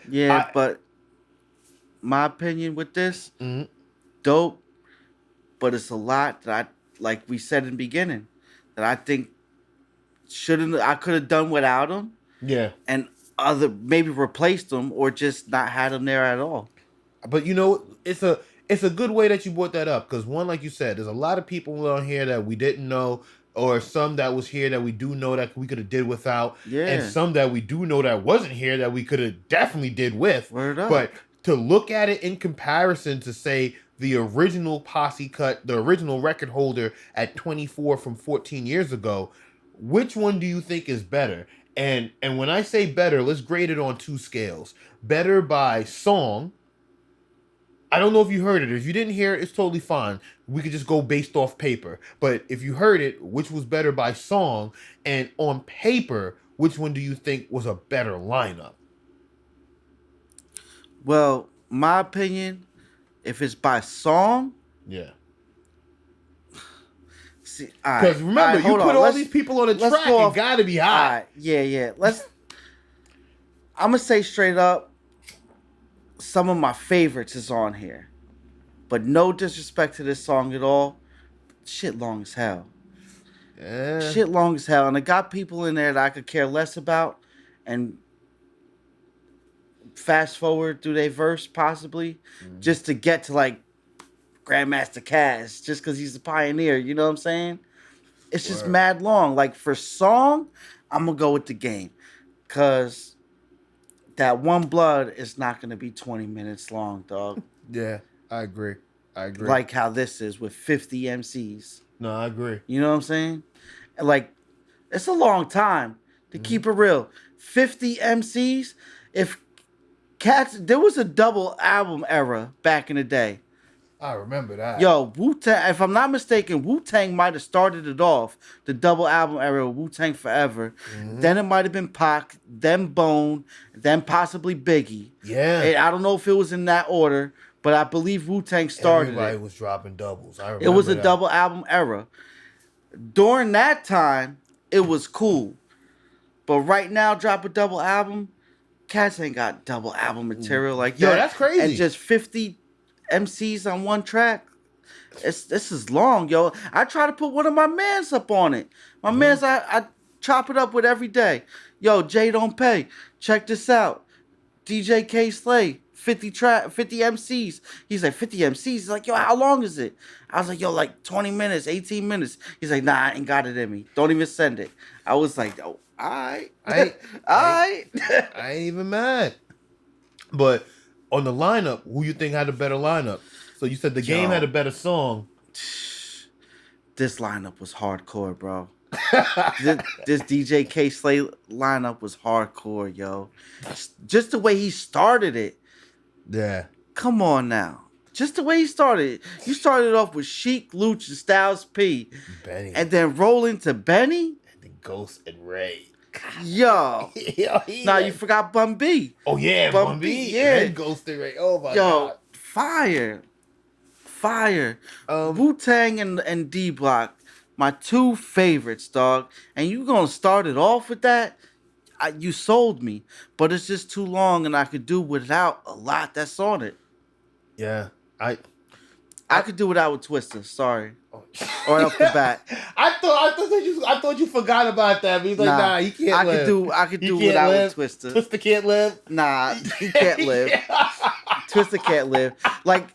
but my opinion with this, dope, but it's a lot that like we said in the beginning, that I think I could have done without him. Yeah, and maybe replaced him or just not had him there at all. But it's a good way that you brought that up, because one, like you said, there's a lot of people on here that we didn't know, or some that was here that we do know that we could have did without, and some that we do know that wasn't here that we could have definitely did with. Word up. But to look at it in comparison to say the original Posse cut, the original record holder at 24 from 14 years ago, which one do you think is better? And when I say better, let's grade it on 2 scales. Better by song, I don't know if you heard it. If you didn't hear it, it's totally fine. We could just go based off paper. But if you heard it, which was better by song? And on paper, which one do you think was a better lineup? Well, my opinion, if it's by song, Yeah. see, Because remember, you put all these people on a track, it gotta be hot. Right, yeah. I'm gonna say straight up, some of my favorites is on here, but no disrespect to this song at all. Shit long as hell. Yeah. Shit long as hell, and it got people in there that I could care less about, and fast forward through their verse possibly, just to get to like Grandmaster Cass, just because he's a pioneer. You know what I'm saying? It's just mad long. Like for song, I'm gonna go with The Game, cause that One Blood is not gonna be 20 minutes long, dog. Yeah, I agree. Like how this is with 50 MCs. No, I agree. You know what I'm saying? And like, it's a long time to keep it real. 50 MCs. If Cats, there was a double album era back in the day. I remember that. Yo, Wu-Tang, if I'm not mistaken, Wu-Tang might have started it off, the double album era, Wu-Tang Forever. Then it might have been Pac, then Bone, then possibly Biggie. Yeah. And I don't know if it was in that order, but I believe Wu-Tang started Everybody it. was dropping doubles. I remember It was a that. double album era. During that time, it was cool. But right now, drop a double album, Cats ain't got double album material like that. Yo, that's crazy. And just 50 MCs on one track. This is long, yo. I try to put one of my mans up on it. My mans, I chop it up with every day. Yo, Jay Don't Pay. Check this out. DJ K Slay. 50 MCs. He's like, 50 MCs? He's like, yo, how long is it? I was like, yo, like 20 minutes, 18 minutes. He's like, nah, I ain't got it in me. Don't even send it. I was like, oh, all right. I ain't even mad. But on the lineup, who you think had a better lineup? So you said The Game had a better song. This lineup was hardcore, bro. this DJ K Slay lineup was hardcore, yo. Just the way he started it. Yeah. Come on now. Just the way he started it. You started off with Sheik, Luch, and Styles P. Benny. And then roll into Benny. And then Ghost and Ray. Yo. Nah, you forgot Bun B. Oh, yeah. Bun B. Yeah. And Ghost and Ray. Oh, my God. Fire. Wu-Tang and D-Block, my two favorites, dog. And you gonna start it off with that? You sold me. But it's just too long, and I could do without a lot that's on it. Yeah. I could do without with Twista. Sorry. Right off the bat. I thought you forgot about that. But he's like, nah, he can't live. I could do without with Twista. Twista can't live. Nah, he can't live. Twista can't live. Like,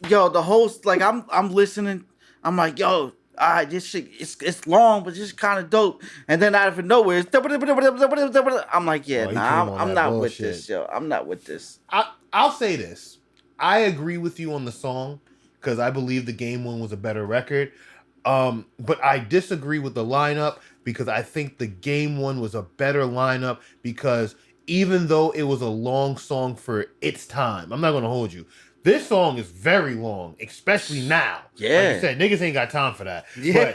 yo, the host, like, I'm listening. I'm like, yo, all right, this shit, it's long, but it's kind of dope. And then out of nowhere, I'm like, yeah, nah, I'm not with this, yo. I'm not with this. I'll say this. I agree with you on the song because I believe The Game one was a better record. But I disagree with the lineup because I think The Game one was a better lineup because even though it was a long song for its time, I'm not going to hold you. This song is very long, especially now. Yeah. Like you said, niggas ain't got time for that. Yeah. But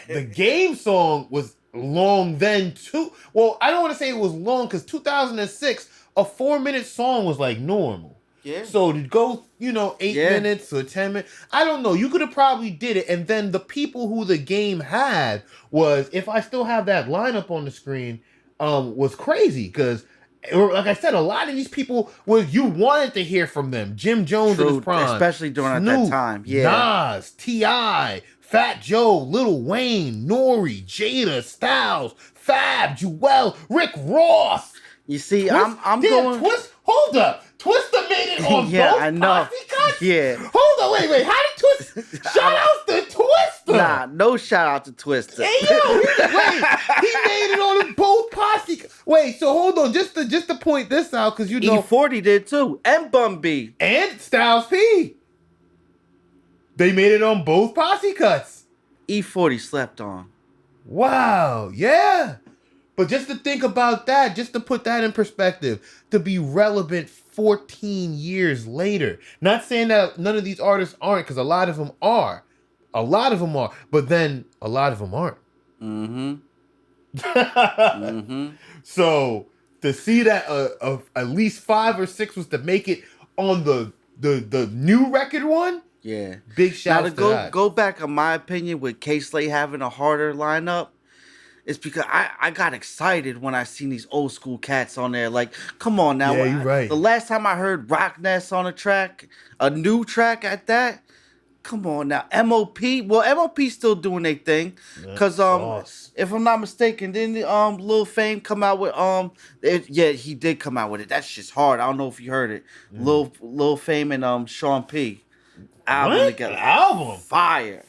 the Game song was long then too. Well, I don't want to say it was long because 2006, a 4-minute song was like normal. Yeah. So to go, 8 minutes or 10 minutes, I don't know. You could have probably did it. And then the people who The Game had was, if I still have that lineup on the screen, was crazy because, like I said, a lot of these people you wanted to hear from them. Jim Jones in his prime, especially during Snoop, that time. Yeah. Nas, T.I., Fat Joe, Lil Wayne, Nori, Jada, Styles, Fab, Jewel, Rick Ross. You see, I'm going. Hold up. Twista made it on both I know. Posse cuts? Yeah. Hold on, wait. How did Twista? Shout out to Twista. Nah, no shout out to Twista. Hey, yo, he made it on both Posse. Wait, so hold on, just to point this out, because E40 did too, and Bun B. And Styles P. They made it on both Posse cuts. E40 slept on. Wow, yeah. But just to think about that, just to put that in perspective, to be relevant 14 years later. Not saying that none of these artists aren't, because a lot of them are. A lot of them are. But then a lot of them aren't. Mm-hmm. Mm-hmm. So to see that at least 5 or 6 was to make it on the new record one. Yeah. Big shout now out to that. go back, in my opinion, with K-Slay having a harder lineup, it's because I got excited when I seen these old school cats on there. Like, come on now. Yeah, you're right. The last time I heard Rock Ness on a track, a new track at that, come on now. M.O.P. Well, M.O.P. still doing their thing. Because if I'm not mistaken, didn't Lil Fame come out with yeah, he did come out with it. That's just hard. I don't know if you heard it. Lil Fame and Sean P. Album what? together. An album? Fire.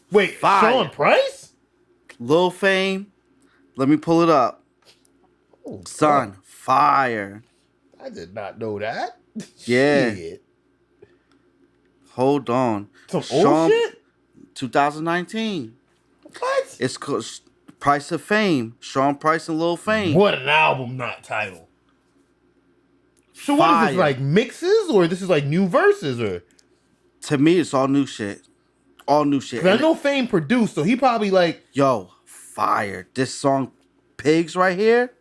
Wait, Fire. Sean Price? Lil Fame, let me pull it up. Oh, Son, God. fire. I did not know that. Yeah. Shit. Hold on. Some old shit? 2019. What? It's called Price of Fame. Sean Price and Lil Fame. What an album, not title. So what is this, like mixes, or this is like new verses, or? To me, it's all new shit. All new shit. Cause I know Fame produced, so he probably like, yo, fire. This song, Pigs, right here.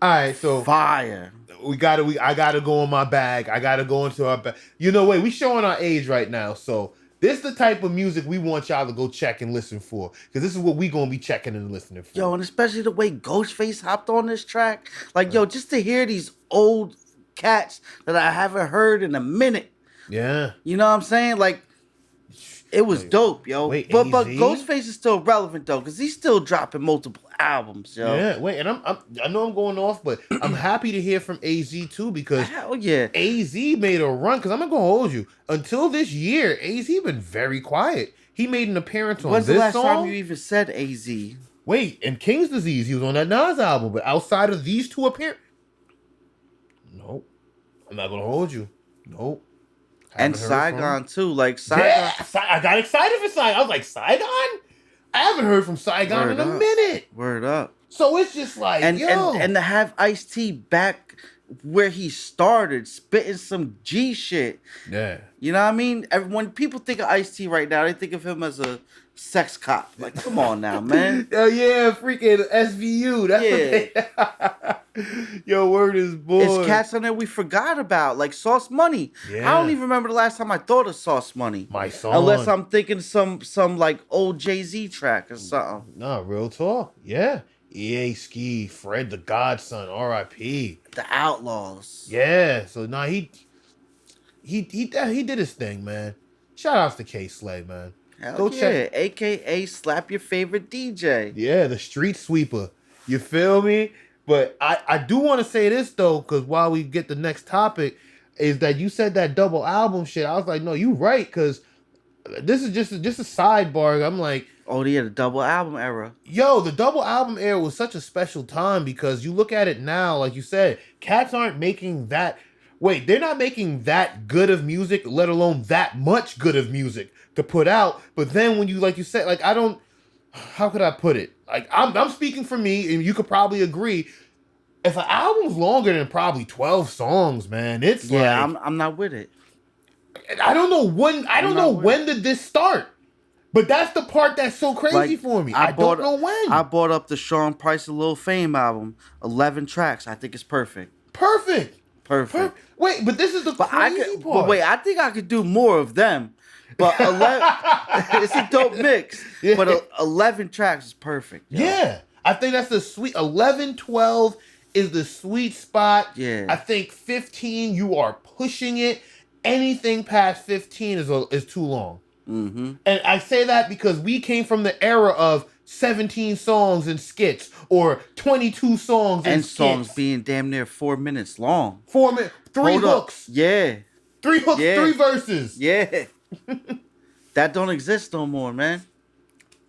all right, so fire. I gotta go in my bag. I gotta go into our bag. You know, wait, we showing our age right now, so this is the type of music we want y'all to go check and listen for, because this is what we gonna be checking and listening for. Yo, and especially the way Ghostface hopped on this track, like, yo, just to hear these old cats that I haven't heard in a minute. Yeah, you know what I'm saying? Like, it was dope, yo. Wait, but AZ? Ghostface is still relevant though, because he's still dropping multiple albums, yo. Yeah, wait, and I know I'm going off, but I'm happy to hear from AZ too, because hell yeah, AZ made a run. Because I'm not gonna hold you, until this year, AZ been very quiet. He made an appearance on When's this the last song. time you even said AZ? Wait, and King's Disease, he was on that Nas album, but outside of these two appearances, nope. I'm not gonna hold you. Nope. And Saigon too, like Saigon. Yeah, I got excited for Saigon. I was like, Saigon? I haven't heard from Saigon Word in a up. minute. Word up. So it's just like, and yo. and to have Ice-T back where he started, spitting some G shit. Yeah. You know what I mean? When people think of Ice-T right now, they think of him as a sex cop. Like, come on now, man. Oh yeah, freaking SVU. That's what yo, word is boy. It's cats on there we forgot about, like Sauce Money. Yeah. I don't even remember the last time I thought of Sauce Money. My song. Unless I'm thinking some like old Jay-Z track or something. No, real talk. Yeah. EA Ski, Fred the Godson, R.I.P. The Outlaws. Yeah. So nah, he did his thing, man. Shout outs to K-Slay, man. Hell Go yeah. check. AKA slap your favorite DJ. Yeah, the street sweeper. You feel me? But I do want to say this though, because while we get the next topic, is that you said that double album shit. I was like, no, you right, because this is just a sidebar. I'm like, oh yeah, the double album era. yo, the double album era was such a special time, because you look at it now, like you said, cats aren't making that. Wait, they're not making that good of music, let alone that much good of music to put out. But then when you, like you said, like, I don't, how could I put it? Like, I'm speaking for me, and you could probably agree. If an album's longer than probably 12 songs, man, it's yeah, like, I'm not with it. I don't know when. I don't know when did this start. But that's the part that's so crazy Like, for me. I don't know when. I bought up the Sean Price and Lil Fame album, 11 tracks. I think it's perfect. Perfect. Wait, but this is the crazy part. But wait, I think I could do more of them. But 11, it's a dope mix. Yeah. But 11 tracks is perfect. Yo. Yeah. I think that's the sweet 11, 12 is the sweet spot. Yeah. I think 15, you are pushing it. Anything past 15 is too long. Mm-hmm. And I say that because we came from the era of 17 songs and skits, or 22 songs and skits. songs being damn near 4 minutes long. 4 minutes, 3 hooks. Yeah. 3 hooks, Yeah. 3 verses. Yeah. That don't exist no more, man.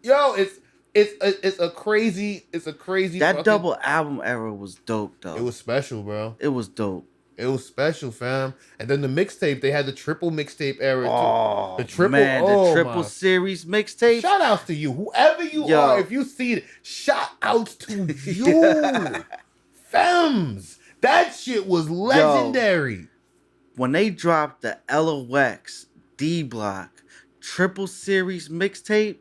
Yo, it's a crazy That fucking, double album era was dope though. It was special, bro. It was dope. It was special, fam. And then the mixtape, they had the triple mixtape era too. Oh, The triple, man, oh, the triple my. series mixtape. Shout outs to you, whoever you Yo. are. If you see it, shout outs to you. Fems. That shit was legendary. When they dropped the L.O.X, D-Block, Triple Series mixtape,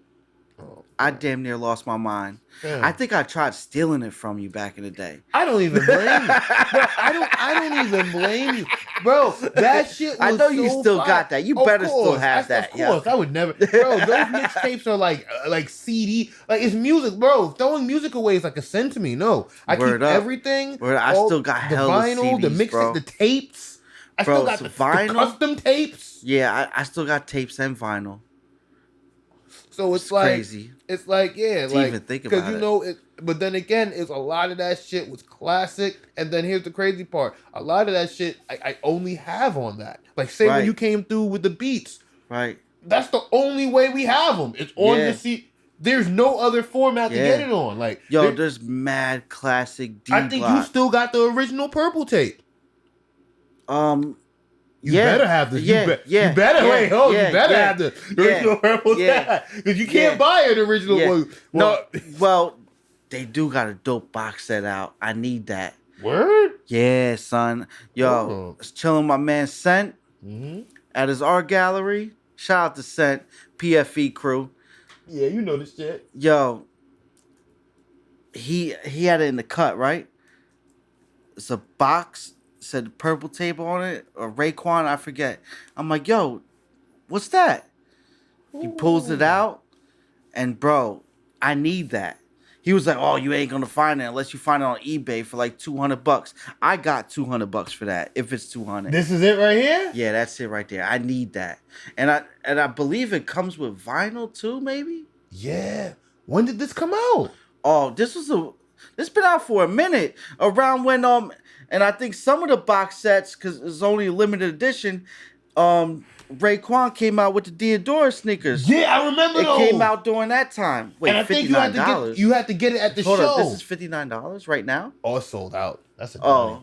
I damn near lost my mind. Fam. I think I tried stealing it from you back in the day. I don't even blame you. Bro, I don't even blame you. Bro, that shit was I know you so still fire. got that. You Of better course, still have that. Of course, I would never. Bro, those mixtapes are like CD. Like, it's music, bro. Throwing music away is like a sin to me. No. I Word keep up. everything. Word, I still got the hella vinyl, CDs, the mixtape, bro. the tapes. I Bro, still got so the vinyl? custom tapes. Yeah, I still got tapes and vinyl. So It's crazy. It's like, yeah, To like, even think because about you it. know it. But then again, it's a lot of that shit was classic. And then here's the crazy part: a lot of that shit I only have on that. Like, say when Right. you came through with the beats, Right. that's the only way we have them. It's on Yeah. the CD. There's no other format to Yeah. get it on. Like, Yo, there's mad classic D-Block. I think you still got the original purple tape. You Yeah. better have the. Yeah, you better yeah, wait. Oh, yeah, you better yeah, have the original purple yeah, tape because you can't yeah. buy an original Yeah. one. No, well, they do got a dope box set out. I need that. Word. Yeah, son. Yo, Oh. I was chilling with my man Scent at his art gallery. Shout out to Scent, PFE crew. Yeah, you know this shit. Yo, he had it in the cut, right? It's a box, said purple tape on it, or Raekwon, I forget. I'm like, yo, what's that? He pulls it out, and bro, I need that. He was like, oh, you ain't gonna find it unless you find it on eBay for like $200. I got $200 for that, if it's 200. This is it right here? Yeah, that's it right there. I need that. And I believe it comes with vinyl too, maybe? Yeah. When did this come out? Oh, this been out for a minute. Around when and I think some of the box sets, because it's only a limited edition, Raekwon came out with the Diodora sneakers. Yeah, I remember It those. came out during that time. Wait, and I think $59. you had to get it at the Hold show. up, this is $59 right now? Oh, it's sold out. That's a Oh,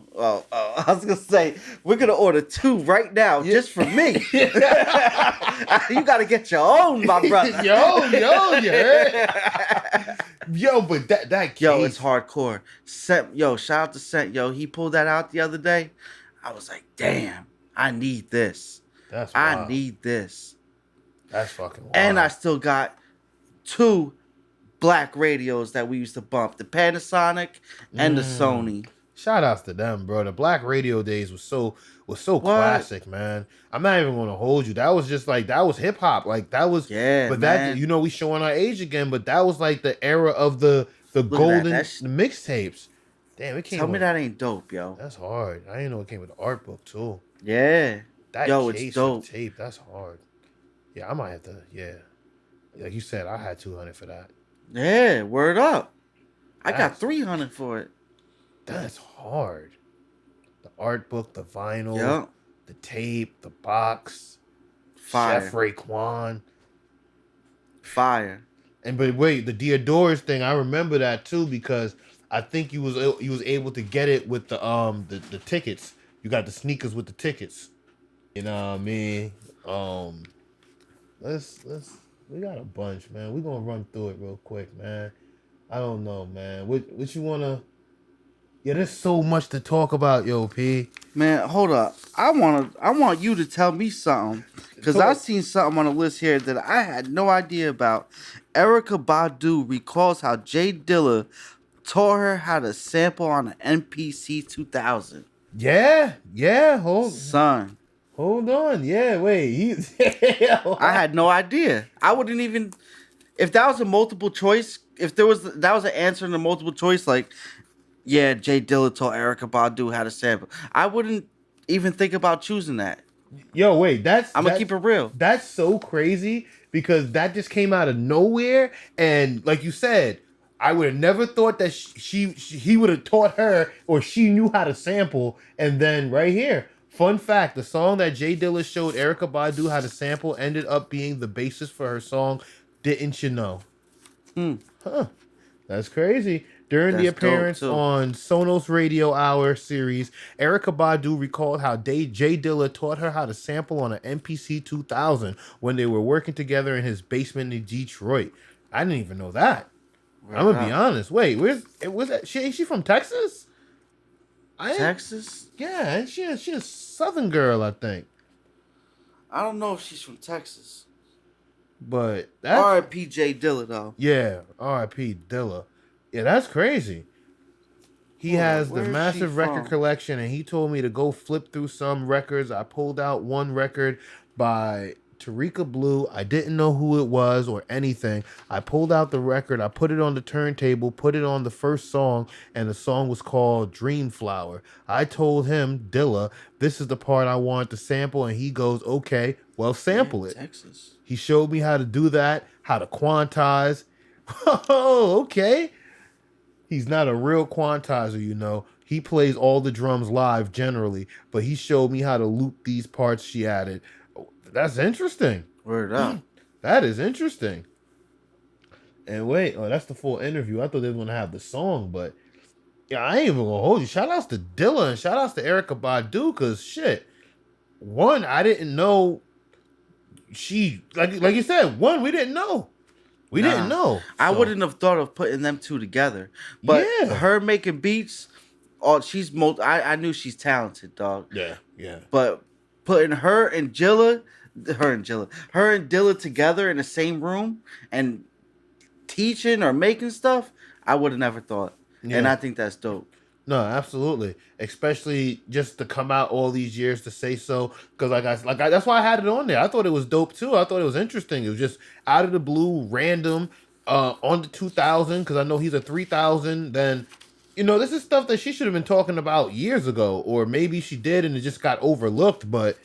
I was gonna say we're gonna order 2 right now just for me. You gotta get your own, my brother. yo, you heard? Yo, but that case, Yo, it's hardcore. Shout out to Scent. Yo, he pulled that out the other day. I was like, damn, I need this. That's wild. I need this. That's fucking wild. And I still got 2 black radios that we used to bump, the Panasonic and the Sony. Shout outs to them, bro. The black radio days was so classic, man. I'm not even gonna hold you. That was just like, that was hip hop. Like, that was, but man. that, you know, we showing our age again, but that was like the era of the golden mixtapes. Damn, it came. Tell me that ain't dope, yo. That's hard. I didn't know it came with the art book too. Yeah. That yo, case it's dope. of tape, that's hard. Yeah, I might have to. Yeah, like you said, I had 200 for that. Yeah, word up. I got 300 for it. That's hard. The art book, the vinyl, Yep. the tape, the box, Fire. Chef Raekwon. Fire. But wait, the Diodorus thing, I remember that too because I think you was able to get it with the tickets. You got the sneakers with the tickets. You know what I mean? We got a bunch, man. We're gonna run through it real quick, man. I don't know, man. What you wanna? Yeah, there's so much to talk about, yo, P. Man, hold up. I want you to tell me something. Because I seen something on the list here that I had no idea about. Erykah Badu recalls how J.Dilla taught her how to sample on an MPC 2000. Yeah. Son. Hold on. Yeah, wait. I had no idea. I wouldn't even... If that was a multiple choice, that was an answer in a multiple choice, like, yeah, J.Dilla taught Erykah Badu how to sample, I wouldn't even think about choosing that. Yo, wait, I'm gonna keep it real. That's so crazy because that just came out of nowhere, and like you said, I would have never thought that he would have taught her or she knew how to sample. And then right here, fun fact: the song that J.Dilla showed Erykah Badu how to sample ended up being the basis for her song "Didn't You Know." Huh? That's crazy. During the appearance on Sonos Radio Hour series, Erykah Badu recalled how J.Dilla taught her how to sample on an MPC 2000 when they were working together in his basement in Detroit. I didn't even know that. I'm gonna be honest. Wait, was that? Ain't she from Texas? Texas? Yeah, she a Southern girl, I think. I don't know if she's from Texas. But that's R.I.P. J.Dilla though. yeah, R.I.P. Dilla. Yeah, that's crazy. He Hold on, has the where is she massive record from? collection, and he told me to go flip through some records. I pulled out one record by Erykah Blue. I didn't know who it was or anything. I pulled out the record, I put it on the turntable, put it on the first song, and the song was called Dream Flower. I told him, Dilla, this is the part I want to sample, and he goes, okay, well, sample it. Texas. He showed me how to do that, how to quantize. Oh, okay. He's not a real quantizer, you know. He plays all the drums live generally, but he showed me how to loop these parts she added. That's interesting. Word up. That is interesting. And wait, oh, that's the full interview. I thought they were gonna have the song, but yeah, I ain't even gonna hold you. Shout outs to Dilla and shout outs to Erykah Badu, cause shit. One, I didn't know she like you said, one, we didn't know. We didn't know. I So, wouldn't have thought of putting them two together. But yeah. her making beats, I knew she's talented, dog. Yeah. But putting her and Dilla together in the same room and teaching or making stuff, I would have never thought. Yeah. And I think that's dope. No, absolutely. Especially just to come out all these years to say so, because that's why I had it on there. I thought it was dope too. I thought it was interesting. It was just out of the blue, random, on the 2000. Because I know he's a 3000. Then, this is stuff that she should have been talking about years ago, or maybe she did and it just got overlooked. But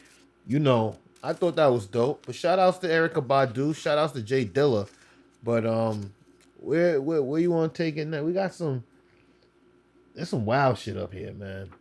I thought that was dope. But shout outs to Erykah Badu. Shout outs to J.Dilla. But where you want to take it now? We got some. There's some wild shit up here, man.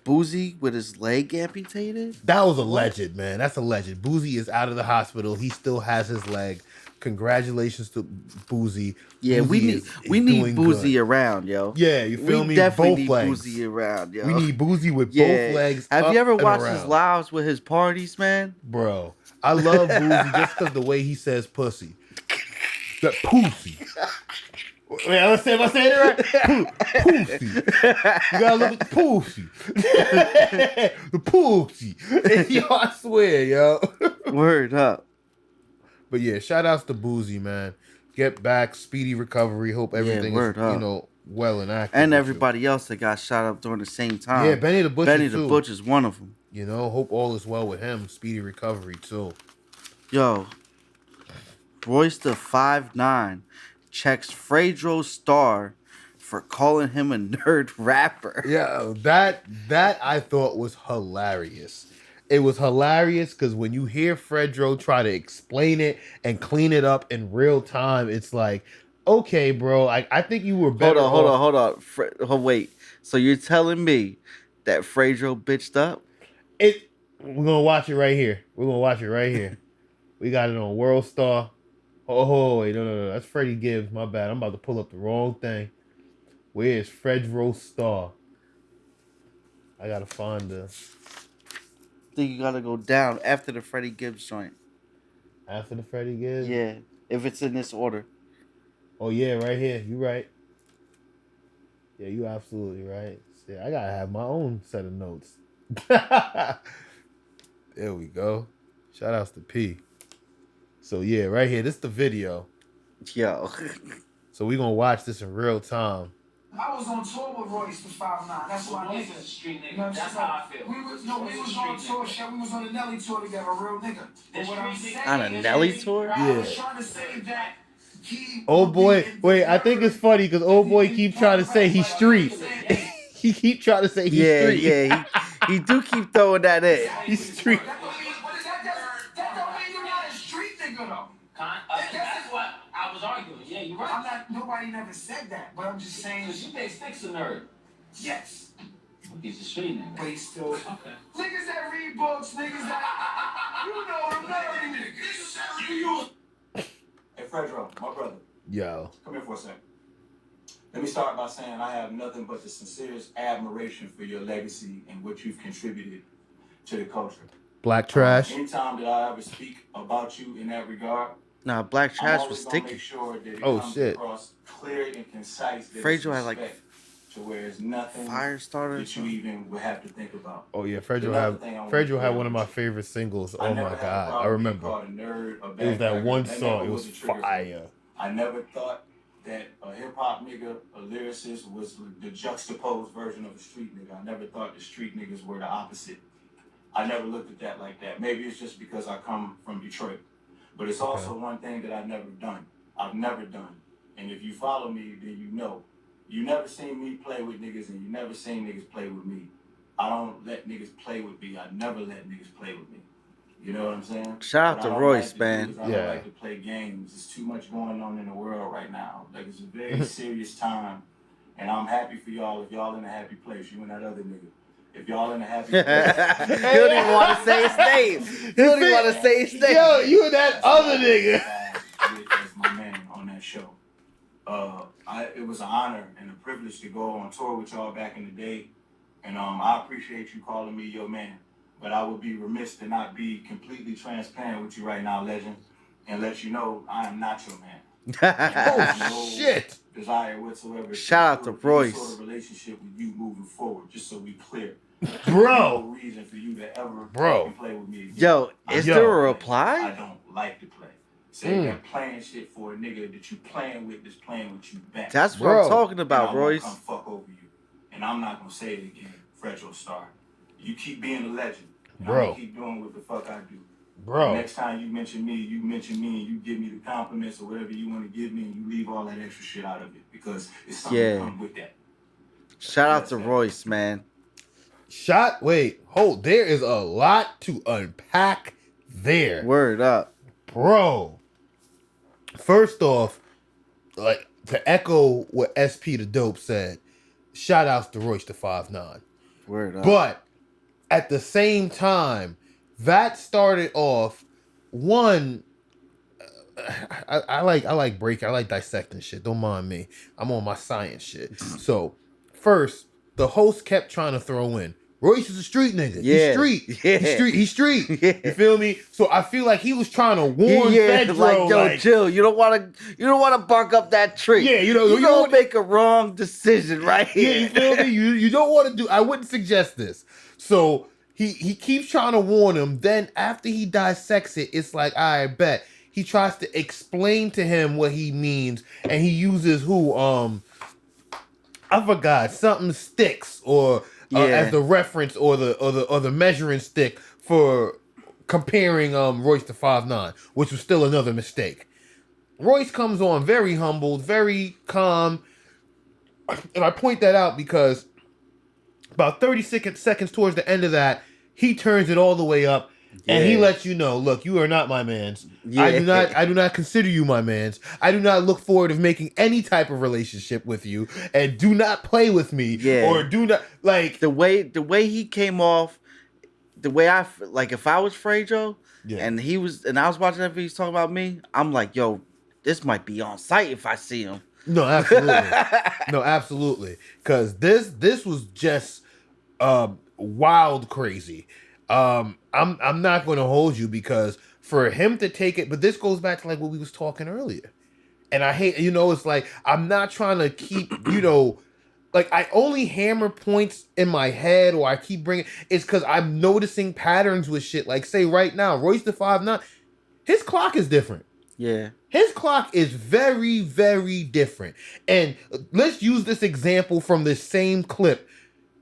Boosie with his leg amputated? That was alleged, man. That's alleged. Boosie is out of the hospital. He still has his leg. Congratulations to Boosie. Yeah, Boosie we need Boosie good. around, yo. Yeah, you feel me? We definitely Both need legs. Boosie around, yo. We need Boosie with both legs. Have you ever watched around. his lives with his parties, man? Bro, I love Boosie just because the way he says pussy. That pussy. Wait, let's say it right. Poosey. You gotta look at the Poosey. The Poosey. Yo, I swear, yo. Word up. But yeah, shout outs to Boosie, man. Get back, speedy recovery. Hope everything is, well and active. And everybody else that got shot up during the same time. Yeah, Benny the Butcher Benny the Butcher's one of them. Hope all is well with him. Speedy recovery too. Yo, Royce the 5'9" checks Fedro Starr for calling him a nerd rapper. Yeah, that I thought was hilarious. It was hilarious because when you hear Fedro try to explain it and clean it up in real time, it's like, okay, bro, I think you were better. Hold on. Wait. So you're telling me that Fedro bitched up? We're gonna watch it right here. We got it on World Star. Oh, wait, no. That's Freddie Gibbs. My bad. I'm about to pull up the wrong thing. Where is Fedro Starr? I gotta find the. I think you gotta go down after the Freddie Gibbs joint. After the Freddie Gibbs? Yeah, if it's in this order. Oh, yeah, right here. You right. Yeah, you absolutely right. Yeah, I gotta have my own set of notes. There we go. Shout outs to P. So yeah, right here, this is the video. Yo. So we gonna watch this in real time. I was on tour with Royce for 5'9". That's why Royce is a street nigga. That's how I feel. We was on tour, shit. We was on the Nelly tour together, real nigga. But what I'm saying on a Nelly tour? I was trying to say that old boy, wait, I think it's funny because old boy keep trying to say he's street. He keep trying to say he's street. Yeah, he do keep throwing that in. He's street. That don't mean you're not a street nigga though. That's what I was arguing. Yeah, you're right. Nobody never said that, but I'm just saying. Because you think Sticks a nerd. Yes. He's a street nigga. But he's still. Okay. Niggas that read books, niggas that. You know them nerdy niggas. You. Hey, Fedro, my brother. Yo. Come here for a second. Let me start by saying I have nothing but the sincerest admiration for your legacy and what you've contributed to the culture. Black trash. Anytime that I ever speak about you in that regard, Nah, Black I'm Trash was always gonna sticky. make sure that it Oh comes shit. across clear and concise. That Fedro it's had like respect, to where it's nothing Fire Starter or that you something. even would have to think about. Oh yeah, Another thing I want to Fedro had clear one of with my you. favorite singles. I Oh never my had a god, I problem being remember. called a nerd, a It was that backpacker. one That song. never It was was a trigger for me. fire. I never thought that a hip hop nigga, a lyricist, was the juxtaposed version of a street nigga. I never thought the street niggas were the opposite. I never looked at that like that. Maybe it's just because I come from Detroit. But it's also one thing that I've never done. I've never done. And if you follow me, then you know. You never seen me play with niggas, and you never seen niggas play with me. I don't let niggas play with me. I never let niggas play with me. You know what I'm saying? Shout out to Royce, man. I don't like to play games. There's too much going on in the world right now. Like, it's a very serious time. And I'm happy for y'all if y'all in a happy place. You and that other nigga. If y'all in a happy place. He don't even want to say his name. He don't even want to say his name. Yo, you and that other nigga. As my man on that show. It was an honor and a privilege to go on tour with y'all back in the day. And I appreciate you calling me your man. But I would be remiss to not be completely transparent with you right now, legend, and let you know I am not your man. Oh shit. Desire whatsoever. Shout out to Royce. Sort of relationship with you moving forward, just so we clear. Bro. No reason for you to ever Bro. play with me again. Yo, is Yo. there a I reply? don't like to play. Say that playing shit for a nigga that you playing with that's playing with you back. That's what Bro. I'm talking And I about, won't Royce. come fuck over you. And I'm not gonna say it again, Fedro Starr. You keep being a legend. And I'm Bro. gonna keep doing what the fuck I do. Bro. Next time you mention me and you give me the compliments or whatever you want to give me, and you leave all that extra shit out of it because it's something that comes with that. Shout out to Royce, man. Hold. There is a lot to unpack there. Word up. Bro. First off, like, to echo what SP the Dope said, shout outs to Royce the 5'9". Word up. But at the same time, that started off one. I like breaking. I like dissecting shit. Don't mind me. I'm on my science shit. So first, the host kept trying to throw in Royce is a street nigga. Yeah. He's street. Yeah. He's street. Yeah. You feel me? So I feel like he was trying to warn Fedro, like, yo, chill. You don't want to bark up that tree. Yeah, you know, you you don't don't- make a wrong decision right Yeah, here. you feel me? You don't want to do. I wouldn't suggest this. So he keeps trying to warn him. Then after he dissects it, it's like, I bet he tries to explain to him what he means, and he uses I forgot, something sticks or as the reference or the measuring stick for comparing Royce to 5'9", which was still another mistake. Royce comes on very humbled, very calm, and I point that out because about 30 seconds towards the end of that, he turns it all the way up. And he lets you know, look, you are not my mans. Yeah. I do not consider you my mans. I do not look forward to making any type of relationship with you. And do not play with me. Yeah. Or do not, like... The way he came off, the way if I was Fedro, Yeah. and I was watching that video, he's talking about me, I'm like, yo, this might be on site if I see him. No, absolutely. Because this was just wild crazy. I'm not going to hold you because for him to take it, but this goes back to like what we was talking earlier. And I hate, it's like, I'm not trying to keep, like I only hammer points in my head or I keep bringing, it's because I'm noticing patterns with shit. Like say right now, Royce the 5'9", his clock is different. Yeah. His clock is very, very different. And let's use this example from this same clip.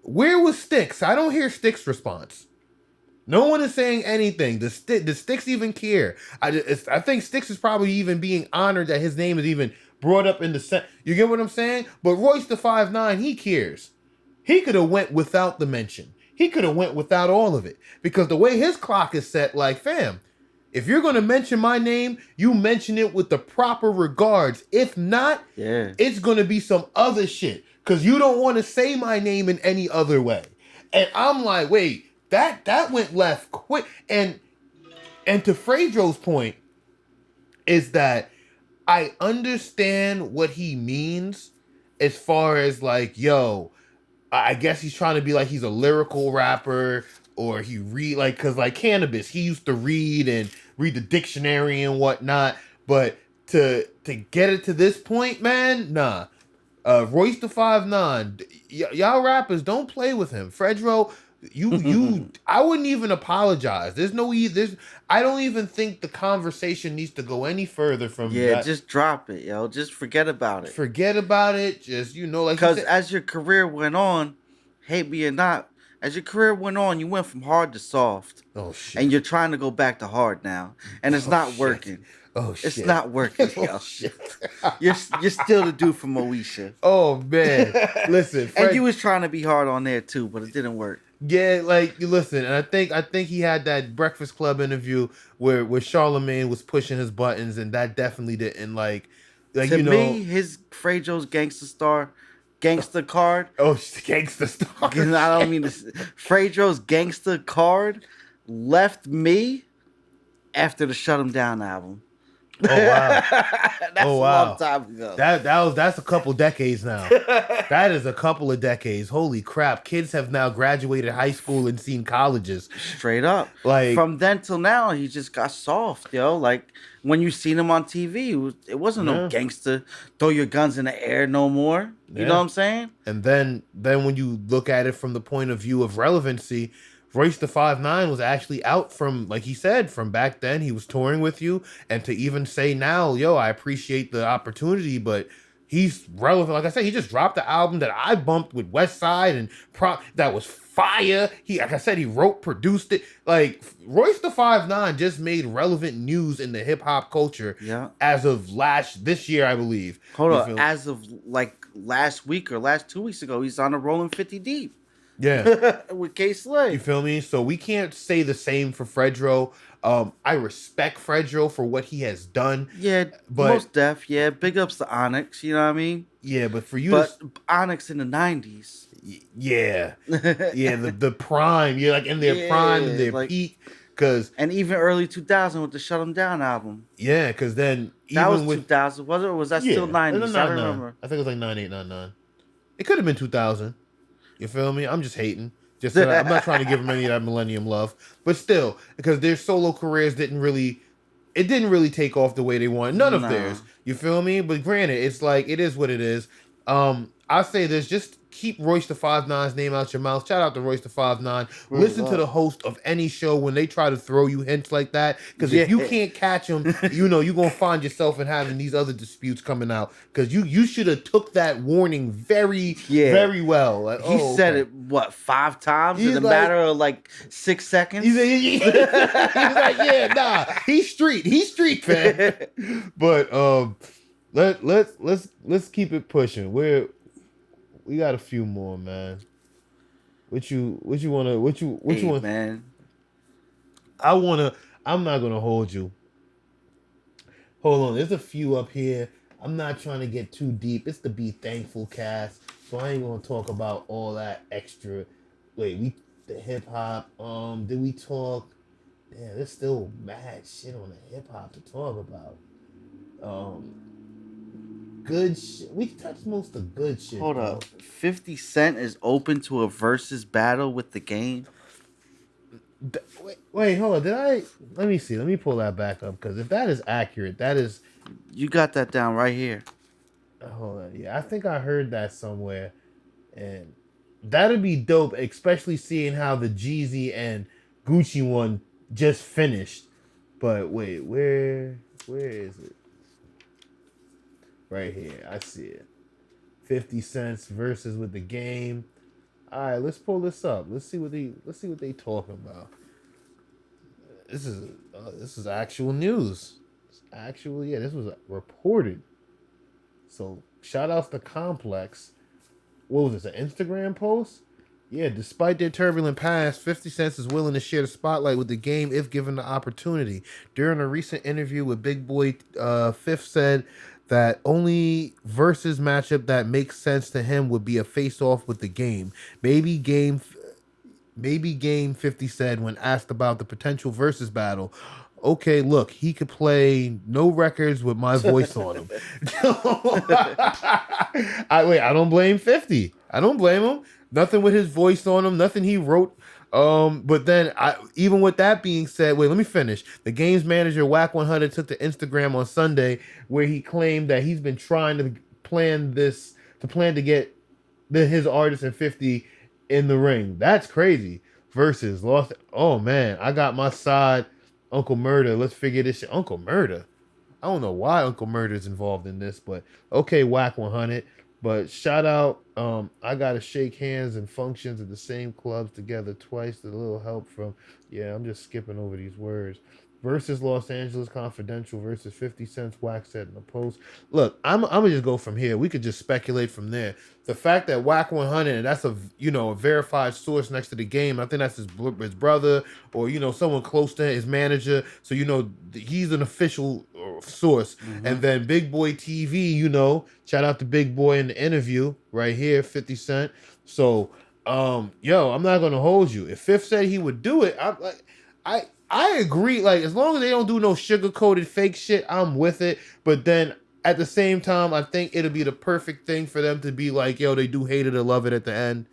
Where was Sticks? I don't hear Sticks' response. No one is saying anything. Does Sticks even care? I think Sticks is probably even being honored that his name is even brought up in the set. You get what I'm saying? But Royce the 5'9", he cares. He could have went without the mention. He could have went without all of it. Because the way his clock is set, like, fam, if you're going to mention my name, you mention it with the proper regards. If not, it's going to be some other shit. Because you don't want to say my name in any other way. And I'm like, wait, that went left quick. And to Fedro's point is that I understand what he means as far as like, yo, I guess he's trying to be like he's a lyrical rapper or he read like, cause like Cannabis, he used to read the dictionary and whatnot. But to get it to this point, man, nah. Royce the 5'9", y'all rappers don't play with him. Fedro, I wouldn't even apologize. I don't even think the conversation needs to go any further from that. Just drop it, yo. Just forget about it. Forget about it. Just, like, because as your career went on, hate me or not, as your career went on, you went from hard to soft. Oh shit! And you're trying to go back to hard now, and it's not working. Oh shit! It's not working, yo. Shit. You're still the dude from Moesha. Oh man, listen. And you was trying to be hard on there too, but it didn't work. Yeah, like you listen, and I think he had that Breakfast Club interview where Charlemagne was pushing his buttons, and that definitely didn't like to me, his Fedro's gangster card. Oh, gangster star. I don't mean this. Fedro's gangster card left me after the Shut 'Em Down album. Oh wow! That's a long time ago. That's a couple decades now. That is a couple of decades. Holy crap! Kids have now graduated high school and seen colleges. Straight up. Like from then till now, he just got soft, yo. Like when you seen him on TV, it wasn't no gangster. Throw your guns in the air no more. You know what I'm saying? And then when you look at it from the point of view of relevancy, Royce the 5'9" was actually out from, like he said, from back then. He was touring with you. And to even say now, yo, I appreciate the opportunity, but he's relevant. Like I said, he just dropped the album that I bumped with West Side and that was fire. Like I said, he wrote, produced it. Like Royce the 5'9" just made relevant news in the hip hop culture as of this year, I believe. Hold on. As of like last week or last 2 weeks ago, he's on a rolling 50 deep. Yeah. With K-Slay. You feel me? So we can't say the same for Fedro. I respect Fedro for what he has done. Yeah, but most def. Yeah, big ups to Onyx. You know what I mean? Yeah, but for you, Onyx in the 90s. Yeah, yeah, the prime. Yeah, like in their prime and their peak. And even early 2000 with the Shut 'Em Down album. Yeah, because then that was 2000. Was it? Or was that still 90s? I don't remember. I think it was like 98, 99. It could have been 2000. You feel me? I'm just hating. I'm not trying to give him any of that millennium love, but still, because their solo careers didn't really take off the way they wanted. None of theirs. You feel me? But granted, it's like it is what it is. I say this: just keep Royce the 5'9's name out your mouth. Shout out to Royce the 5'9. Listen to the host of any show when they try to throw you hints like that. Because if you can't catch them, you're gonna find yourself in having these other disputes coming out. Because you should have took that warning very well. Like, he said it 5 times in a matter of like 6 seconds. He's like, yeah, nah, he's street fan. But let's keep it pushing. We got a few more, man. What you want, man? I'm not gonna hold you. Hold on, there's a few up here. I'm not trying to get too deep. It's the Be Thankful cast, so I ain't gonna talk about all that extra. Wait, the hip hop. Did we talk? Damn, there's still mad shit on the hip hop to talk about. Good shit. We touched most of good shit. Hold up. 50 Cent is open to a versus battle with the Game. Wait, hold on. Let me see. Let me pull that back up, because if that is accurate, that is. You got that down right here. Hold on. Yeah, I think I heard that somewhere, and that'd be dope, especially seeing how the Jeezy and Gucci one just finished. But wait, where is it? Right here, I see it. 50 Cent versus with the Game. All right, let's pull this up. Let's see what they talking about. This is actual news. This was reported. So shout outs to Complex. What was this? An Instagram post? Yeah, despite their turbulent past, 50 Cent is willing to share the spotlight with the Game if given the opportunity. During a recent interview with Big Boy, Fifth said that only versus matchup that makes sense to him would be a face-off with the Game. Maybe Game 50 said when asked about the potential versus battle. Okay, look, he could play no records with my voice on him. I don't blame 50. I don't blame him. Nothing with his voice on him. Nothing he wrote But then even with that being said, wait, let me finish. The game's manager Whack 100 took to Instagram on Sunday where he claimed that he's been trying to plan to get his artist and 50 in the ring. That's crazy. Versus lost. Oh man, I got my side. Uncle Murder. Let's figure this shit. Uncle Murder. I don't know why Uncle Murder's involved in this, but okay, Whack 100. But shout out, I gotta shake hands and functions at the same clubs together twice. A little help from, yeah, I'm just skipping over these words. Versus Los Angeles Confidential versus 50 Cent's Whack said in the post. Look, I'm gonna just go from here. We could just speculate from there. The fact that Whack 100, and that's a verified source next to the game. I think that's his brother or someone close to his manager. So he's an official source. Mm-hmm. And then Big Boy TV, shout out to Big Boy in the interview right here, 50 Cent. So, I'm not gonna hold you. If Fifth said he would do it, I agree. Like, as long as they don't do no sugar-coated fake shit, I'm with it. But then at the same time, I think it'll be the perfect thing for them to be like, they do hate it or love it at the end.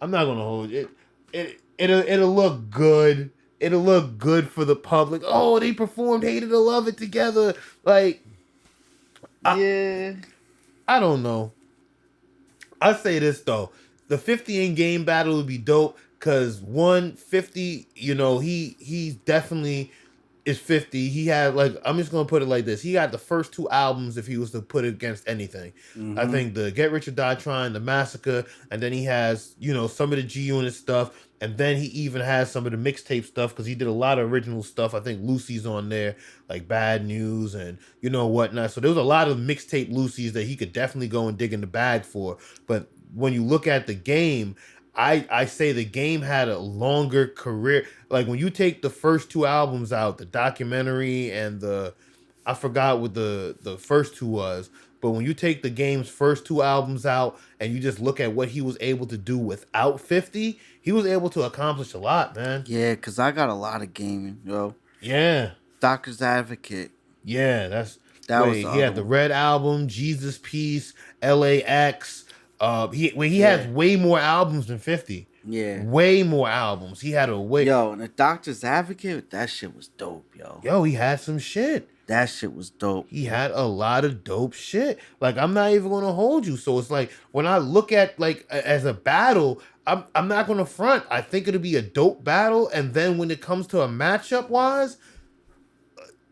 I'm not gonna hold it. It'll look good. It'll look good for the public. Oh, they performed Hate It or Love It together. Like, yeah. I don't know. I say this though. The 50 in game battle would be dope. Cause 150, he's definitely is 50. He had I'm just gonna put it like this. He got the first 2 albums if he was to put it against anything. Mm-hmm. I think the Get Rich or Die Trying, the Massacre, and then he has, some of the G Unit stuff, and then he even has some of the mixtape stuff because he did a lot of original stuff. I think Lucy's on there, like Bad News and whatnot. So there was a lot of mixtape Lucy's that he could definitely go and dig in the bag for. But when you look at the game, I say the game had a longer career. Like when you take the first 2 albums out, the documentary and I forgot what the first 2 was, but when you take the game's first 2 albums out and you just look at what he was able to do without 50, he was able to accomplish a lot, man. Yeah, because I got a lot of gaming, yo. Yeah. Doctor's Advocate. Yeah, he was had the Red Album, Jesus Peace, L.O.X. He has way more albums than 50. Yeah. Way more albums. He had Yo, and the Doctor's Advocate, that shit was dope, yo. Yo, he had some shit. That shit was dope. He had a lot of dope shit. Like, I'm not even gonna hold you. So it's like when I look at as a battle, I'm not gonna front. I think it'll be a dope battle. And then when it comes to a matchup wise,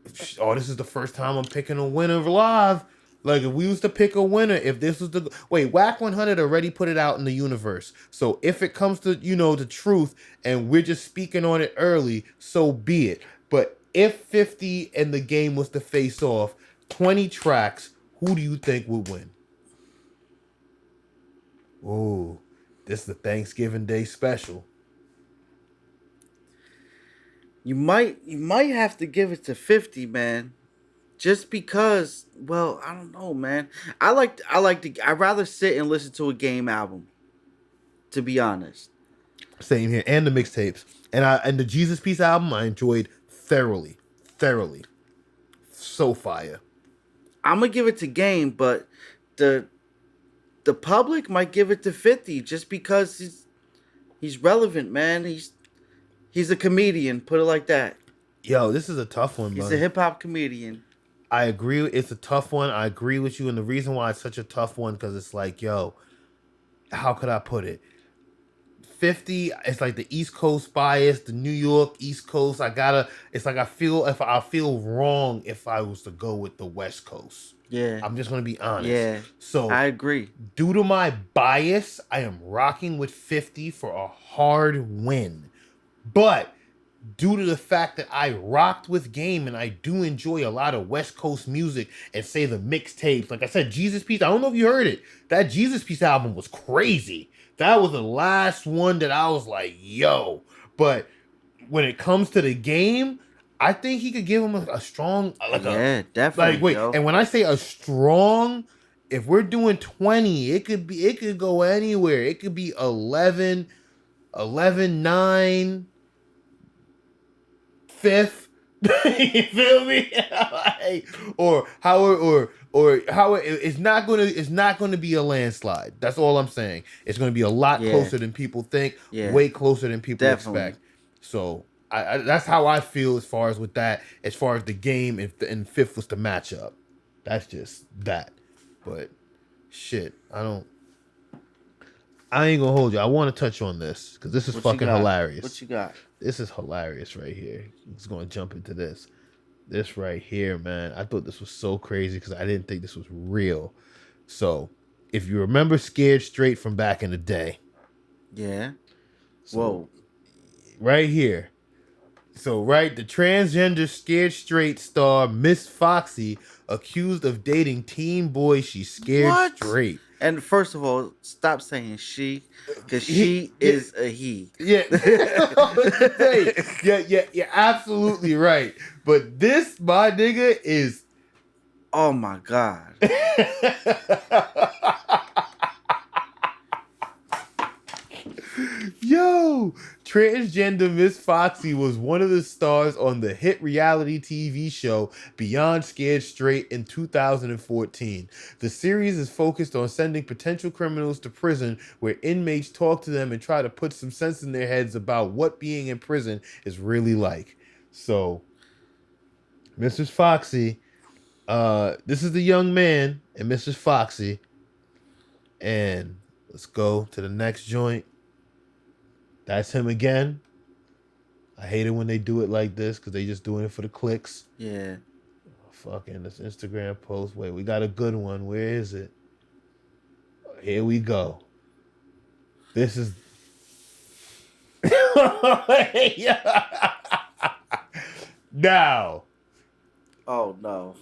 this is the first time I'm picking a winner live. Like, if we was to pick a winner, if this was the... Wait, Whack 100 already put it out in the universe. So if it comes to, the truth, and we're just speaking on it early, so be it. But if 50 and the game was to face off, 20 tracks, who do you think would win? Ooh, this is the Thanksgiving Day special. You might have to give it to 50, man. Just because, well, I don't know, man. I'd rather sit and listen to a game album, to be honest. Same here, and the mixtapes, and the Jesus Peace album I enjoyed thoroughly. So fire. I'm gonna give it to Game, but the public might give it to 50 just because he's relevant, man. He's a comedian, put it like that. Yo, this is a tough one, He's a hip hop comedian. I agree. It's a tough one. I agree with you. And the reason why it's such a tough one, because it's like, yo, how could I put it? 50, it's like the East Coast bias, the New York East Coast. It's like I feel wrong if I was to go with the West Coast. Yeah. I'm just going to be honest. Yeah. So I agree. Due to my bias, I am rocking with 50 for a hard win. But due to the fact that I rocked with Game and I do enjoy a lot of West Coast music and say the mixtapes, like I said, Jesus Peace, I don't know if you heard it. That Jesus Peace album was crazy. That was the last one that I was like, yo. But when it comes to the Game, I think he could give him a strong, definitely. And when I say a strong, if we're doing 20, it could go anywhere. It could be 11, 9, 5th. You feel me? Like, or how it's not gonna be a landslide. That's all I'm saying. It's gonna be a lot Yeah. closer than people think, Yeah. way closer than people Definitely. expect. So I that's how I feel as far as with that. As far as the game, if and fifth was the matchup, that's just that. But shit, I ain't gonna hold you. I want to touch on this because this is What you fucking got? hilarious. What you got? This is hilarious right here. I'm just gonna jump into this. This right here, man. I thought this was so crazy because I didn't think this was real. So, if you remember Scared Straight from back in the day. Yeah. So, Whoa. right here. So, right, the transgender Scared Straight star Miss Foxy accused of dating teen boy she's scared What? straight. And first of all, stop saying she, because she is a he. Yeah. You're absolutely right. But this, my nigga, is Oh my God. Yo, transgender Miss Foxy was one of the stars on the hit reality TV show Beyond Scared Straight in 2014. The series is focused on sending potential criminals to prison where inmates talk to them and try to put some sense in their heads about what being in prison is really like. So, Mrs. Foxy, this is the young man and Mrs. Foxy. And let's go to the next joint. That's him again. I hate it when they do it like this because they just doing it for the clicks. Yeah. Fucking this Instagram post. Wait, we got a good one. Where is it? Here we go. This is. Now. Oh no.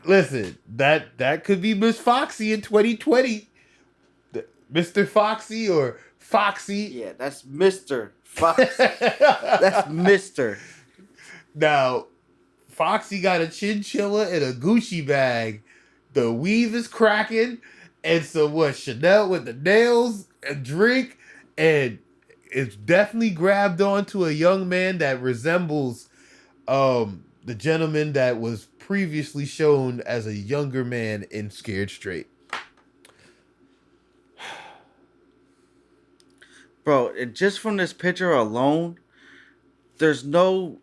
Listen, that could be Miss Foxy in 2020. Mr. Foxy or Foxy. Yeah, that's Mr. Foxy. That's Mr. Now, Foxy got a chinchilla and a Gucci bag. The weave is cracking. And so what? Chanel with the nails, a drink, and it's definitely grabbed onto a young man that resembles the gentleman that was previously shown as a younger man in Scared Straight. Bro, just from this picture alone, there's no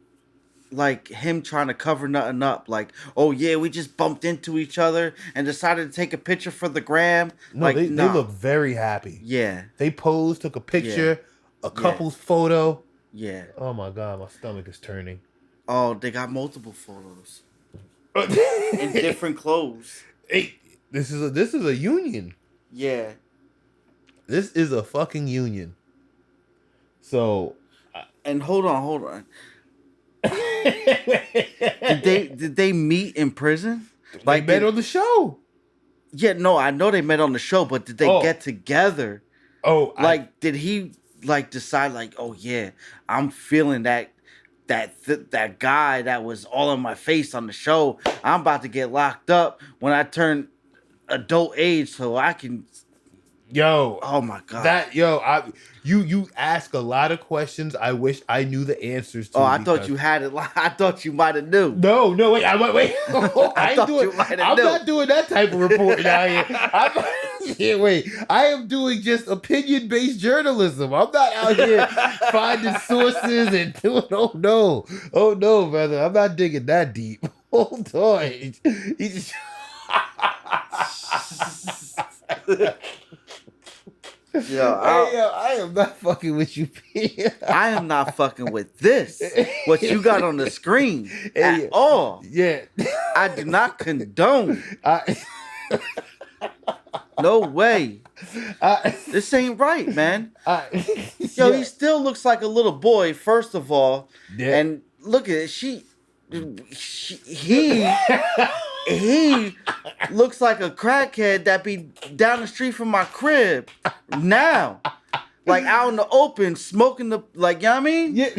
like him trying to cover nothing up. Like, oh yeah, we just bumped into each other and decided to take a picture for the gram. No, like, they nah. look very happy. Yeah. They posed, took a picture, a couple's photo. Yeah. Oh my God, my stomach is turning. Oh, they got multiple photos in different clothes. Hey, this is a union. Yeah. This is a fucking union. So, and hold on. Did they meet in prison? Like they met on the show. Yeah, no, I know they met on the show, but did they get together? Oh, like did he like decide like, oh yeah, I'm feeling that guy that was all in my face on the show. I'm about to get locked up when I turn adult age, so I can. Yo, oh my God, you ask a lot of questions. I wish I knew the answers to. Oh, I thought you had it. I thought you might have knew. No, wait. I'm not doing that type of reporting out here. I am doing just opinion-based journalism. I'm not out here finding sources and doing. Oh no, brother. I'm not digging that deep. Hold on. He's I am not fucking with you, P. I am not fucking with this. What you got on the screen at all. Yeah. I do not condone. No way. This ain't right, man. He still looks like a little boy, first of all. Yeah. And look at it. He looks like a crackhead that be down the street from my crib now. Like out in the open, smoking the, like, you know what I mean? Yeah.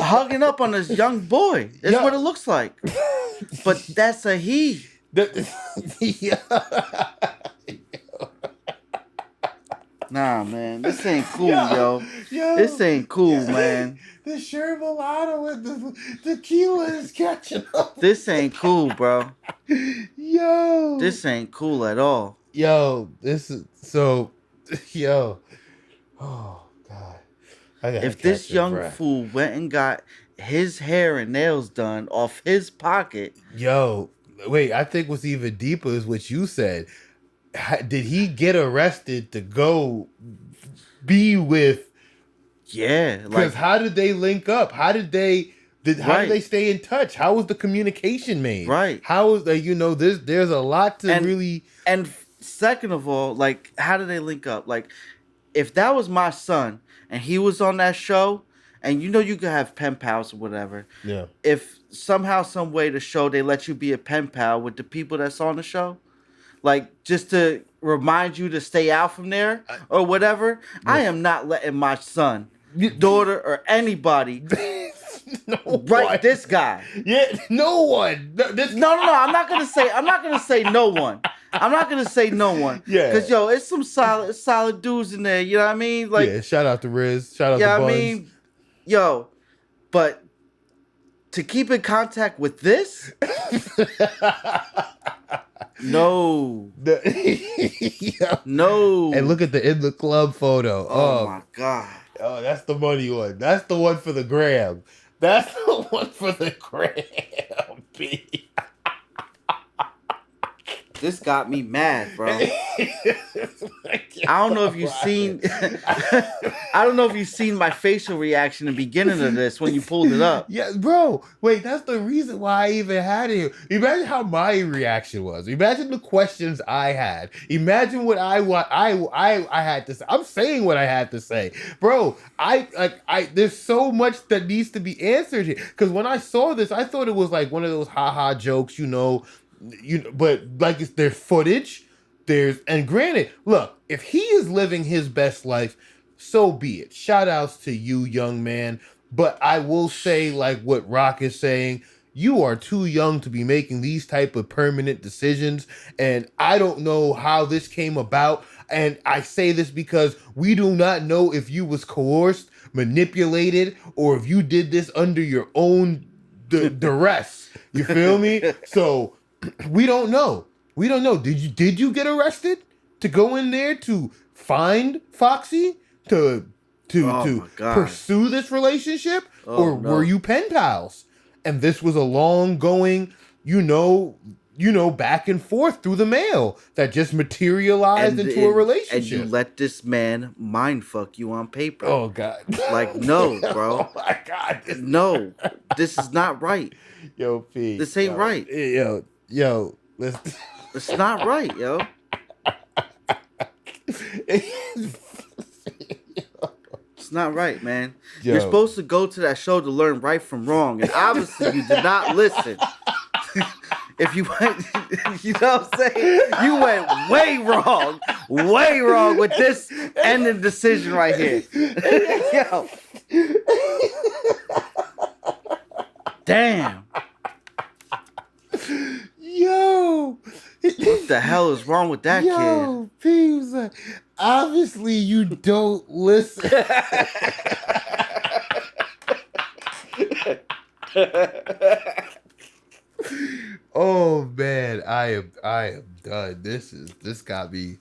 Hugging up on this young boy. That's what it looks like. But that's a he. Nah, man, this ain't cool, yo. Yo, This ain't cool, man. The Sherbalada with the tequila is catching up. This ain't cool, bro. Yo. This ain't cool at all. Yo, this is so. Yo. Oh, God. I gotta If this catch a young breath. fool went and got his hair and nails done off his pocket. Yo, wait, I think what's even deeper is what you said. Did he get arrested to go be with? Yeah, Because how did they link up? How did they stay in touch? How was the communication made? Right. How was there's a lot to really. And second of all, like, how did they link up? Like, if that was my son and he was on that show, and you could have pen pals or whatever. Yeah. If somehow, some way, the show they let you be a pen pal with the people that's on the show, like just to remind you to stay out from there or whatever, I am not letting my son, daughter, or anybody write this guy. Yeah, no one. No. I'm not gonna say no one. I'm not gonna say no one. Yeah. Cause it's some solid dudes in there. You know what I mean? Like, yeah. Shout out to Riz. Shout out to Buns. I mean, but to keep in contact with this, no. No. And look at the in the club photo. Oh my God. Oh, that's the money one. That's the one for the gram. That's the one for the gram. B. This got me mad, bro. I don't know if you've seen my facial reaction in the beginning of this when you pulled it up. Yeah, bro. Wait, that's the reason why I even had it. Imagine how my reaction was. Imagine the questions I had. Imagine what I had to say. I'm saying what I had to say, bro. There's so much that needs to be answered here. Because when I saw this, I thought it was like one of those haha jokes, but like there's footage, and granted, look, if he is living his best life, so be it. Shout outs to you, young man. But I will say, like what Rock is saying, you are too young to be making these type of permanent decisions. And I don't know how this came about. And I say this because we do not know if you was coerced, manipulated, or if you did this under your own duress. You feel me? So we don't know. Did you get arrested to go in there to find Foxy to pursue this relationship, or were you pen pals? And this was a long going, back and forth through the mail that just materialized into a relationship. And you let this man mind fuck you on paper. Oh God! Like, no, bro. Oh my God! No, this is not right. Yo, P. This ain't right. Yo. It's not right, yo. It's not right, man. Yo. You're supposed to go to that show to learn right from wrong, and obviously you did not listen. If you went, you know what I'm saying? You went way wrong with this ending decision right here. Yo. Damn. Yo. What the hell is wrong with that kid? P was like, obviously you don't listen. Oh man, I am done. This got me.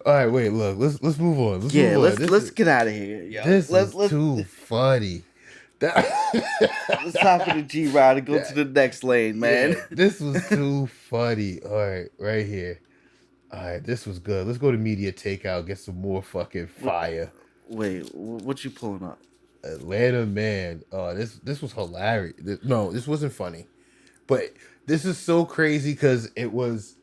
All right, wait, look, let's move on. Let's get out of here. Yo. This is too funny. Let's hop in the G ride and go to the next lane, man. Yeah, this was too funny. All right, right here. All right, this was good. Let's go to Media Takeout, get some more fucking fire. Wait, what you pulling up? Atlanta Man. Oh, this was hilarious. No, this wasn't funny. But this is so crazy because it was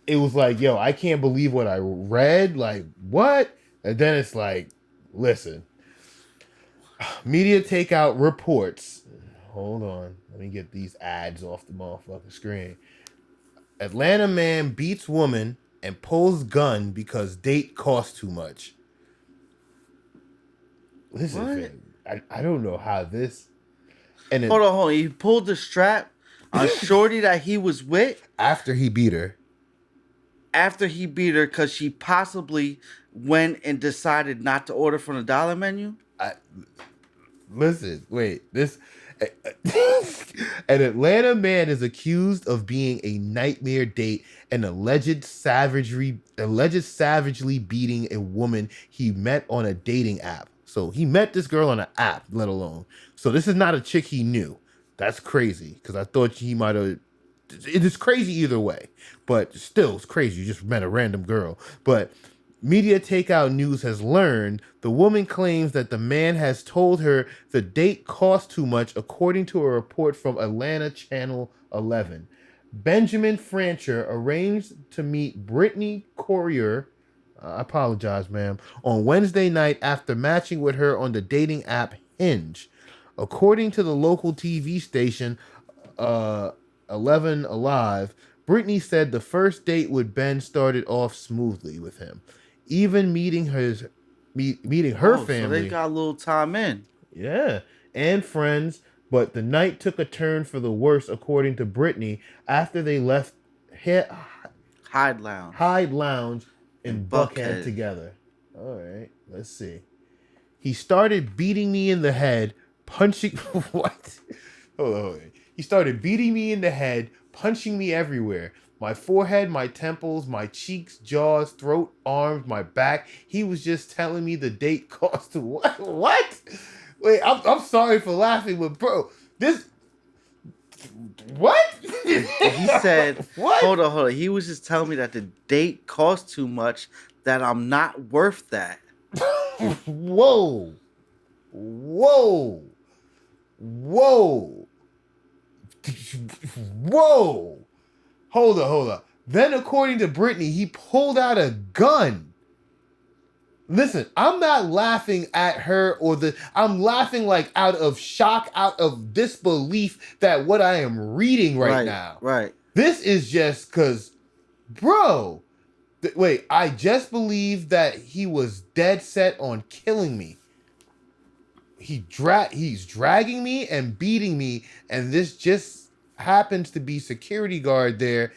like, yo, I can't believe what I read. Like, what? And then it's like, listen. Media Takeout reports. Hold on. Let me get these ads off the motherfucking screen. Atlanta man beats woman and pulls gun because date costs too much. Listen, I don't know how this. And hold on. He pulled the strap on shorty that he was with after he beat her. After he beat her because she possibly went and decided not to order from the dollar menu? Listen, wait. This an Atlanta man is accused of being a nightmare date and allegedly savagely beating a woman he met on a dating app. So he met this girl on an app, let alone. So this is not a chick he knew. That's crazy because I thought he might have. It is crazy either way, but still, it's crazy. You just met a random girl, but. Media Takeout News has learned the woman claims that the man has told her the date cost too much, according to a report from Atlanta Channel 11. Benjamin Francher arranged to meet Brittany Courier, I apologize, ma'am, on Wednesday night after matching with her on the dating app Hinge. According to the local TV station 11 Alive, Brittany said the first date with Ben started off smoothly with him. Even meeting her family. So they got a little time in. Yeah, and friends, but the night took a turn for the worse, according to Brittany, after they left Hyde Lounge in Buckhead together. All right, let's see. He started beating me in the head, punching... What? Hold on. He started beating me in the head, punching me everywhere. My forehead, my temples, my cheeks, jaws, throat, arms, my back. He was just telling me the date cost to what? What? Wait, I'm sorry for laughing, but bro, this... What? He said, what? Hold on. He was just telling me that the date cost too much, that I'm not worth that. Whoa. Whoa. Whoa. Whoa. Hold on. Then, according to Brittany, he pulled out a gun. Listen, I'm not laughing at her I'm laughing like out of shock, out of disbelief that what I am reading right now. Right. This is just because, bro, wait, I just believe that he was dead set on killing me. He's dragging me and beating me, and this just happens to be security guard there.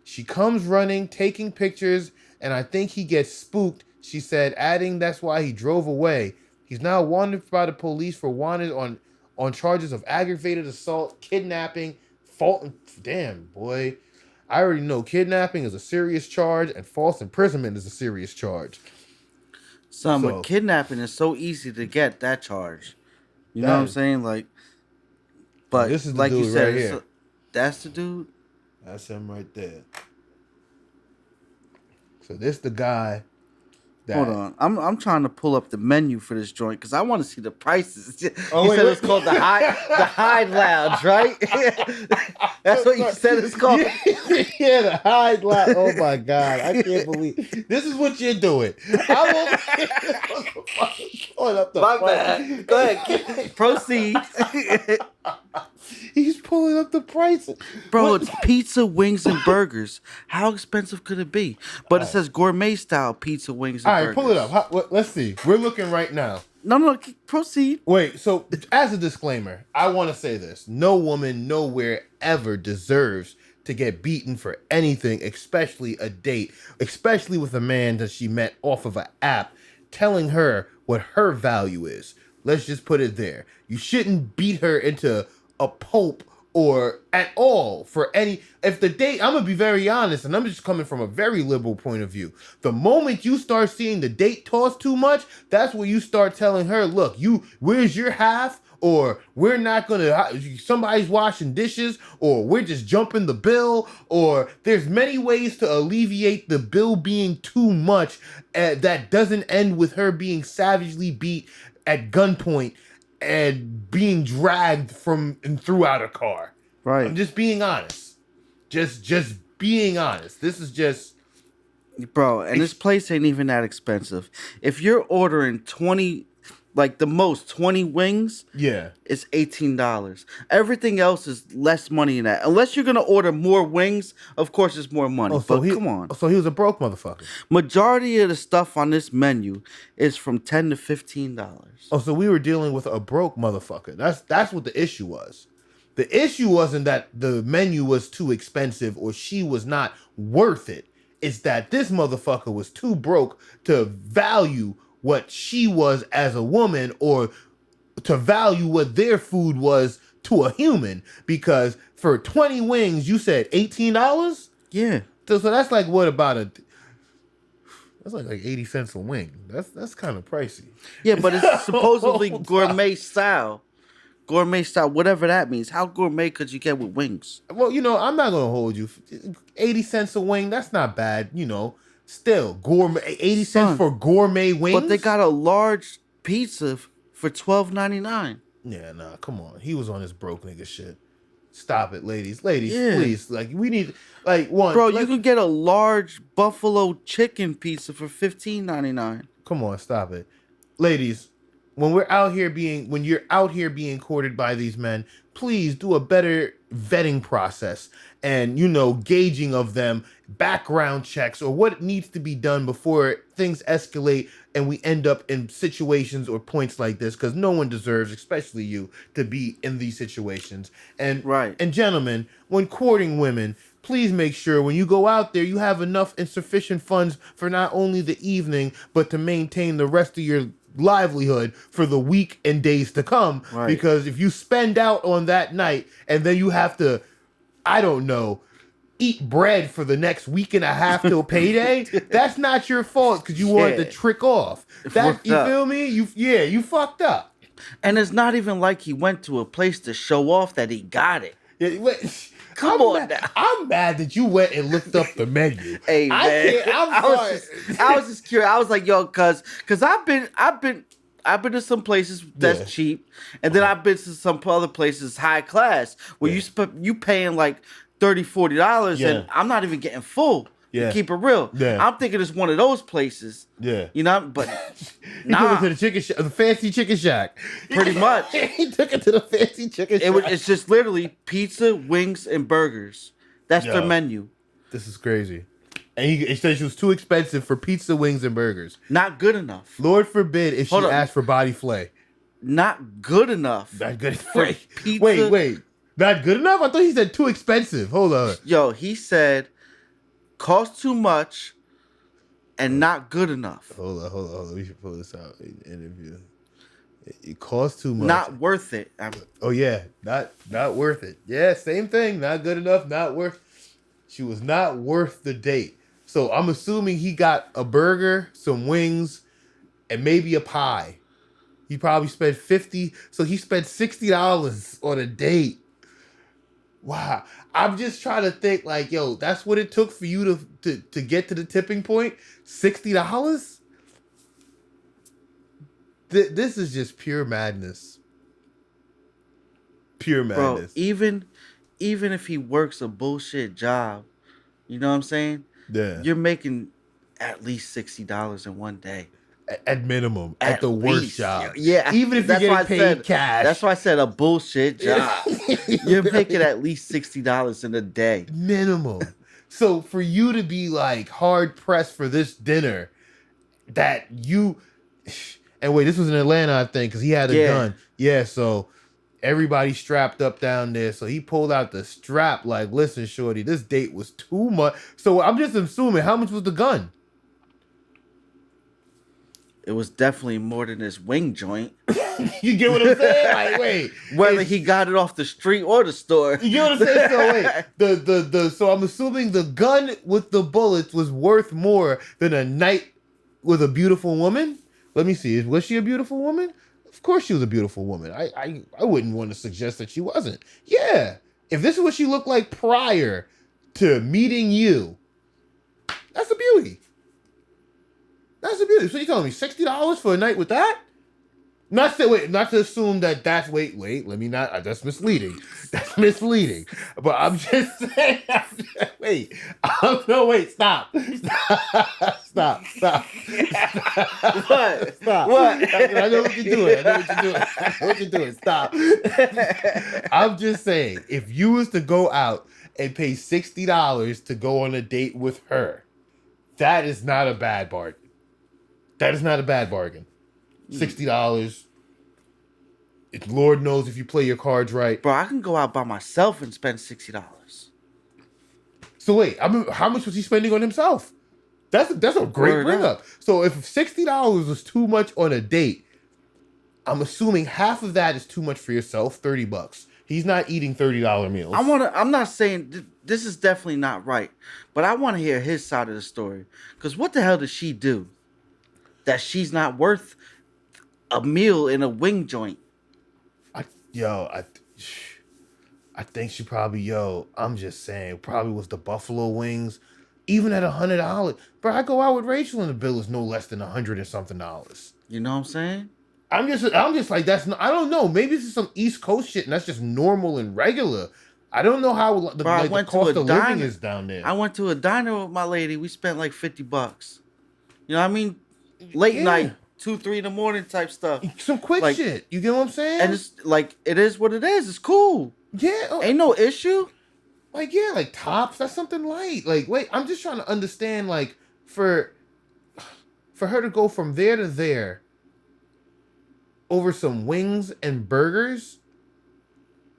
She comes running, taking pictures, and I think he gets spooked, she said, adding that's why he drove away. He's now wanted by the police for wanted on charges of aggravated assault, kidnapping, fault. Damn, boy. I already know kidnapping is a serious charge and false imprisonment is a serious charge. But kidnapping is so easy to get that charge. You know what I'm saying? Like, but this is the like dude you said, right here. That's the dude. That's him right there. So this the guy. Hold on, I'm trying to pull up the menu for this joint because I want to see the prices. Oh, you wait, said it's called the Hyde Lounge, right? That's what you said it's called. Yeah, the Hyde Lounge. Oh my God, I can't believe this is what you're doing. Pulling up the My bad. Go ahead, proceed. He's pulling up the prices. Bro, What? it's pizza, wings, and burgers. How expensive could it be? But it says gourmet style pizza, wings, and All right, burgers. pull it up. Let's see. We're looking right now. No, proceed. Wait, so as a disclaimer, I want to say this. No woman nowhere ever deserves to get beaten for anything, especially a date, especially with a man that she met off of an app telling her what her value is. Let's just put it there. You shouldn't beat her into a pulp or at all for any. If the date, I'm gonna be very honest, and I'm just coming from a very liberal point of view. The moment you start seeing the date cost too much, that's where you start telling her, look, where's your half? Or we're not gonna, somebody's washing dishes, or we're just jumping the bill, or there's many ways to alleviate the bill being too much that doesn't end with her being savagely beat at gunpoint and being dragged from and throughout a car. Right. I'm just being honest. Just being honest. This is just... Bro, and this place ain't even that expensive. If you're ordering 20, like the most 20 wings, yeah, it's $18. Everything else is less money than that. Unless you're gonna order more wings, of course it's more money. Come on. So he was a broke motherfucker. Majority of the stuff on this menu is from $10 to $15. Oh, so we were dealing with a broke motherfucker. That's what the issue was. The issue wasn't that the menu was too expensive or she was not worth it. It's that this motherfucker was too broke to value what she was as a woman or to value what their food was to a human. Because for 20 wings, you said $18? Yeah. So that's like what about that's like 80 cents a wing. That's kind of pricey. Yeah, but it's supposedly gourmet style. Gourmet style, whatever that means. How gourmet could you get with wings? Well, I'm not gonna hold you. 80 cents a wing, that's not bad, Still, gourmet 80 cents for gourmet wings. But they got a large pizza for $12.99. Yeah, nah, come on. He was on his broke nigga shit. Stop it, ladies. Please. Like, we need, like, one. Bro, you can get a large buffalo chicken pizza for $15.99. Come on, stop it. Ladies, when you're out here being courted by these men, please do a better vetting process and, gauging of them, background checks, or what needs to be done before things escalate and we end up in situations or points like this, because no one deserves, especially you, to be in these situations. And right. And gentlemen, when courting women, please make sure when you go out there, you have enough and sufficient funds for not only the evening, but to maintain the rest of your livelihood for the week and days to come. Right. Because if you spend out on that night and then you have to, I don't know, eat bread for the next week and a half till payday, that's not your fault because you wanted to trick off. Feel me? You fucked up. And it's not even like he went to a place to show off that he got it. Come on now. I'm mad that you went and looked up the menu. Hey man, I was just curious. I was like, yo, cause I've been to some places that's cheap, and then I've been to some other places high class where you paying like $30-$40 and I'm not even getting full. Yeah. Keep it real. Yeah. I'm thinking it's one of those places. Yeah. But he took it to the chicken shack, the fancy chicken shack. Pretty much. He took it to the fancy chicken shack. It's just literally pizza, wings, and burgers. That's their menu. This is crazy. And he said she was too expensive for pizza, wings, and burgers. Not good enough. Lord forbid if she asked for body flay. Not good enough. Not good enough. Wait. Not good enough? I thought he said too expensive. Hold on. Yo, he said cost too much and not good enough. Hold on. We should pull this out in the interview. It costs too much. Not worth it. Oh yeah, not worth it. Yeah, same thing. Not good enough. Not worth. She was not worth the date. So I'm assuming he got a burger, some wings, and maybe a pie. He probably spent $50. So he spent $60 on a date. Wow. I'm just trying to think like, yo, that's what it took for you to get to the tipping point? $60? This is just pure madness. Pure madness. Bro, even if he works a bullshit job, you know what I'm saying? Yeah. You're making at least $60 in one day. At minimum. At the worst job. Yeah. Even if you're getting paid cash. That's why I said a bullshit job. You're making at least $60 in a day. Minimum. So for you to be like hard pressed for this dinner that you... And wait, this was in Atlanta, I think, because he had a gun. Yeah, so everybody strapped up down there. So he pulled out the strap like, listen, shorty, this date was too much. So I'm just assuming, how much was the gun? It was definitely more than his wing joint. You get what I'm saying? Like, wait. Whether he got it off the street or the store. You get what I'm saying? So wait. So I'm assuming the gun with the bullets was worth more than a night with a beautiful woman? Let me see. Was she a beautiful woman? Of course she was a beautiful woman. I wouldn't want to suggest that she wasn't. Yeah. If this is what she looked like prior to meeting you, that's a beauty. That's a beauty. So you telling me $60 for a night with that? Not to assume that that's wait, let me not. That's misleading. That's misleading. But I'm just saying. Wait. Stop. What? Stop. What? I know what you're doing. Stop. I'm just saying, if you was to go out and pay $60 to go on a date with her, that is not a bad bargain. $60. Lord knows if you play your cards right. Bro, I can go out by myself and spend $60. So wait, how much was he spending on himself? That's a great Word bring up. up. So if $60 was too much on a date, I'm assuming half of that is too much for yourself. $30. He's not eating $30 meals. I'm not saying this is definitely not right, but I want to hear his side of the story. Because what the hell does she do that she's not worth a meal in a wing joint? I think she probably, I'm just saying, probably was the buffalo wings. Even at $100, bro, I go out with Rachel and the bill is no less than $100 and something dollars. You know what I'm saying? I'm just like, I don't know. Maybe this is some East Coast shit and that's just normal and regular. I don't know how the cost of living is down there. I went to a diner with my lady. We spent like $50. You know what I mean? Late night, 2, 3 in the morning type stuff. Some quick shit. You get what I'm saying? And it's like, it is what it is. It's cool. Yeah. Ain't no issue. Like tops, that's something light. Like, wait, I'm just trying to understand, like, for her to go from there to there over some wings and burgers,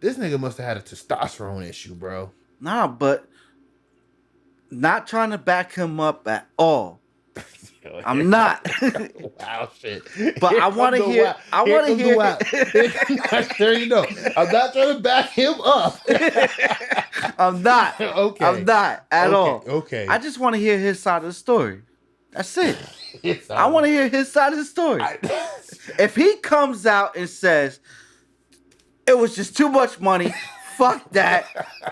this nigga must have had a testosterone issue, bro. Nah, but not trying to back him up at all. I'm not. Wow, shit. But I want to hear. I want to hear. There you go. I'm not trying to back him up. I'm not. Okay. I'm not at all. Okay. I just want to hear his side of the story. That's it. I want to hear his side of the story. If he comes out and says it was just too much money, fuck that.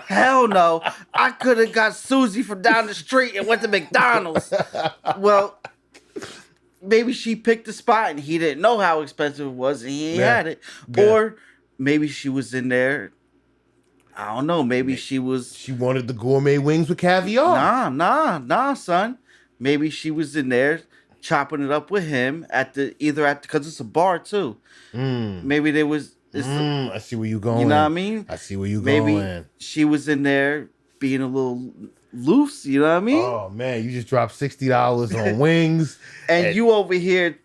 Hell no. I could have got Susie from down the street and went to McDonald's. Well, maybe she picked the spot and he didn't know how expensive it was and he ain't had it. Yeah. Or maybe she was in there. I don't know. Maybe she wanted the gourmet wings with caviar. Nah, son. Maybe she was in there chopping it up with him because it's a bar too. Maybe there was. I see where you going. You know what I mean? I see where you going. Maybe she was in there being a little loose. You know what I mean? Oh man, you just dropped $60 on wings, and you over here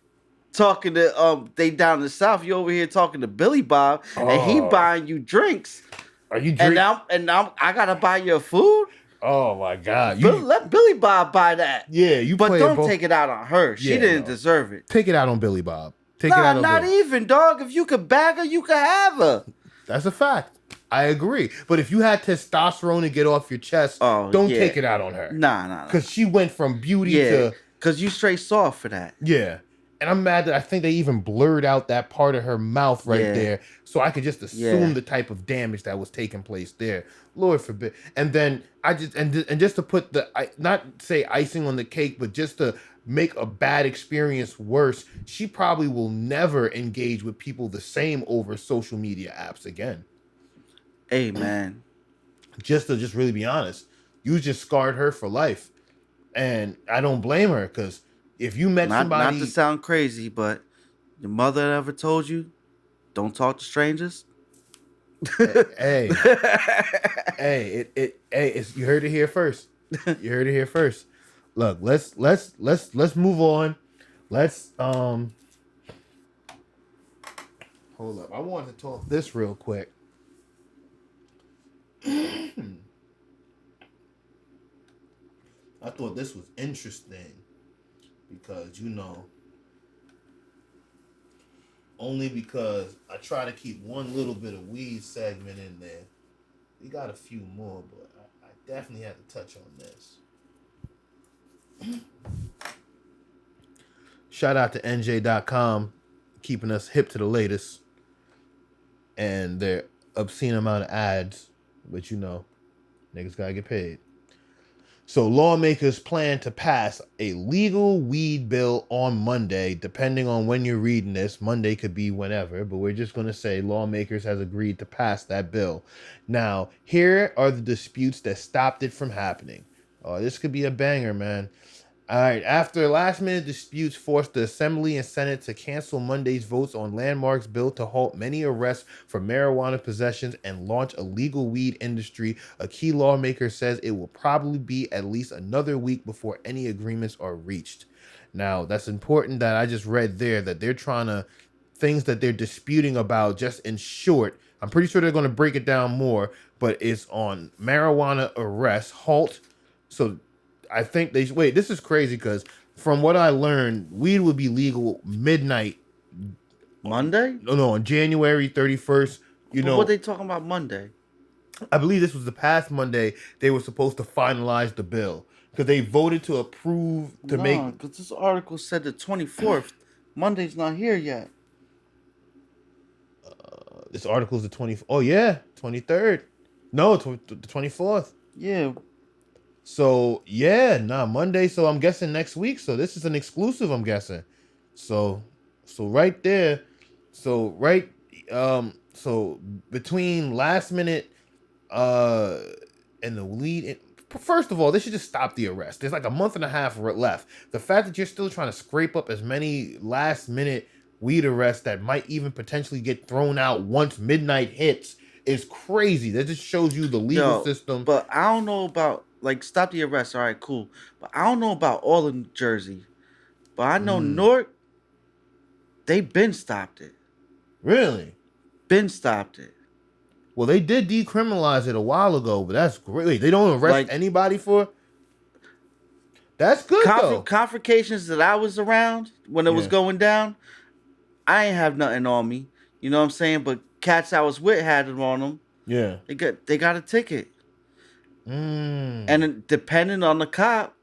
talking to they down in the south. You over here talking to Billy Bob, and he buying you drinks. Are you drinking? And I gotta buy your food. Oh my God! Let Billy Bob buy that. Yeah, but don't take it out on her. She didn't deserve it. Take it out on Billy Bob. Take it out on not Billy. even, dog. If you could bag her, you could have her. That's a fact. I agree. But if you had testosterone to get off your chest, don't take it out on her. Nah. Because she went from beauty to... Because you straight soft for that. Yeah. And I'm mad that I think they even blurred out that part of her mouth there. So I could just assume the type of damage that was taking place there. Lord forbid. And then just to put not say icing on the cake, but just to make a bad experience worse, she probably will never engage with people the same over social media apps again. Hey, man. Just to really be honest, you just scarred her for life. And I don't blame her, because if you met somebody... Not to sound crazy, but your mother ever told you, don't talk to strangers? Hey, you heard it here first. You heard it here first. Look, let's move on. Let's hold up. I wanted to talk this real quick. I thought this was interesting because, only because I try to keep one little bit of weed segment in there. We got a few more, but I definitely had to touch on this. Shout out to NJ.com, keeping us hip to the latest. And their obscene amount of ads, but niggas gotta get paid. So lawmakers plan to pass a legal weed bill on Monday. Depending on when you're reading this, Monday could be whenever, but we're just going to say lawmakers has agreed to pass that bill. Now, here are the disputes that stopped it from happening. Oh, this could be a banger, man. All right, after last-minute disputes forced the Assembly and Senate to cancel Monday's votes on Landmark's bill to halt many arrests for marijuana possessions and launch a legal weed industry, a key lawmaker says it will probably be at least another week before any agreements are reached. Now, that's important that I just read there that they're trying to, things that they're disputing about, just in short, I'm pretty sure they're going to break it down more, but it's on marijuana arrests, halt, so I think they wait. This is crazy because from what I learned, weed would be legal midnight. Monday? No, on January 31st. You But know, what they talking about Monday? I believe this was the past Monday. They were supposed to finalize the bill because they voted to approve to make. Because this article said the 24th. Monday's not here yet. This article's the 20. Oh yeah, 23rd. No, the 24th. Yeah. So yeah, Monday. So I'm guessing next week. So this is an exclusive. I'm guessing. So right there. So right. So between last minute, and the lead. First of all, they should just stop the arrest. There's like a month and a half left. The fact that you're still trying to scrape up as many last minute weed arrests that might even potentially get thrown out once midnight hits is crazy. That just shows you the legal system. But I don't know about, like, stop the arrest. All right, cool. But I don't know about all of New Jersey. But I know Newark, they been stopped it. Really? Been stopped it. Well, they did decriminalize it a while ago, but that's great. Wait, they don't arrest anybody for. That's good though. Confrontations that I was around when it was going down, I ain't have nothing on me. You know what I'm saying? But cats I was with had it on them. Yeah. They got a ticket. And depending on the cop,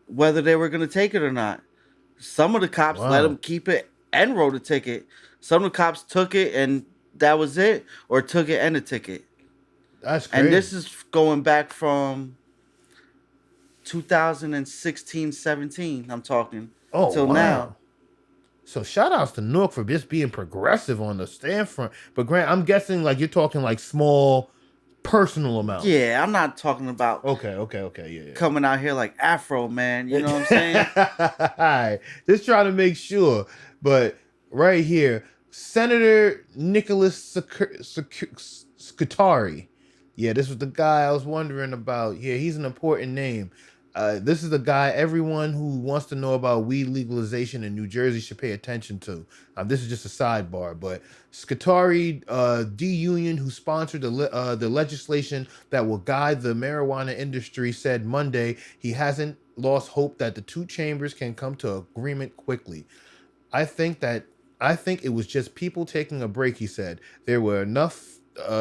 whether they were gonna take it or not. Some of the cops let them keep it and wrote a ticket. Some of the cops took it and that was it, or took it and a ticket. That's crazy. And this is going back from 2016, 17, I'm talking, till now. So shout outs to Newark for just being progressive on the stand front. But Grant, I'm guessing like you're talking like small personal amounts. Yeah, I'm not talking about yeah. coming out here like Afro, man. You know what I'm saying? All right. Just trying to make sure. But right here, Senator Nicholas Scutari. Yeah, this was the guy I was wondering about. Yeah, he's an important name. This is the guy everyone who wants to know about weed legalization in New Jersey should pay attention to. This is just a sidebar, but Scutari, D-Union, who sponsored the legislation that will guide the marijuana industry, said Monday he hasn't lost hope that the two chambers can come to agreement quickly. I think it was just people taking a break, he said. There were enough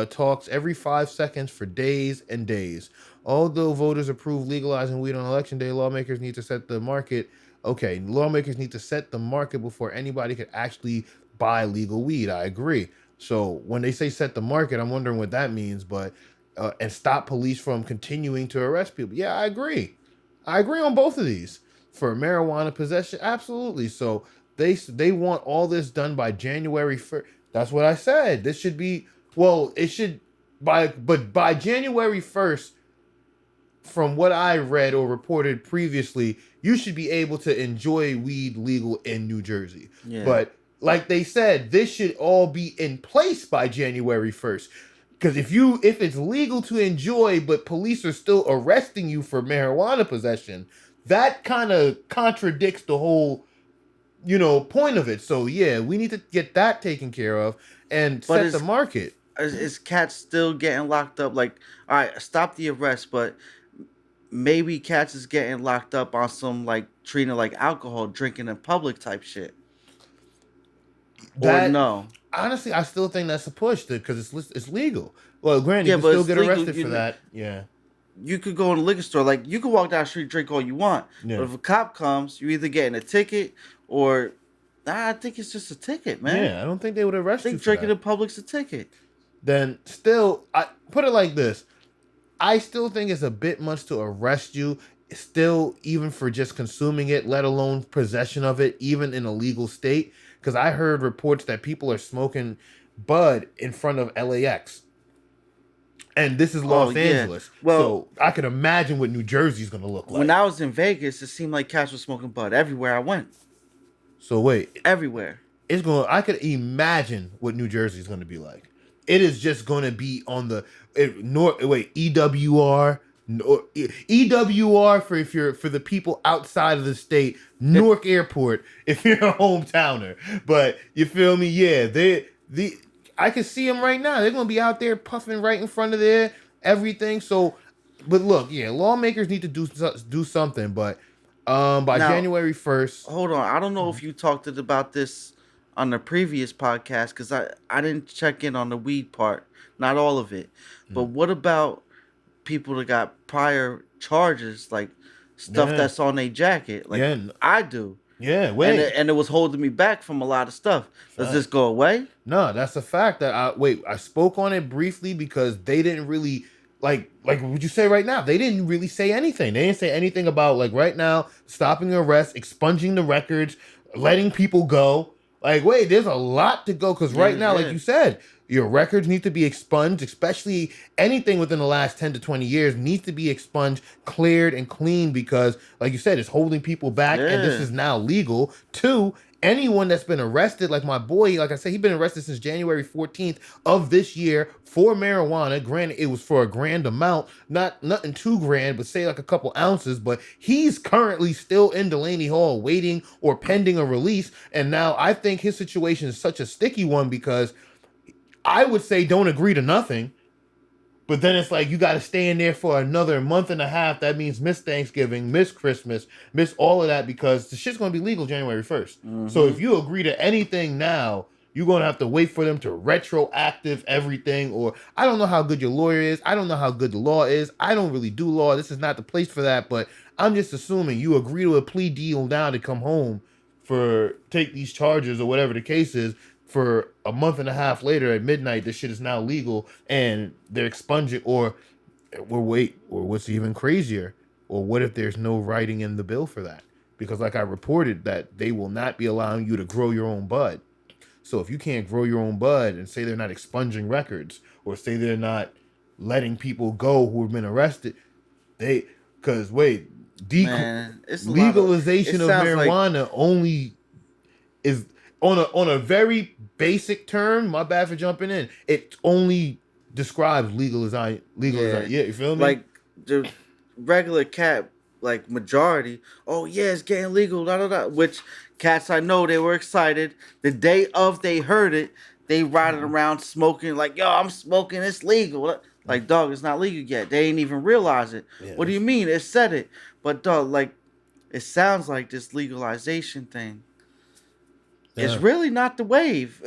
talks every 5 seconds for days and days. Although voters approved legalizing weed on election day, lawmakers need to set the market. Okay, lawmakers need to set the market before anybody could actually buy legal weed. I agree. So when they say set the market, I'm wondering what that means. But and stop police from continuing to arrest people. Yeah, I agree. I agree on both of these. For marijuana possession, absolutely. So they want all this done by January 1st. That's what I said. This should be, well, it should by January 1st, from what I read or reported previously, you should be able to enjoy weed legal in New Jersey. Yeah. But like they said, this should all be in place by January 1st. Because if it's legal to enjoy, but police are still arresting you for marijuana possession, that kind of contradicts the whole, point of it. So yeah, we need to get that taken care of and set the market. Is cats still getting locked up? Like, all right, stop the arrest, but maybe cats is getting locked up on some like treating it like alcohol, drinking in public type shit. Or no? Honestly, I still think that's a push because it's legal. Well, granted, you can still get arrested for that. Yeah. You could go in a liquor store, like you could walk down the street, drink all you want. Yeah. But if a cop comes, you either getting a ticket or I think it's just a ticket, man. Yeah, I don't think they would arrest you. I think drinking in public's a ticket. Then still, I put it like this. I still think it's a bit much to arrest you, still, even for just consuming it, let alone possession of it, even in a legal state. Because I heard reports that people are smoking bud in front of LAX. And this is Los Angeles. Well, so I can imagine what New Jersey's going to look like. When I was in Vegas, it seemed like cats were smoking bud everywhere I went. So wait. Everywhere. I could imagine what New Jersey's going to be like. It is just going to be on the EWR. EWR for the people outside of the state. Newark Airport if you're a hometowner. But you feel me? Yeah, I can see them right now. They're going to be out there puffing right in front of everything. So But look, yeah, lawmakers need to do something. But by Now, January 1st, hold on. I don't know if you talked about this on the previous podcast because I didn't check in on the weed part, not all of it. But what about people that got prior charges, like stuff yeah, that's on their jacket? Like yeah, I do. yeah. And it was holding me back from a lot of stuff. Does this go away? No, that's a fact that I spoke on it briefly because they didn't really like what you say right now. They didn't really say anything. They didn't say anything about like right now stopping arrests, expunging the records, letting people go. Like, wait, there's a lot to go because right now, like you said, your records need to be expunged, especially anything within the last 10 to 20 years needs to be expunged, cleared, and cleaned because, like you said, it's holding people back and this is now legal. Two, anyone that's been arrested, like my boy, like I said, he's been arrested since January 14th of this year for marijuana. Granted, it was for a grand amount, nothing too grand, but say like a couple ounces. But he's currently still in Delaney Hall waiting or pending a release. And now I think his situation is such a sticky one because I would say don't agree to nothing. But then it's like you got to stay in there for another month and a half. That means miss Thanksgiving, miss Christmas, miss all of that because the shit's going to be legal January 1st. So if you agree to anything now, you're going to have to wait for them to retroactive everything. Or I don't know how good your lawyer is. I don't know how good the law is. I don't really do law. This is not the place for that. But I'm just assuming you agree to a plea deal now to come home for take these charges or whatever the case is. For a month and a half later at midnight, this shit is now legal and they're expunging or what's even crazier? Or what if there's no writing in the bill for that? Because like I reported that they will not be allowing you to grow your own bud. So if you can't grow your own bud and say they're not expunging records or say they're not letting people go who have been arrested, legalization of marijuana only is on a very basic term. My bad for jumping in. It only describes legalization. Yeah, you feel me? Like the regular cat, like majority. Oh yeah, it's getting legal. Da da da. Which cats I know they were excited the day of they heard it. They riding around smoking like, yo, I'm smoking. It's legal. Like, dog, it's not legal yet. They ain't even realize it. Yeah. What do you mean? It said it, but dog, like, it sounds like this legalization thing. Yeah. It's really not the wave.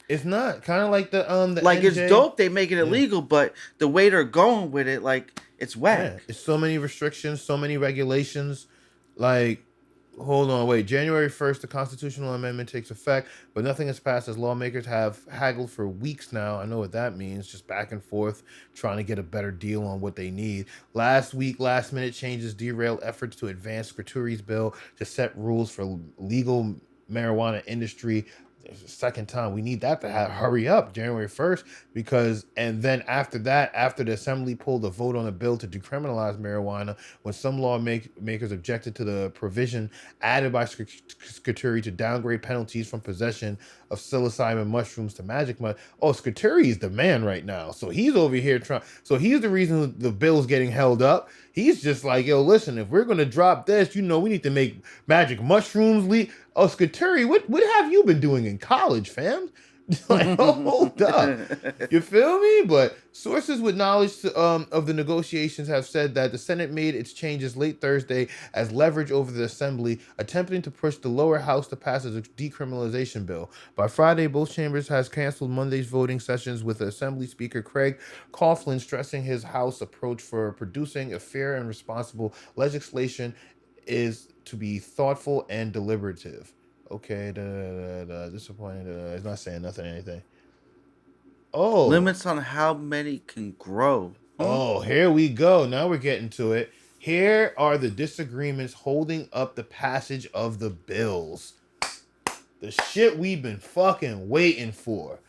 It's not. Kind of like the like NJ. It's dope they make it illegal, but the way they're going with it, like it's whack. Yeah. It's so many restrictions, so many regulations. Like, hold on, wait. January 1st, the constitutional amendment takes effect, but nothing is passed as lawmakers have haggled for weeks now. I know what that means. Just back and forth, trying to get a better deal on what they need. Last week, last minute changes derailed efforts to advance Scrituri's bill to set rules for legal marijuana industry. It's the second time we need that to hurry up January 1st because and then after that, after the assembly pulled a vote on a bill to decriminalize marijuana, when some lawmakers objected to the provision added by Scrituri to downgrade penalties from possession of psilocybin mushrooms to magic mud. Oh, Scrituri is the man right now, so he's over here trying. So he's the reason the bill's getting held up. He's just like, yo, listen, if we're gonna drop this, we need to make magic mushrooms leak. Oh, Scrituri, what have you been doing in college, fam? Like, hold up. You feel me? But sources with knowledge of the negotiations have said that the Senate made its changes late Thursday as leverage over the Assembly, attempting to push the lower house to pass a decriminalization bill. By Friday, both chambers has canceled Monday's voting sessions, with Assembly Speaker Craig Coughlin stressing his House approach for producing a fair and responsible legislation is to be thoughtful and deliberative. Okay, disappointed. It's not saying nothing, anything. Oh, limits on how many can grow. Oh, here we go. Now we're getting to it. Here are the disagreements holding up the passage of the bills. The shit we've been fucking waiting for.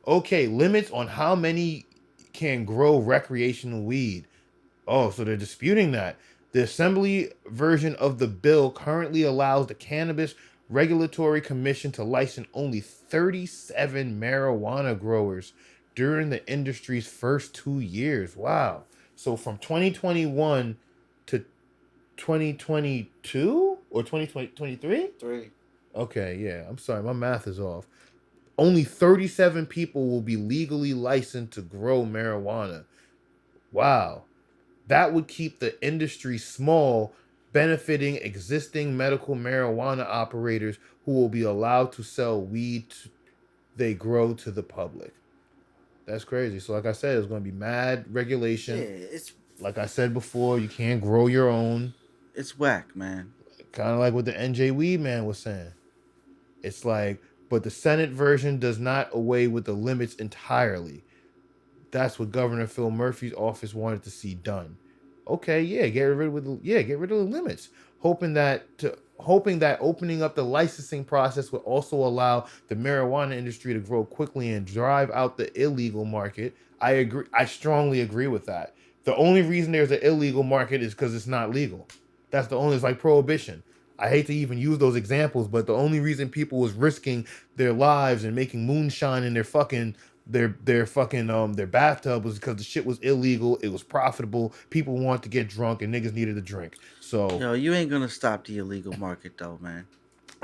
Okay, limits on how many can grow recreational weed. Oh, so they're disputing that. The Assembly version of the bill currently allows the Cannabis Regulatory Commission to license only 37 marijuana growers during the industry's first 2 years. Wow. So from 2021 to 2022 or 2023? 3. Okay, yeah. I'm sorry. My math is off. Only 37 people will be legally licensed to grow marijuana. Wow. That would keep the industry small, benefiting existing medical marijuana operators who will be allowed to sell weed they grow to the public. That's crazy. So, like I said, it's going to be mad Yeah, regulation. it's Like I said before, you can't grow your own. it's whack, man. Kind of like what the NJ Weed man was saying. It's like, but the Senate version does not away with the limits entirely. That's what Governor Phil Murphy's office wanted to see done. Okay, yeah, get rid of the limits. Hoping that opening up the licensing process would also allow the marijuana industry to grow quickly and drive out the illegal market. I agree. I strongly agree with that. The only reason there's an illegal market is because it's not legal. That's the only. It's like prohibition. I hate to even use those examples, but the only reason people was risking their lives and making moonshine in their bathtub was because the shit was illegal. It was profitable. People wanted to get drunk and niggas needed a drink. So, Yo, you ain't gonna stop the illegal market though, man.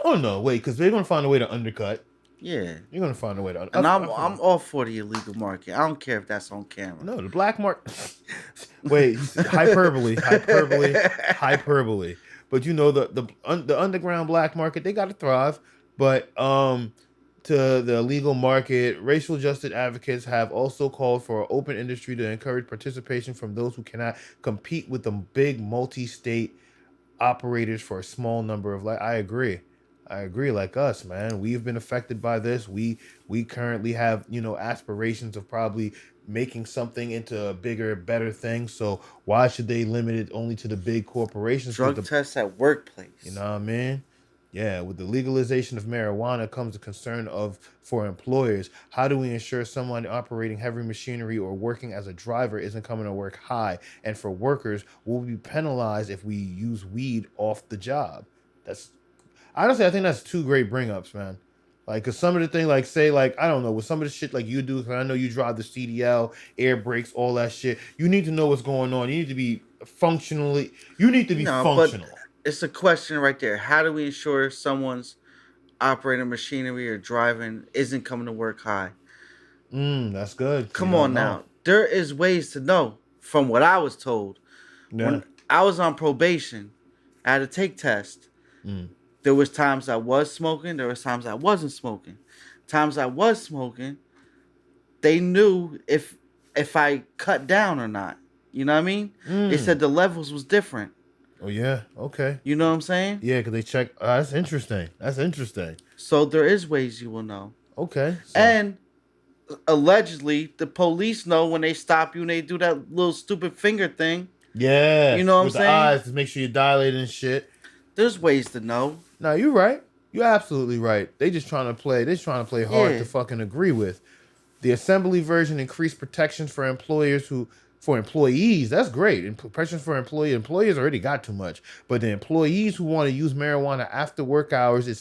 oh no, wait, because they're gonna find a way to undercut. Yeah. You're gonna find a way to. And I'm all for the illegal market. I don't care if that's on camera. No, the black market. Wait, hyperbole. But you know the underground black market, they got to thrive. But to the illegal market, racial justice advocates have also called for an open industry to encourage participation from those who cannot compete with the big multi-state operators for a small number of. I agree. Like us, man, we've been affected by this. We currently have, aspirations of probably making something into a bigger, better thing. So why should they limit it only to the big corporations? Drug tests at workplace. You know what I mean? Yeah, with the legalization of marijuana comes a concern for employers. How do we ensure someone operating heavy machinery or working as a driver isn't coming to work high? And for workers, will we be penalized if we use weed off the job? Honestly, I think that's two great bring-ups, man. Like, cause some of the things, like, say, like, I don't know, with some of the shit like you do, because I know you drive the CDL, air brakes, all that shit. You need to know what's going on. You need to be functional. But it's a question right there. How do we ensure someone's operating machinery or driving isn't coming to work high? That's good. Come on now. There is ways to know. From what I was told, when I was on probation, I had to take tests. There was times I was smoking. There was times I wasn't smoking. Times I was smoking, they knew if I cut down or not. You know what I mean? They said the levels was different. Oh, yeah. Okay. You know what I'm saying? Yeah, because they check. That's interesting. So there is ways you will know. Okay. So. And allegedly, the police know when they stop you and they do that little stupid finger thing. Yeah. You know what I'm with saying? The eyes to make sure you dilate and shit. There's ways to know. No, you're right. You're absolutely right. They just trying to play. They're trying to play hard to fucking agree with. The assembly version increased protections for employees. That's great. And protections for employees already got too much. But the employees who want to use marijuana after work hours, it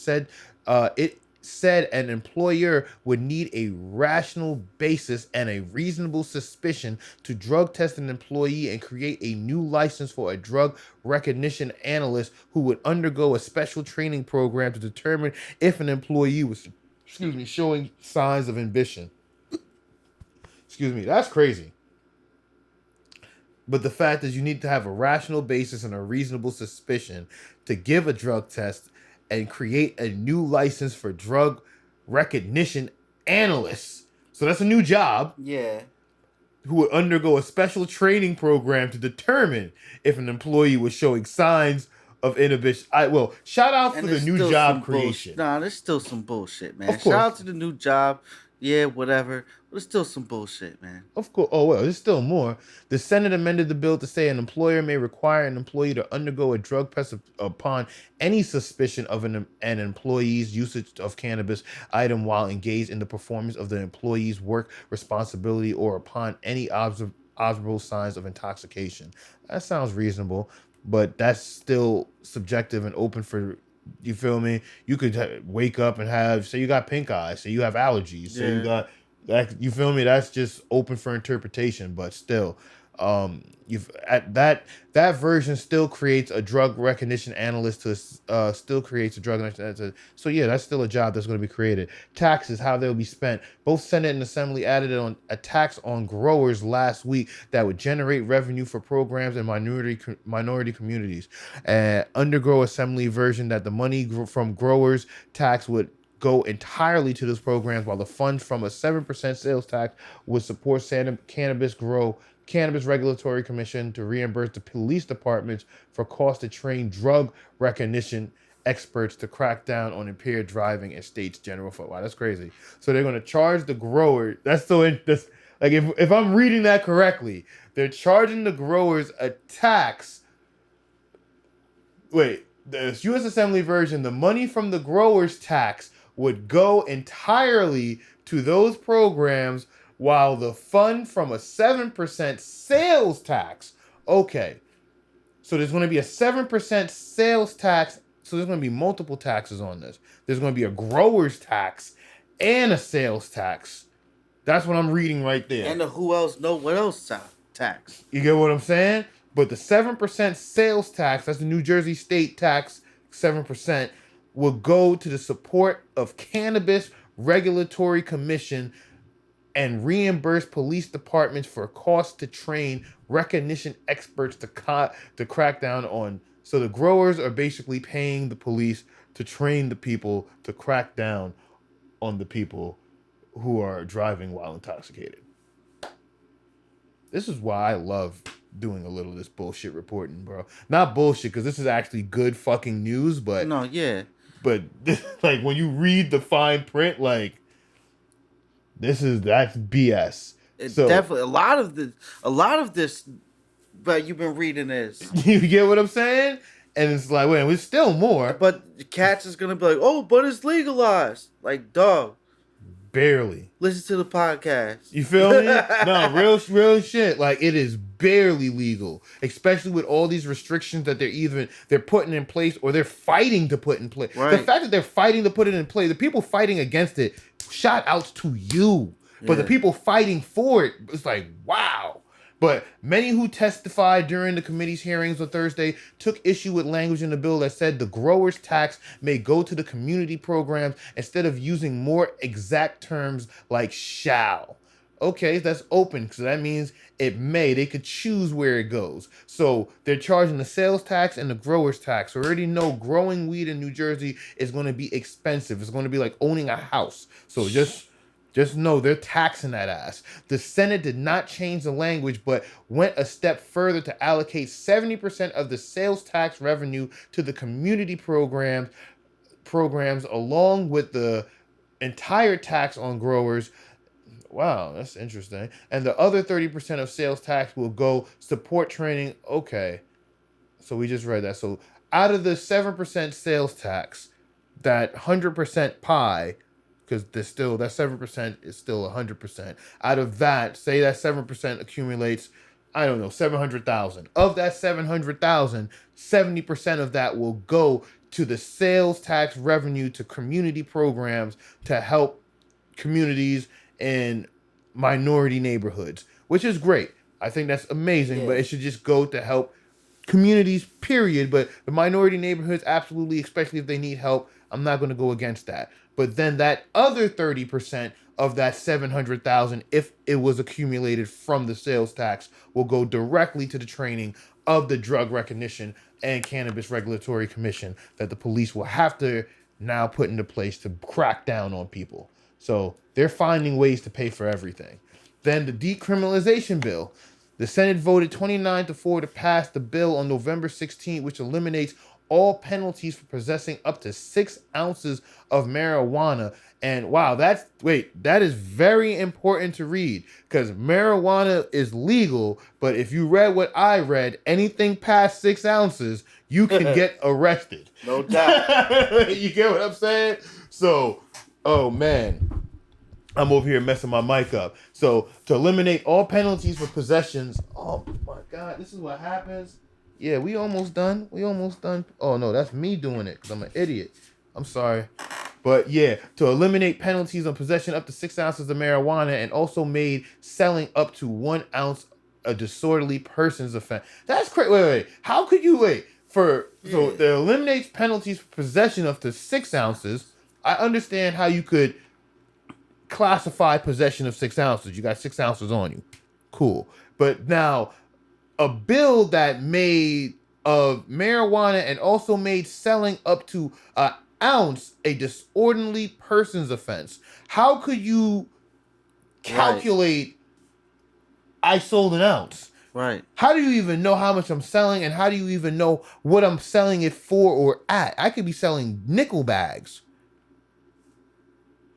said an employer would need a rational basis and a reasonable suspicion to drug test an employee and create a new license for a drug recognition analyst who would undergo a special training program to determine if an employee was, showing signs of ambition. That's crazy. But the fact is you need to have a rational basis and a reasonable suspicion to give a drug test and create a new license for drug recognition analysts. So that's a new job. Yeah. Who would undergo a special training program to determine if an employee was showing signs of inhibition. Shout out for the new job creation. Nah, there's still some bullshit, man. Shout out to the new job. Yeah, whatever. But it's still some bullshit, man. Of course. Oh, well, there's still more. The Senate amended the bill to say an employer may require an employee to undergo a drug test upon any suspicion of an employee's usage of cannabis item while engaged in the performance of the employee's work responsibility or upon any observable signs of intoxication. That sounds reasonable, but that's still subjective and open for... You feel me? You could wake up and say you got pink eye, say you have allergies, say you got that. You feel me? That's just open for interpretation, but still, You've at that version still creates a drug recognition analyst to still creates a drug recognition. So yeah, that's still a job that's going to be created. Taxes, how they'll be spent. Both Senate and Assembly added on a tax on growers last week that would generate revenue for programs in minority communities. Undergrow Assembly version that the money from growers tax would go entirely to those programs, while the funds from a 7% sales tax would support Cannabis Regulatory Commission to reimburse the police departments for costs to train drug recognition experts to crack down on impaired driving in states' general fund. Wow, that's crazy. So they're going to charge the grower. That's so interesting. Like if I'm reading that correctly, they're charging the growers a tax. Wait, the U.S. Assembly version, the money from the growers tax would go entirely to those programs, while the fund from a 7% sales tax. Okay. So there's going to be a 7% sales tax. So there's going to be multiple taxes on this. There's going to be a grower's tax and a sales tax. That's what I'm reading right there. And the who else know what else tax. You get what I'm saying? But the 7% sales tax, that's the New Jersey state tax, 7%, will go to the support of Cannabis Regulatory Commission and reimburse police departments for costs to train recognition experts to crack down on. So the growers are basically paying the police to train the people to crack down on the people who are driving while intoxicated. This is why I love doing a little of this bullshit reporting, bro. Not bullshit, because this is actually good fucking news, but... No, yeah. But, like, when you read the fine print, like... That's BS. So, definitely a lot of this, but you've been reading this. You get what I'm saying? And it's like, wait, there's still more. But the cats is gonna be like, oh, but it's legalized. Like, dog. Barely. Listen to the podcast. You feel me? No, real shit. Like, it is barely legal, especially with all these restrictions that they're putting in place, or they're fighting to put in place. Right. The fact that they're fighting to put it in place, the people fighting against it, shout outs to you. But the people fighting for it, it's like, wow. But many who testified during the committee's hearings on Thursday took issue with language in the bill that said the growers' tax may go to the community programs instead of using more exact terms like shall. Okay, that's open, because that means it may. They could choose where it goes. So they're charging the sales tax and the growers' tax. We already know growing weed in New Jersey is going to be expensive. It's going to be like owning a house. So just know they're taxing that ass. The Senate did not change the language, but went a step further to allocate 70% of the sales tax revenue to the community programs along with the entire tax on growers. Wow, that's interesting. And the other 30% of sales tax will go support training. Okay, so we just read that. So out of the 7% sales tax, that 100% pie, because there's still that 7% is still 100%. Out of that, say that 7% accumulates, I don't know, 700,000. Of that 700,000, 70% of that will go to the sales tax revenue to community programs to help communities in minority neighborhoods, which is great. I think that's amazing, but it should just go to help communities, period. But the minority neighborhoods, absolutely, especially if they need help, I'm not going to go against that. But then that other 30% of that 700,000, if it was accumulated from the sales tax, will go directly to the training of the Drug Recognition and Cannabis Regulatory Commission that the police will have to now put into place to crack down on people. So they're finding ways to pay for everything. Then the decriminalization bill. The Senate voted 29-4 to pass the bill on November 16th, which eliminates all penalties for possessing up to 6 ounces of marijuana. And wow, that is very important to read, because marijuana is legal, but if you read what I read, anything past 6 ounces, you can get arrested. No doubt. You get what I'm saying? So, oh man, I'm over here messing my mic up. So to eliminate all penalties for possessions, oh my God, this is what happens. Yeah, we almost done. Oh, no, that's me doing it because I'm an idiot. I'm sorry. But yeah, to eliminate penalties on possession up to 6 ounces of marijuana, and also made selling up to 1 ounce a disorderly person's offense. That's crazy. Wait. How could you so it eliminates penalties for possession up to 6 ounces. I understand how you could classify possession of 6 ounces. You got 6 ounces on you. Cool. But now a bill that made of marijuana and also made selling up to an ounce a disorderly person's offense. How could you calculate I sold an ounce? Right. How do you even know how much I'm selling, and how do you even know what I'm selling it for or at? I could be selling nickel bags.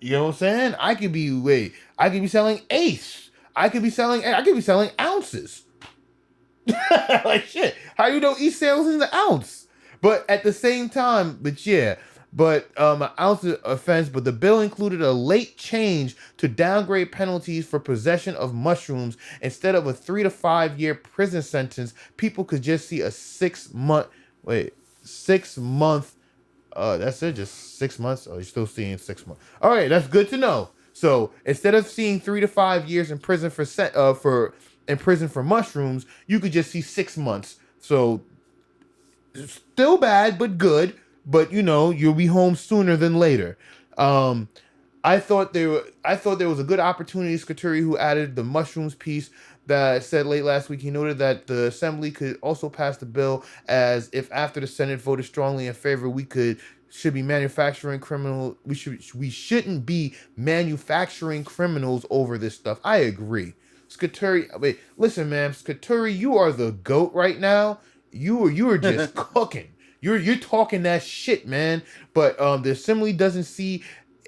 You know what I'm saying? I could be selling eighths. I could be selling ounces. Like shit. How you know each sales is an ounce? But at the same time, an ounce of offense, but the bill included a late change to downgrade penalties for possession of mushrooms. Instead of a 3 to 5 year prison sentence, people could just see a 6 month that's it, just 6 months. Oh, you're still seeing 6 months. All right, that's good to know. So instead of seeing 3 to 5 years in prison for mushrooms, you could just see 6 months. So still bad, but good. But you'll be home sooner than later. I thought there was a good opportunity. Scaturi, who added the mushrooms piece, that said late last week, he noted that the assembly could also pass the bill as if after the Senate voted strongly in favor, we shouldn't be manufacturing criminals over this stuff. I agree. Scaturi, listen, man, Scaturi, you are the GOAT right now. You are just cooking. You're talking that shit, man. But the assembly doesn't see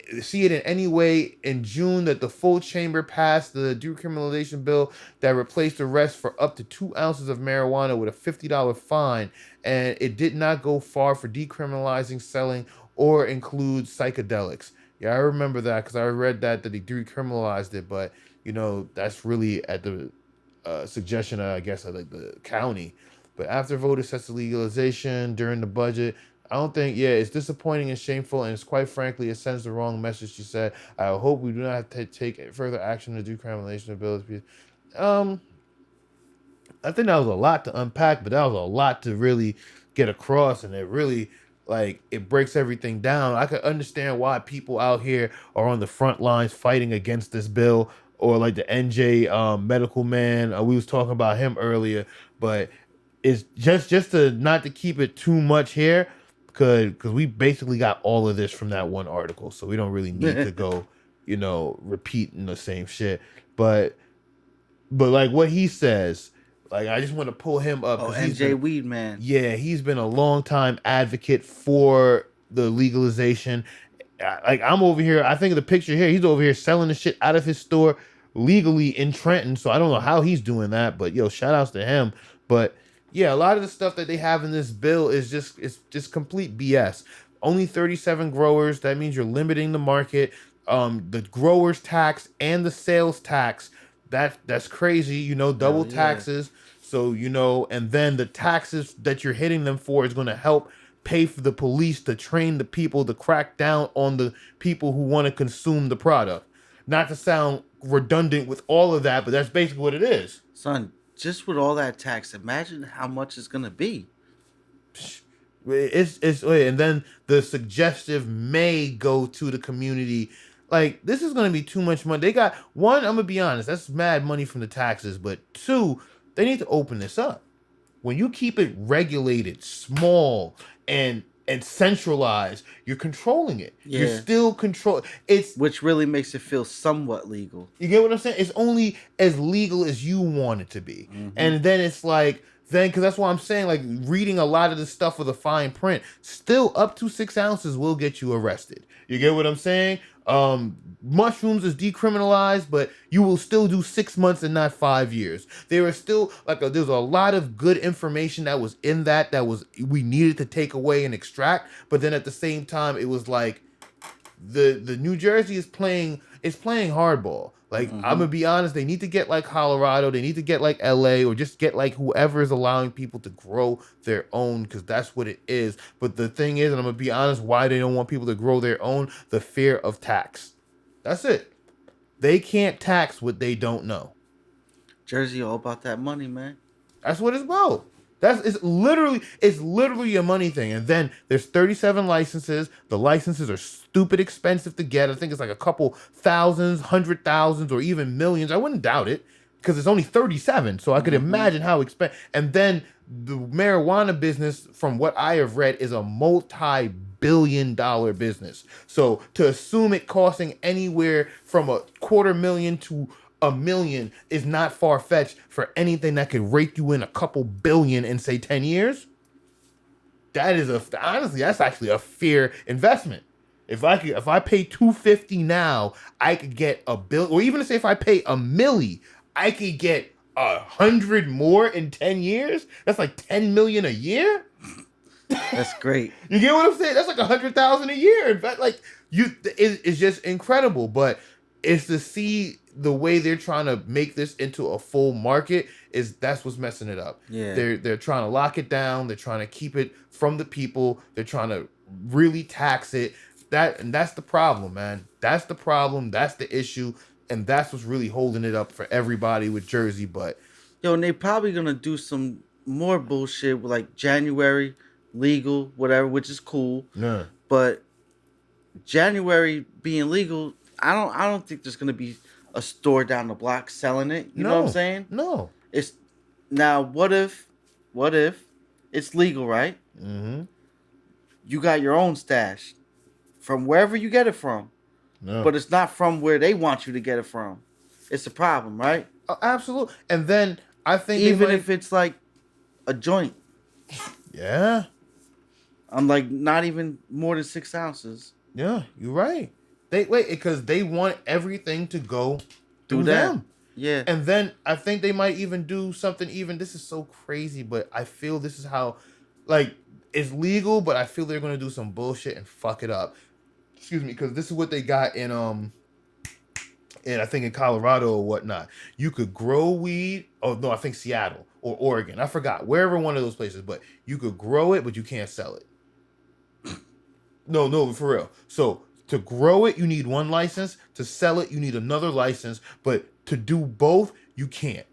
it in any way. In June, that the full chamber passed the decriminalization bill that replaced arrest for up to 2 ounces of marijuana with a $50 fine, and it did not go far for decriminalizing selling or include psychedelics. Yeah, I remember that because I read that they decriminalized it, but that's really at the suggestion, I guess, of like the county. But after voters set the legalization during the budget, I don't think, it's disappointing and shameful, and it's quite frankly, it sends the wrong message, she said. I hope we do not have to take further action to decriminalization of bills. I think that was a lot to unpack, but that was a lot to really get across, and it really, it breaks everything down. I could understand why people out here are on the front lines fighting against this bill, or like the NJ medical man. We was talking about him earlier, but it's just to not to keep it too much here, because we basically got all of this from that one article, so we don't really need to go, repeating the same shit. But like what he says, I just want to pull him up. Oh, NJ Weed Man. Yeah, he's been a long time advocate for the legalization. I'm over here. I think of the picture here. He's over here selling the shit out of his store legally in Trenton. So I don't know how he's doing that, but shout outs to him. But yeah, a lot of the stuff that they have in this bill is just complete BS. Only 37 growers. That means you're limiting the market. The growers tax and the sales tax. That's crazy. Double taxes. So and then the taxes that you're hitting them for is going to help pay for the police to train the people to crack down on the people who want to consume the product. Not to sound redundant with all of that, but that's basically what it is. Son, just with all that tax, imagine how much it's gonna be. It's and then the suggestive may go to the community. This is gonna be too much money. They got one, I'm gonna be honest, that's mad money from the taxes, but 2, they need to open this up. When you keep it regulated, small, and centralized, you're controlling it. Yeah. You're still which really makes it feel somewhat legal. You get what I'm saying? It's only as legal as you want it to be. Mm-hmm. And then it's because that's why I'm saying, reading a lot of the stuff with a fine print, still up to 6 ounces will get you arrested. You get what I'm saying? Mushrooms is decriminalized, but you will still do 6 months and not 5 years. There is still there's a lot of good information that was in that we needed to take away and extract, but then at the same time it was the New Jersey is playing hardball. I'm gonna be honest, they need to get Colorado, they need to get LA, or just get whoever is allowing people to grow their own, because that's what it is. But the thing is, and I'm gonna be honest, why they don't want people to grow their own, the fear of tax. That's it. They can't tax what they don't know. Jersey all about that money, man. That's what it's about. It's literally a money thing. And then there's 37 licenses. The licenses are stupid expensive to get. I think it's like a couple thousands, hundred thousands, or even millions. I wouldn't doubt it because it's only 37. So I could imagine how expensive. And then the marijuana business, from what I have read, is a multi-billion-dollar business. So to assume it costing anywhere from $250,000 to $1 million is not far-fetched for anything that could rake you in a couple billion in, say, 10 years. Honestly, that's actually a fair investment. If I pay $250 now, I could get $1 billion, or even say if I pay $1 million, I could get 100 more in 10 years. That's like $10 million a year. That's great. You get what I'm saying? That's like 100,000 a year. In fact, it's just incredible. But it's to see the way they're trying to make this into a full market that's what's messing it up. Yeah. They're trying to lock it down. They're trying to keep it from the people. They're trying to really tax it. That's the problem, man. That's the problem. That's the issue. And that's what's really holding it up for everybody with Jersey. But and they probably gonna do some more bullshit with like January legal, whatever, which is cool. yeah. But January being legal, I don't think there's gonna be a store down the block selling it. You know what I'm saying? No. It's now what if it's legal, right? Mm-hmm. You got your own stash from wherever you get it from. No. But it's not from where they want you to get it from. It's a problem, right? Absolutely. And then I think even if it's like a joint. Yeah. I'm like not even more than 6 ounces. Yeah, you're right. Because they want everything to go through that. them. Yeah. And then I think they might even do something this is so crazy, but I feel this is how, it's legal, but I feel they're going to do some bullshit and fuck it up. Excuse me, because this is what they got in I think in Colorado or whatnot. You could grow weed. Oh, no, I think Seattle or Oregon. I forgot. Wherever one of those places. But you could grow it, but you can't sell it. No, for real. So to grow it, you need one license. To sell it, you need another license. But to do both, you can't.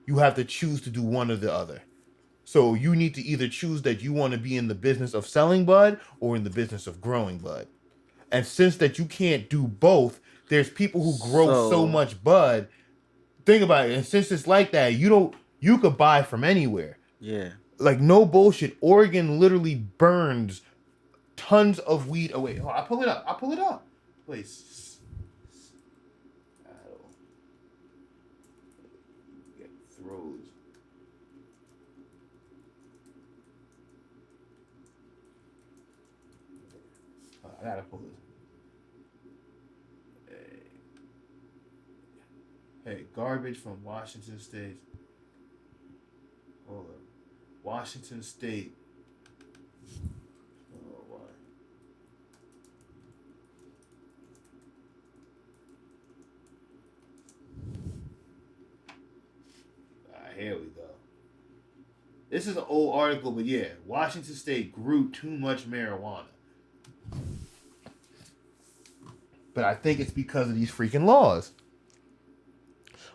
You have to choose to do one or the other. So you need to either choose that you want to be in the business of selling bud or in the business of growing bud. And since that you can't do both, there's people who grow so much bud. Think about it. And since it's like that, you could buy from anywhere. Yeah. Like, no bullshit. Oregon literally burns tons of weed away. Oh, I'll pull it up. Please. Get throws. I gotta pull this. Hey, garbage from Washington State. Hold up. Washington State. Oh, why? Here we go. This is an old article, but yeah, Washington State grew too much marijuana. But I think it's because of these freaking laws.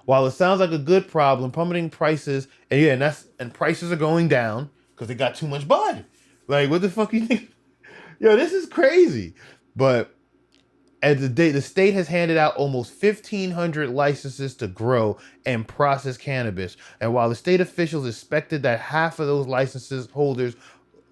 While it sounds like a good problem, plummeting prices, and prices are going down because they got too much bud. Like, what the fuck you think? Yo, this is crazy. But at the state has handed out almost 1,500 licenses to grow and process cannabis. And while the state officials expected that half of those licenses holders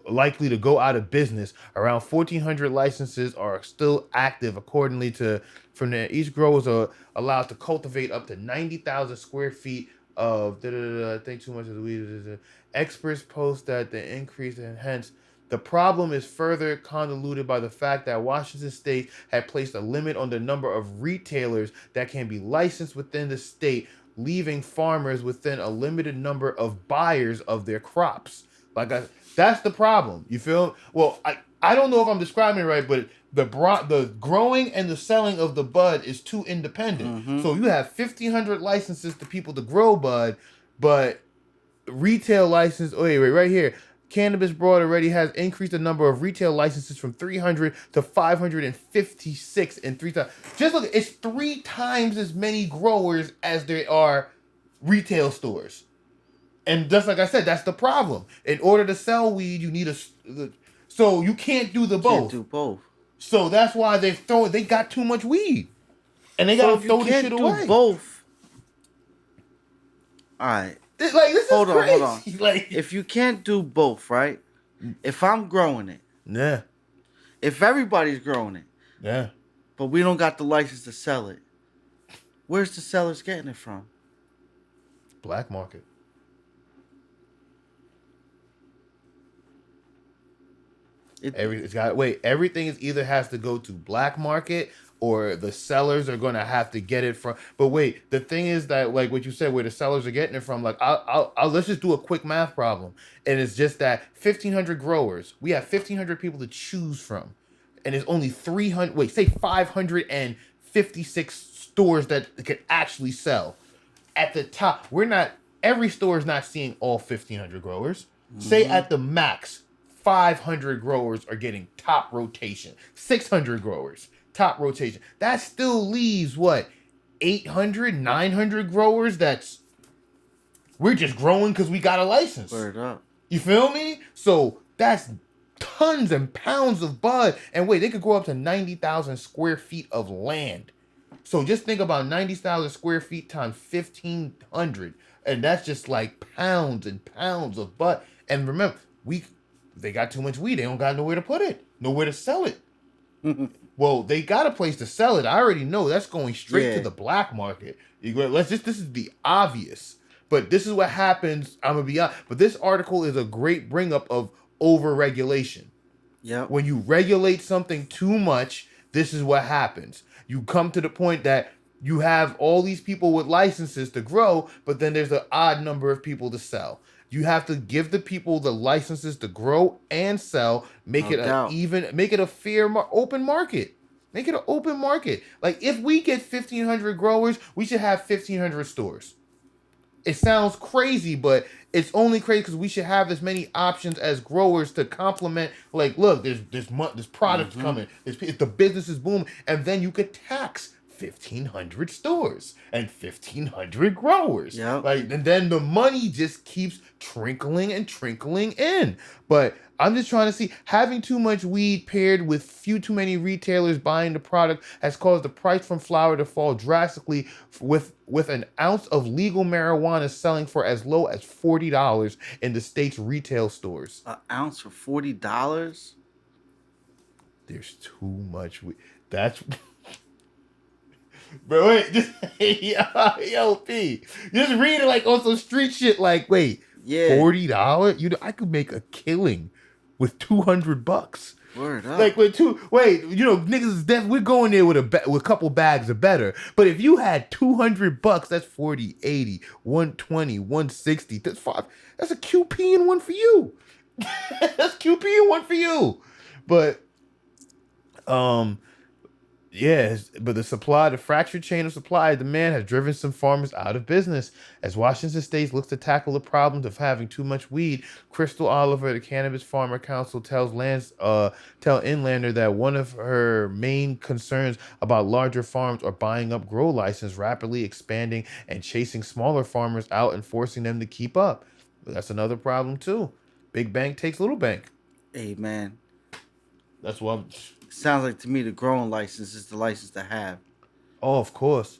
likely to go out of business, around 1,400 licenses are still active. Accordingly to from there, each growers are allowed to cultivate up to 90,000 square feet of. I think too much of the weed. Experts post that the increase and hence the problem is further convoluted by the fact that Washington State had placed a limit on the number of retailers that can be licensed within the state, leaving farmers within a limited number of buyers of their crops. That's the problem. You feel? Well, I don't know if I'm describing it right, but the growing and the selling of the bud is too independent. Mm-hmm. So you have 1,500 licenses to people to grow bud, but retail license. Oh wait, right here. Cannabis Broad already has increased the number of retail licenses from 300 to 556 in 3 times. Just look, it's 3 times as many growers as there are retail stores. And just like I said, that's the problem. In order to sell weed, you need so you can't do the both. Can't do both. So that's why they got too much weed. And they gotta throw this shit away. You can't do both. All right. This hold is on, crazy. hold on. Like, if you can't do both, right? If I'm growing it, yeah. If everybody's growing it, yeah. But we don't got the license to sell it, where's the sellers getting it from? Black market. Everything is either has to go to black market or the sellers are gonna have to get it from. But wait, the thing is that, like what you said, where the sellers are getting it from, like I'll let's just do a quick math problem, and it's just that 1,500 growers, we have 1,500 people to choose from, and there's only 556 stores that could actually sell. At the top, every store is not seeing all 1,500 growers. Mm-hmm. Say at the max, 500 growers are getting top rotation. 600 growers, top rotation. That still leaves what? 800, 900 growers we're just growing because we got a license. Word up. You feel me? So that's tons and pounds of bud. And wait, they could grow up to 90,000 square feet of land. So just think about 90,000 square feet times 1,500. And that's just like pounds and pounds of bud. And remember, they got too much weed. They don't got nowhere to put it. Nowhere to sell it. Well, they got a place to sell it. I already know that's going straight to the black market. This is the obvious. But this is what happens. I'm going to be honest. But this article is a great bring up of over-regulation. Yeah. When you regulate something too much, this is what happens. You come to the point that you have all these people with licenses to grow, but then there's an odd number of people to sell. You have to give the people the licenses to grow and sell. Make it a fair, open market. Make it an open market. Like if we get 1,500 growers, we should have 1,500 stores. It sounds crazy, but it's only crazy because we should have as many options as growers to complement. Like, look, there's products coming. The business is booming, and then you could tax 1,500 stores and 1,500 growers. Yep. Like, and then the money just keeps trickling and trickling in. But I'm just trying to see, having too much weed paired with too many retailers buying the product has caused the price from flower to fall drastically, with an ounce of legal marijuana selling for as low as $40 in the state's retail stores. An ounce for $40? There's too much weed. That's... Bro, wait, yo, P, just read it like on some street shit. Like, wait, $40? I could make a killing with $200. Word up. Like niggas is definitely, we're going there with a couple bags of better. But if you had $200, that's 40, 80, 120, 160. That's five. That's a QP and one for you. That's QP and one for you. But yes, but the fractured chain of supply and demand has driven some farmers out of business. As Washington State looks to tackle the problems of having too much weed, Crystal Oliver, the Cannabis Farmer Council, tell Inlander that one of her main concerns about larger farms are buying up grow license, rapidly expanding and chasing smaller farmers out and forcing them to keep up. But that's another problem too. Big bank takes little bank. Hey, man. That's what sounds like to me the growing license is the license to have. Oh, of course.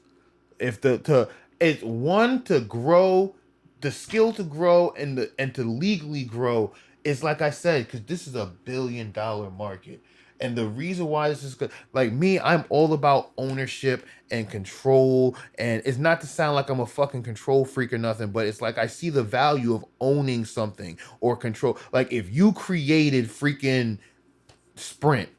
If it's one to grow, the skill to grow and to legally grow is, like I said, because this is a $1 billion market. And the reason why this is good, like me, I'm all about ownership and control. And it's not to sound like I'm a fucking control freak or nothing, but it's like I see the value of owning something or control. Like if you created freaking Sprint,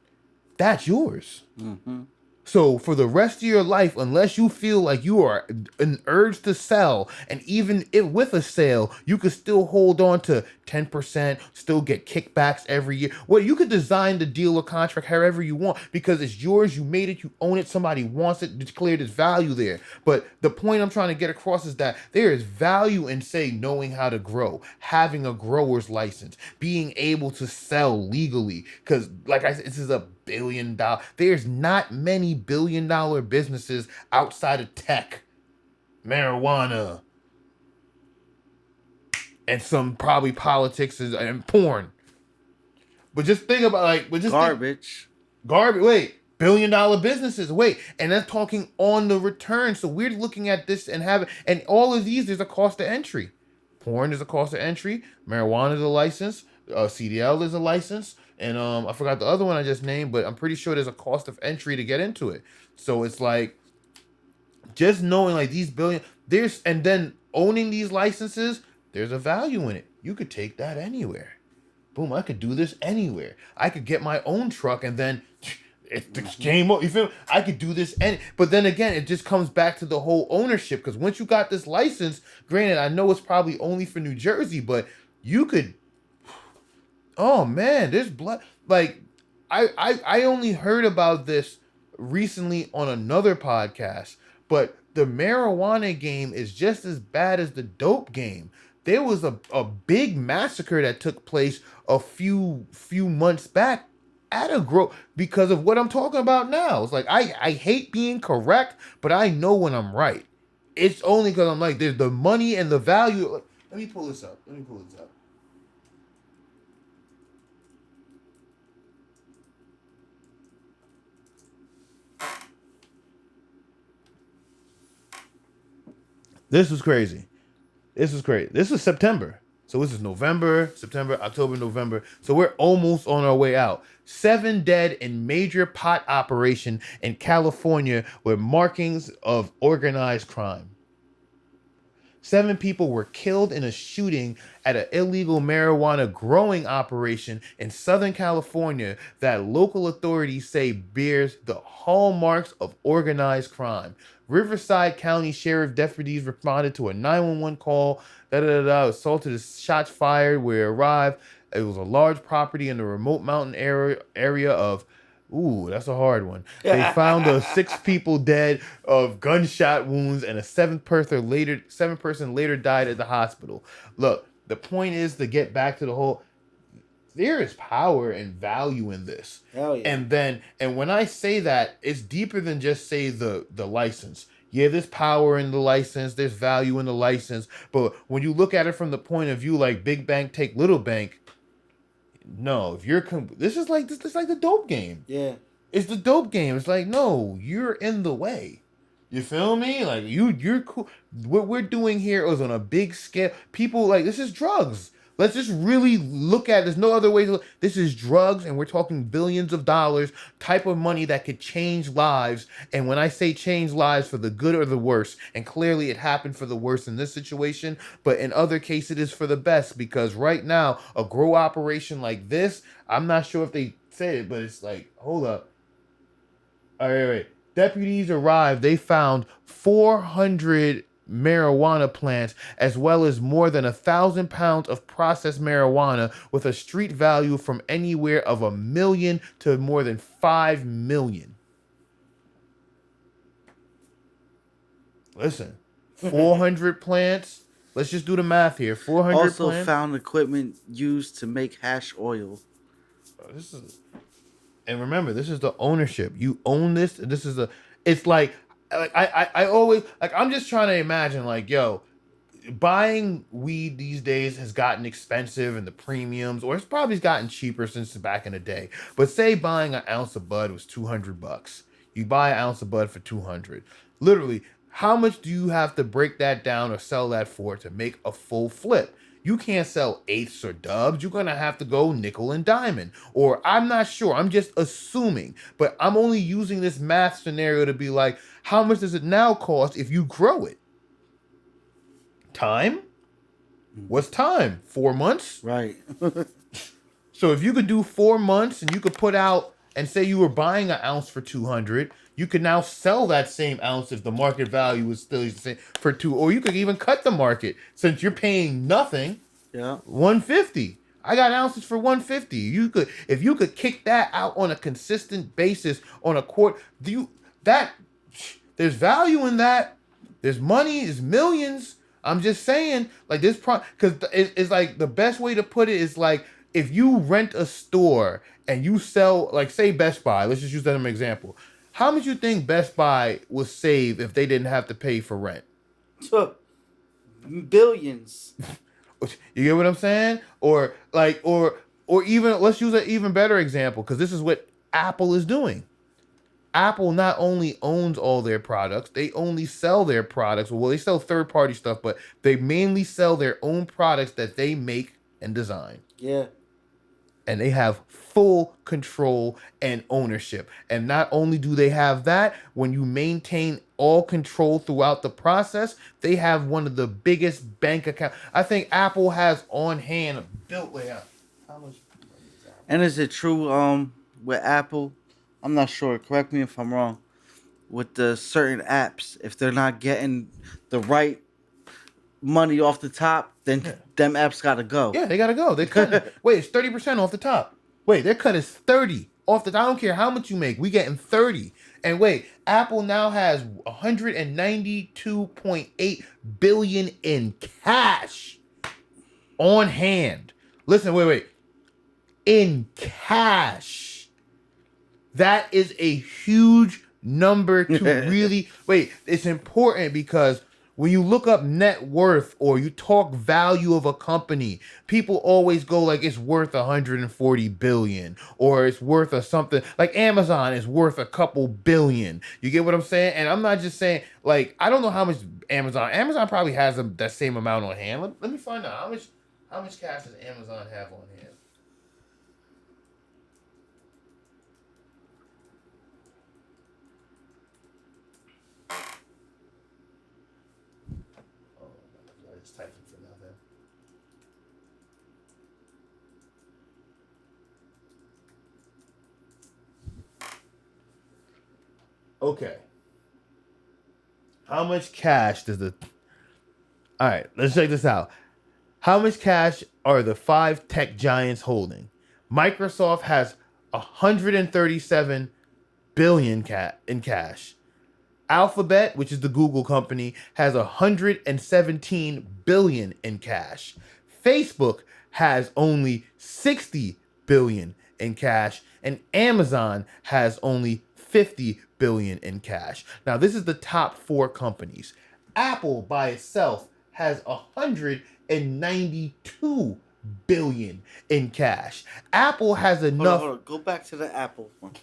that's yours. Mm-hmm. So for the rest of your life, unless you feel like you are an urge to sell, and even if with a sale, you could still hold on to 10%, still get kickbacks every year. Well, you could design the deal or contract however you want because it's yours, you made it, you own it, somebody wants it, declared its value there. But the point I'm trying to get across is that there is value in, say, knowing how to grow, having a grower's license, being able to sell legally. Because like I said, this is a $1 billion. There's not many $1 billion businesses outside of tech, marijuana, and some probably politics and porn. But just think about Garbage. Garbage. Wait, $1 billion businesses. Wait, and that's talking on the return. So we're looking at this and all of these. There's a cost of entry. Porn is a cost of entry. Marijuana is a license. CDL is a license, and I forgot the other one I just named, but I'm pretty sure there's a cost of entry to get into it. So it's like just knowing like these and then owning these licenses. There's a value in it. You could take that anywhere. Boom, I could do this anywhere. I could get my own truck and then it's the game up. You feel me? I could do this but then again, it just comes back to the whole ownership, because once you got this license, granted, I know it's probably only for New Jersey, but you could oh man, there's blood. Like I only heard about this recently on another podcast, but the marijuana game is just as bad as the dope game. There was a big massacre that took place a few months back at a because of what I'm talking about now. It's like I hate being correct, but I know when I'm right. It's only because I'm like, there's the money and the value. Let me pull this up. This was crazy. This is September. So this is November, September, October, November. So we're almost on our way out. 7 dead in major pot operation in California with markings of organized crime. 7 people were killed in a shooting at an illegal marijuana growing operation in Southern California that local authorities say bears the hallmarks of organized crime. Riverside County Sheriff deputies responded to a 911 call. Assaulted, shots fired. Where it arrived, it was a large property in the remote mountain area of. Ooh, that's a hard one. They found 6 people dead of gunshot wounds, and a 7th person later died at the hospital. Look, the point is to get back to the whole. There is power and value in this. Hell yeah. And when I say that, it's deeper than just say the license. Yeah, there's power in the license, there's value in the license, but when you look at it from the point of view like big bank take little bank, no, if you're this is like the dope game. Yeah. It's the dope game. It's like, no, you're in the way. You feel me? Like you're cool. What we're doing here is on a big scale. People like this is drugs. Let's just really look at it. There's no other way to look. This is drugs, and we're talking billions of dollars type of money that could change lives. And when I say change lives for the good or the worse, and clearly it happened for the worse in this situation, but in other cases it is for the best, because right now, a grow operation like this, I'm not sure if they said it, but it's like, hold up. All right. Deputies arrived. They found 400 marijuana plants, as well as more than 1,000 pounds of processed marijuana with a street value from anywhere of $1 million to more than $5 million. Listen, 400 plants. Let's just do the math here. 400 also plants. Found equipment used to make hash oil. And remember, this is the ownership. You own this. It's like I always, like, I'm just trying to imagine, like, yo, buying weed these days has gotten expensive, and the premiums, or it's probably gotten cheaper since back in the day. But say buying an ounce of bud was $200. You buy an ounce of bud for $200. Literally, how much do you have to break that down or sell that for to make a full flip? You can't sell eighths or dubs. You're going to have to go nickel and diamond. Or I'm not sure. I'm just assuming. But I'm only using this math scenario to be like, how much does it now cost if you grow it? Time? What's time? 4 months? Right. So if you could do 4 months and you could put out, and say you were buying an ounce for $200, you could now sell that same ounce if the market value was still the same for $200, or you could even cut the market since you're paying nothing. Yeah. $150. I got ounces for $150. You could, if you could kick that out on a consistent basis on a quart, there's value in that. There's money. There's millions. I'm just saying, like, this because it's like the best way to put it is like, if you rent a store and you sell, like, say Best Buy, let's just use that as an example. How much you think Best Buy would save if they didn't have to pay for rent? Billions. You get what I'm saying? Or like, or even let's use an even better example because this is what Apple is doing. Apple not only owns all their products, they only sell their products. Well, they sell third-party stuff, but they mainly sell their own products that they make and design. Yeah. And they have full control and ownership. And not only do they have that, when you maintain all control throughout the process, they have one of the biggest bank accounts. I think Apple has on hand built layout. How much? And is it true with Apple? I'm not sure. Correct me if I'm wrong. With the certain apps, if they're not getting the right money off the top, then them apps gotta go. Yeah, they gotta go. They cut. Wait, it's 30% off the top. Wait, their cut is 30 off the top. I don't care how much you make. We getting 30. And wait, Apple now has 192.8 billion in cash on hand. Listen, wait. In cash. That is a huge number to really wait. It's important because when you look up net worth or you talk value of a company, people always go like it's worth 140 billion or it's worth a something like Amazon is worth a couple billion. You get what I'm saying? And I'm not just saying like I don't know how much Amazon probably has that same amount on hand. Let me find out how much cash does Amazon have on hand? Typing for nothing. Okay. How much cash does the... All right, let's check this out. How much cash are the 5 tech giants holding? Microsoft has 137 billion in cash. Alphabet, which is the Google company, has 117 billion in cash. Facebook has only 60 billion in cash, and Amazon has only 50 billion in cash. Now, this is the top 4 companies. Apple by itself has 192 billion in cash. Apple has enough. Hold on. Go back to the Apple one.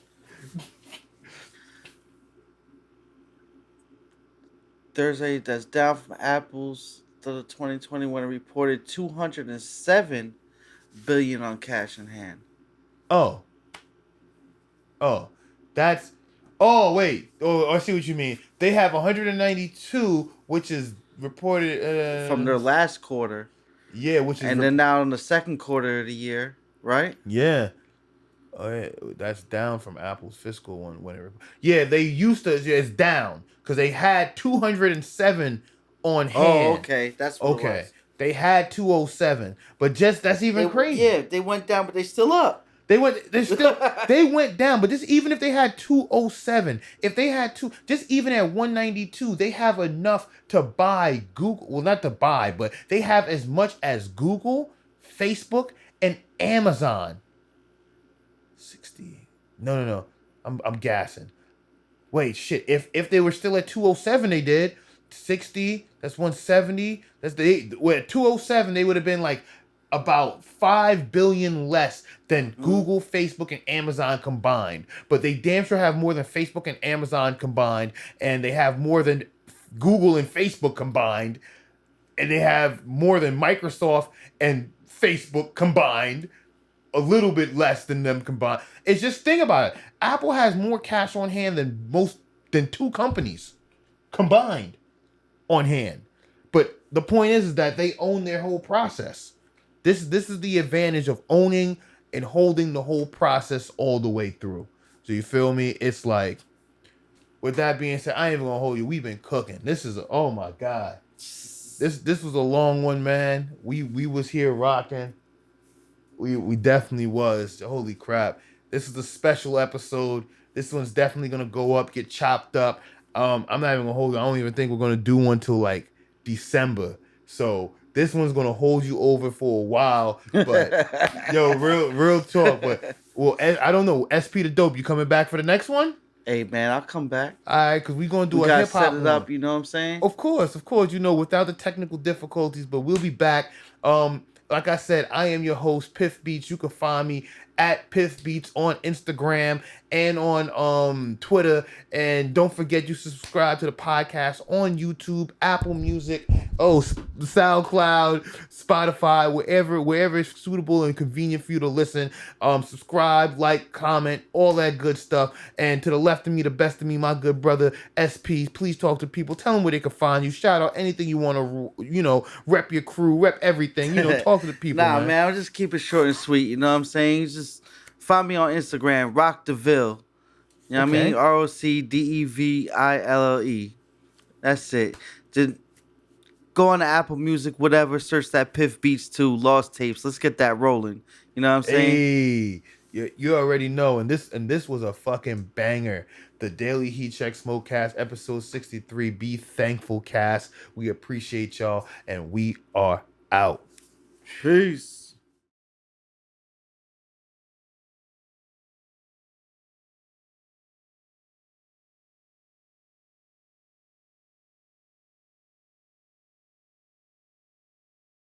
Thursday, that's down from Apple's to 2020 when it reported 207 billion on cash in hand. Oh, that's. Wait. I see what you mean. They have 192, which is reported from their last quarter. Yeah, which is then now in the second quarter of the year, right? Yeah. Oh, yeah, that's down from Apple's fiscal one. Whatever. Yeah, they used to. Yeah, it's down because they had 207 on hand. Oh, okay, that's what it was. They had 207, but that's even crazy. Yeah, they went down, but they still up. They went down, but even if they had 207, if they had just even at 192, they have enough to buy Google. Well, not to buy, but they have as much as Google, Facebook, and Amazon. 60. No. I'm gassing. Wait, shit. If they were still at 207, they did 60. That's 170. At 207, they would have been like about 5 billion less than Google, Facebook, and Amazon combined. But they damn sure have more than Facebook and Amazon combined, and they have more than Google and Facebook combined, and they have more than Microsoft and Facebook combined. A little bit less than them combined. It's just think about it. Apple has more cash on hand than 2 companies combined on hand. But the point is that they own their whole process. This is the advantage of owning and holding the whole process all the way through. So you feel me? It's like, with that being said, I ain't even gonna hold you. We've been cooking. Oh my God. This was a long one, man. We was here rocking. We definitely was. Holy crap. This is a special episode. This one's definitely going to go up, get chopped up. I'm not even going to hold you. I don't even think we're going to do one till like December. So this one's going to hold you over for a while. But yo, real talk. But well, I don't know. SP the Dope, you coming back for the next one? Hey, man, I'll come back. All right, because we're going to do a hip-hop set it up, you know what I'm saying? Of course, without the technical difficulties, but we'll be back. Like I said, I am your host, Piff Beats. You can find me at Piff Beats on Instagram and on Twitter. And don't forget you subscribe to the podcast on YouTube, Apple Music, SoundCloud, Spotify, wherever it's suitable and convenient for you to listen. Subscribe, like, comment, all that good stuff. And to the left of me, the best of me, my good brother SP. Please talk to people. Tell them where they can find you. Shout out anything you want to, rep your crew, rep everything. Talk to the people. Nah, man, I'll just keep it short and sweet. You know what I'm saying? Just find me on Instagram, Rock Deville. You know what I mean? ROCDEVILLE. That's it. Just go on to Apple Music, whatever. Search that Piff Beats 2 Lost Tapes. Let's get that rolling. You know what I'm saying? Hey, you already know. And this was a fucking banger. The Daily Heat Check Smokecast, episode 63. Be thankful, cast. We appreciate y'all, and we are out. Peace.